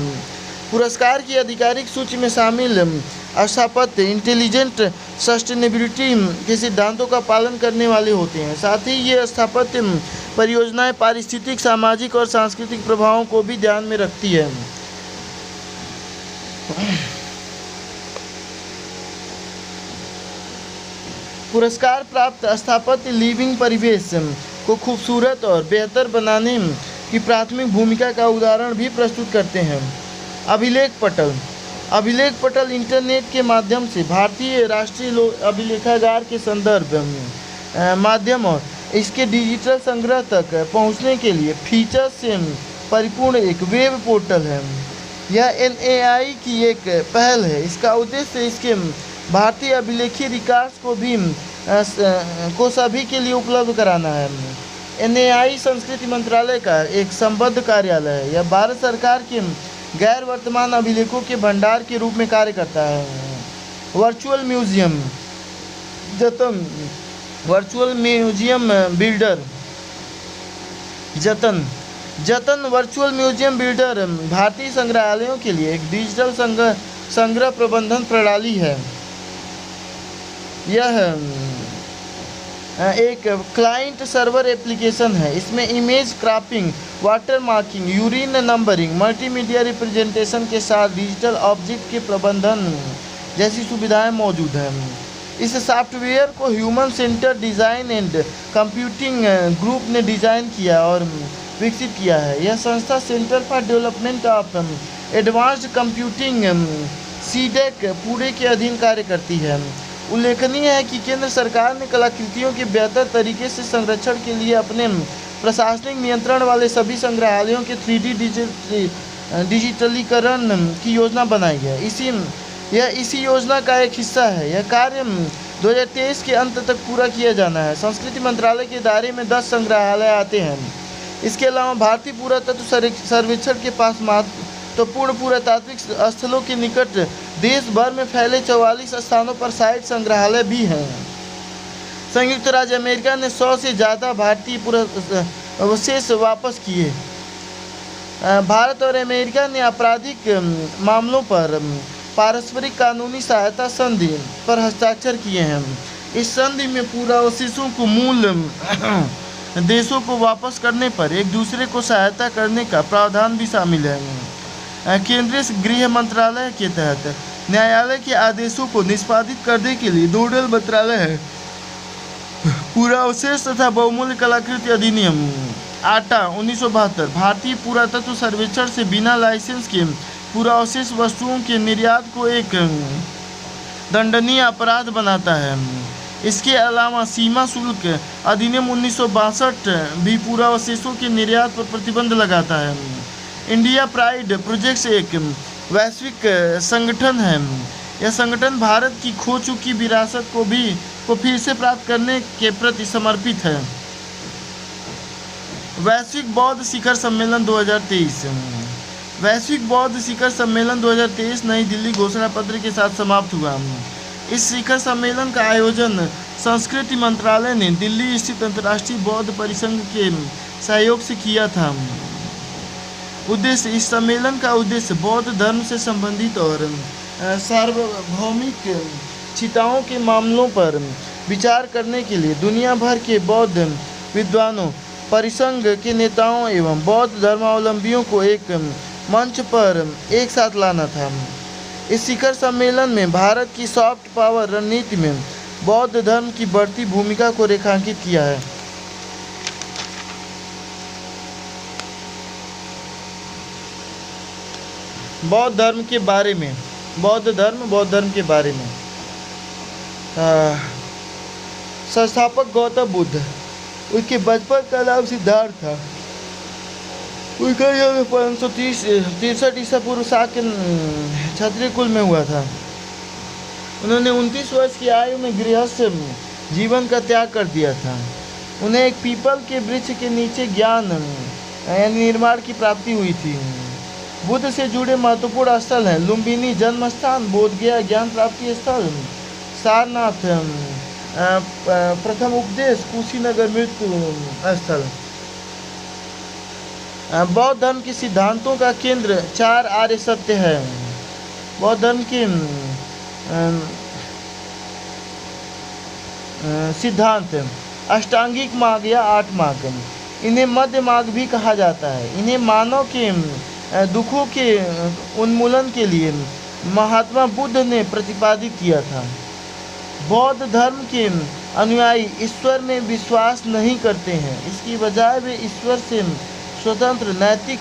पुरस्कार की आधिकारिक सूची में शामिल स्थापत्य इंटेलिजेंट सस्टेनेबिलिटी के सिद्धांतों का पालन करने वाले होते हैं। साथ ही ये स्थापत्य परियोजनाएं पारिस्थितिक, सामाजिक और सांस्कृतिक प्रभावों को भी ध्यान में रखती है। पुरस्कार प्राप्त स्थापत्य लिविंग परिवेश को खूबसूरत और बेहतर बनाने की प्राथमिक भूमिका का उदाहरण भी प्रस्तुत करते हैं। अभिलेख पटल इंटरनेट के माध्यम से भारतीय राष्ट्रीय अभिलेखागार के संदर्भ माध्यम और इसके डिजिटल संग्रह तक पहुंचने के लिए फीचर्स से परिपूर्ण एक वेब पोर्टल है। यह NAI की एक पहल है। इसका उद्देश्य इसके भारतीय अभिलेखीय रिकॉर्ड्स को सभी के लिए उपलब्ध कराना है। NAI संस्कृति मंत्रालय का एक संबद्ध कार्यालय है। यह भारत सरकार के गैर वर्तमान अभिलेखों के भंडार के रूप में कार्य करता है। वर्चुअल म्यूजियम बिल्डर जतन वर्चुअल म्यूजियम बिल्डर भारतीय संग्रहालयों के लिए एक डिजिटल संग्रह प्रबंधन प्रणाली है। यह एक क्लाइंट सर्वर एप्लीकेशन है। इसमें image cropping, water marking, urine numbering, multimedia representation के साथ डिजिटल ऑब्जेक्ट के प्रबंधन जैसी सुविधाएं मौजूद हैं। इस सॉफ्टवेयर को human centre design and computing group ने डिज़ाइन किया और विकसित किया है। यह संस्था centre for development of advanced computing CDEC Pune के अधीन कार्य करती है। उल्लेखनीय है कि केंद्र सरकार ने कलाकृतियों के बेहतर तरीके से संरक्षण के लिए अपने प्रशासनिक नियंत्रण वाले सभी संग्रहालयों के 3D डिजिटलीकरण की योजना बनाई है। इसी योजना का एक हिस्सा है। यह कार्य 2023 के अंत तक पूरा किया जाना है। संस्कृति मंत्रालय के दायरे में 10 संग्रहालय आते हैं। इसके अलावा भारतीय पुरातत्व सर्वेक्षण के पास महत्वपूर्ण पुरातात्विक स्थलों के निकट देश भर में फैले 44 स्थानों पर साइट संग्रहालय भी हैं। संयुक्त राज्य अमेरिका ने 100 से ज़्यादा भारतीय अवशेष वापस किए। भारत और अमेरिका ने आपराधिक मामलों पर पारस्परिक कानूनी सहायता संधि पर हस्ताक्षर किए हैं। इस संधि में पुरावशेषों को मूल देशों को वापस करने पर एक दूसरे को सहायता करने का प्रावधान भी शामिल है। केंद्रीय गृह मंत्रालय के तहत न्यायालय के आदेशों को निष्पादित करने के लिए नोडल मंत्रालय है। पुरावशेष तथा बहुमूल्य कलाकृति अधिनियम आटा 1972 भारतीय पुरातत्व सर्वेक्षण से बिना लाइसेंस के पुरावशेष वस्तुओं के निर्यात को एक दंडनीय अपराध बनाता है। इसके अलावा सीमा शुल्क अधिनियम 1962 भी पुरावशेषों के निर्यात पर प्रतिबंध लगाता है। इंडिया प्राइड प्रोजेक्ट एक वैश्विक संगठन है। यह संगठन भारत की खो चुकी विरासत को फिर से प्राप्त करने के प्रति समर्पित है। वैश्विक बौद्ध शिखर सम्मेलन 2023 वैश्विक बौद्ध शिखर सम्मेलन 2023 नई दिल्ली घोषणा पत्र के साथ समाप्त हुआ। इस शिखर सम्मेलन का आयोजन संस्कृति मंत्रालय ने दिल्ली स्थित अंतर्राष्ट्रीय बौद्ध परिसंघ के सहयोग से किया था। इस सम्मेलन का उद्देश्य बौद्ध धर्म से संबंधित और सार्वभौमिक चिंताओं के मामलों पर विचार करने के लिए दुनिया भर के बौद्ध विद्वानों, परिसंघ के नेताओं एवं बौद्ध धर्मावलंबियों को एक मंच पर एक साथ लाना था। इस शिखर सम्मेलन में भारत की सॉफ्ट पावर रणनीति में बौद्ध धर्म की बढ़ती भूमिका को रेखांकित किया है। बौद्ध धर्म के बारे में बौद्ध धर्म के बारे में संस्थापक गौतम बुद्ध, उनके बचपन का नाम सिद्धार्थ था। उनका जन्म 563 ईसा पूर्व शाक्य क्षत्रिय कुल में हुआ था। उन्होंने 29 वर्ष की आयु में गृहस्थ जीवन का त्याग कर दिया था। उन्हें एक पीपल के वृक्ष के नीचे ज्ञान यानी निर्माण की प्राप्ति हुई थी। बुद्ध से जुड़े महत्वपूर्ण स्थल हैं लुम्बिनी जन्म स्थान, बोधगया ज्ञान प्राप्ति स्थल, सारनाथ प्रथम उपदेश, कुशीनगर मृत्यु स्थल। बौद्ध धर्म के सिद्धांतों का केंद्र 4 आर्य सत्य है। बौद्ध धर्म के सिद्धांत अष्टांगिक मार्ग या 8 मार्ग, इन्हें मध्य मार्ग भी कहा जाता है। इन्हें मानव के दुखों के उन्मूलन के लिए महात्मा बुद्ध ने प्रतिपादित किया था। बौद्ध धर्म के अनुयायी ईश्वर में विश्वास नहीं करते हैं, इसकी बजाय वे ईश्वर से स्वतंत्र नैतिक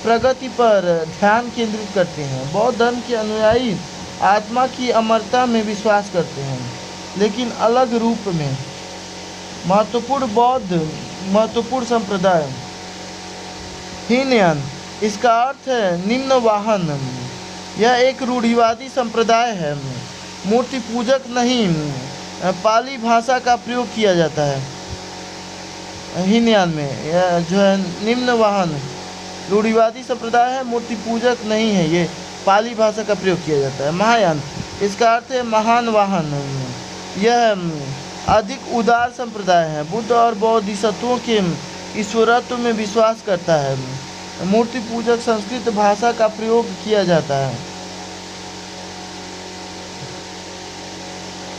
प्रगति पर ध्यान केंद्रित करते हैं। बौद्ध धर्म के अनुयायी आत्मा की अमरता में विश्वास करते हैं, लेकिन अलग रूप में। महत्वपूर्ण संप्रदाय हीनयान, इसका अर्थ है निम्न वाहन। यह एक रूढ़िवादी संप्रदाय है। मूर्ति पूजक नहीं, पाली भाषा का प्रयोग किया जाता है। हीनयान में यह जो है निम्न वाहन रूढ़िवादी संप्रदाय है, मूर्ति पूजक नहीं है, ये पाली भाषा का प्रयोग किया जाता है। महायान, इसका अर्थ है महान वाहन। यह अधिक उदार संप्रदाय है। बुद्ध और बोधिसत्वों के ईश्वरत्व में विश्वास करता है। मूर्ति पूजक संस्कृत भाषा का प्रयोग किया जाता है।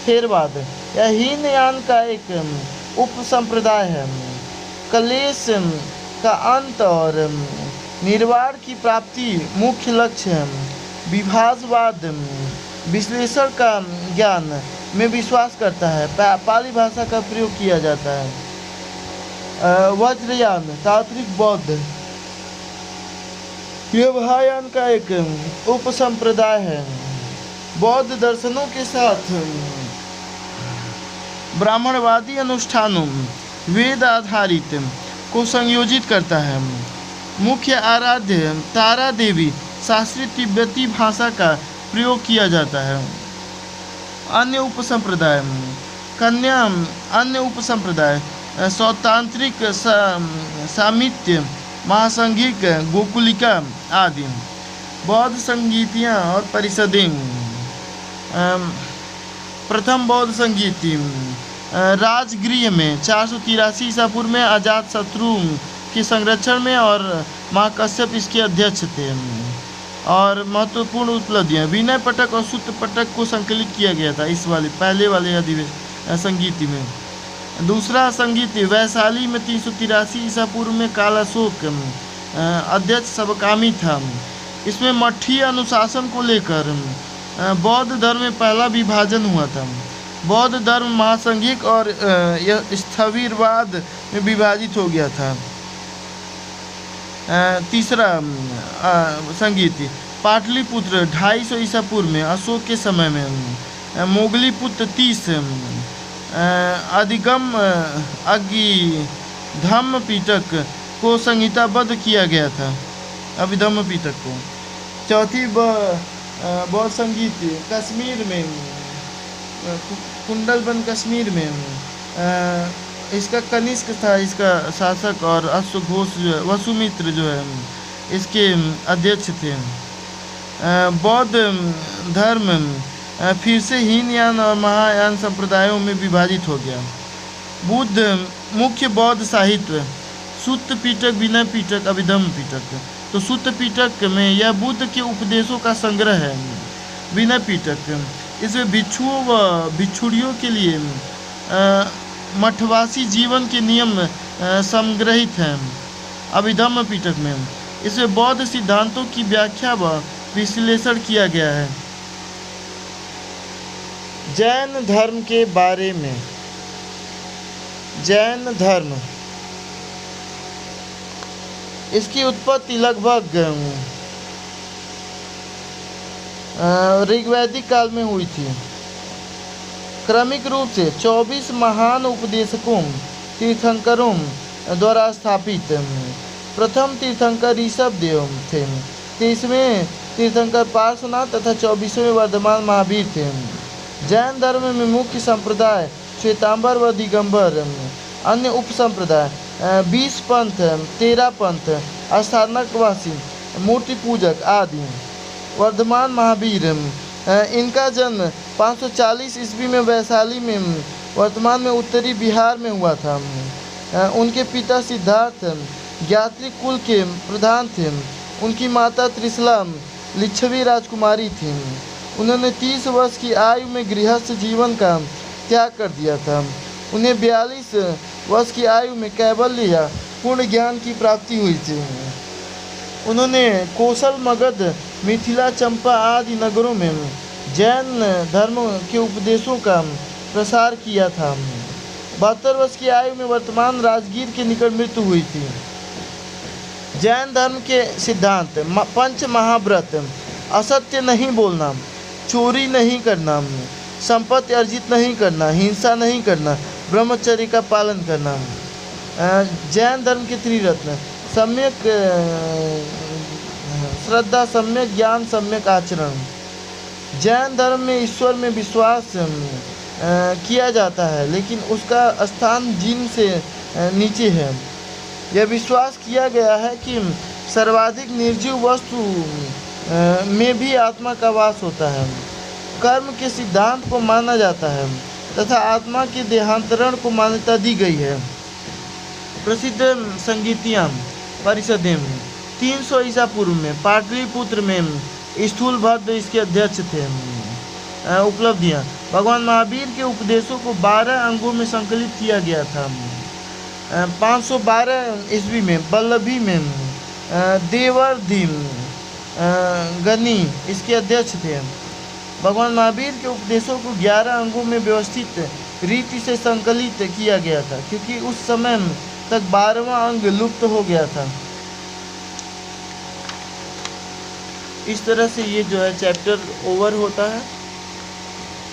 थेरवाद, यह हीनयान का एक उप संप्रदाय है। कलेश का अंत और निर्वाण की प्राप्ति मुख्य लक्ष्य है। विभाजवाद विश्लेषण का ज्ञान में विश्वास करता है। पाली भाषा का प्रयोग किया जाता है। वज्रयान तांत्रिक बौद्ध, यह महायान का एक उप संप्रदाय है। बौद्ध दर्शनों के साथ ब्राह्मणवादी अनुष्ठानों वेद आधारित को संयोजित करता है। मुख्य आराध्य तारा देवी शास्त्रीय तिब्बती भाषा का प्रयोग किया जाता है। अन्य उपसंप्रदाय सौतांत्रिक सामित्य, महासंघिक, गोकुलिका आदि। बौद्ध संगीतियाँ और परिषदें। प्रथम बौद्ध संगीति राजगृह में 483 ईसा पूर्व में अजातशत्रु के संरक्षण में और महाकश्यप इसके अध्यक्ष थे। और महत्वपूर्ण उपलब्धियाँ, विनय पटक और सूत्र पटक को संकलित किया गया था इस वाले पहले वाले संगीति में। दूसरा संगीत वैशाली में 383 ईसा पूर्व में कालाशोक अध्यक्ष सबकामी था। इसमें मठीय अनुशासन को लेकर बौद्ध धर्म में पहला विभाजन हुआ था। बौद्ध धर्म महासंघिक और यह स्थविरवाद में विभाजित हो गया था। तीसरा संगीत पाटलिपुत्र 250 ईसा पूर्व में अशोक के समय में। मोगलीपुत्र 30 अधिगम अभिधम्म पिटक को संहिताबद्ध किया गया था, अभिधम्म पिटक को। चौथी बौद्ध संगीत कश्मीर में, कुंडलबन कश्मीर में इसका कनिष्क था इसका शासक, और अश्वघोष वसुमित्र जो है इसके अध्यक्ष थे। बौद्ध धर्म फिर से हीनयान और महायान संप्रदायों में विभाजित हो गया। बुद्ध मुख्य बौद्ध साहित्य सूत्र पिटक, विनय पिटक, अभिधम्म पिटक। तो सूत्र पिटक में यह बुद्ध के उपदेशों का संग्रह है। विनय पिटक इसमें भिक्षुओं व भिक्षुड़ियों के लिए मठवासी जीवन के नियम संग्रहित हैं। अभिधम्म पिटक में इसमें बौद्ध सिद्धांतों की व्याख्या व विश्लेषण किया गया है। जैन धर्म के बारे में। जैन धर्म इसकी उत्पत्ति लगभग ऋग्वैदिक काल में हुई थी। क्रमिक रूप से 24 महान उपदेशकों तीर्थंकरों द्वारा स्थापित। प्रथम तीर्थंकर ऋषभदेव थे, 30वें तीर्थंकर पार्श्वनाथ तथा 24वें वर्धमान महावीर थे। जैन धर्म में मुख्य संप्रदाय श्वेतांबर व दिगंबर, अन्य उपसंप्रदाय 20 पंथ, 13 पंथ, स्थानकवासी, मूर्ति पूजक आदि। वर्धमान महावीर इनका जन्म 540 ईस्वी में वैशाली में, वर्तमान में उत्तरी बिहार में हुआ था। उनके पिता सिद्धार्थ ज्ञात्री कुल के प्रधान थे। उनकी माता त्रिशला लिच्छवी राजकुमारी थी। उन्होंने 30 वर्ष की आयु में गृहस्थ जीवन का त्याग कर दिया था। उन्हें 42 वर्ष की आयु में कैवल्य या पूर्ण ज्ञान की प्राप्ति हुई थी। उन्होंने कौशल, मगध, मिथिला, चंपा आदि नगरों में जैन धर्म के उपदेशों का प्रसार किया था। 72 वर्ष की आयु में वर्तमान राजगीर के निकट मृत्यु हुई थी। जैन धर्म के सिद्धांत पंच महाव्रत: असत्य नहीं बोलना, चोरी नहीं करना, संपत्ति अर्जित नहीं करना, हिंसा नहीं करना, ब्रह्मचर्य का पालन करना। जैन धर्म के त्रिरत्न: सम्यक श्रद्धा, सम्यक ज्ञान, सम्यक आचरण। जैन धर्म में ईश्वर में विश्वास किया जाता है, लेकिन उसका स्थान जीन से नीचे है। यह विश्वास किया गया है कि सर्वाधिक निर्जीव वस्तु में भी आत्मा का वास होता है। कर्म के सिद्धांत को माना जाता है तथा आत्मा के देहांतरण को मान्यता दी गई है। प्रसिद्ध संगीतियाँ परिषदें 300 ईसा पूर्व में पाटलिपुत्र में स्थूलभद्र इसके अध्यक्ष थे। उपलब्धियाँ: भगवान महावीर के उपदेशों को 12 अंगों में संकलित किया गया था। 512 ईस्वी में वल्लभी में देवर्धि गनी इसके अध्यक्ष थे। भगवान महावीर के उपदेशों को 11 अंगों में व्यवस्थित रीति से संकलित किया गया था, क्योंकि उस समय तक 12वां अंग लुप्त हो गया था। इस तरह से ये जो है चैप्टर ओवर होता है।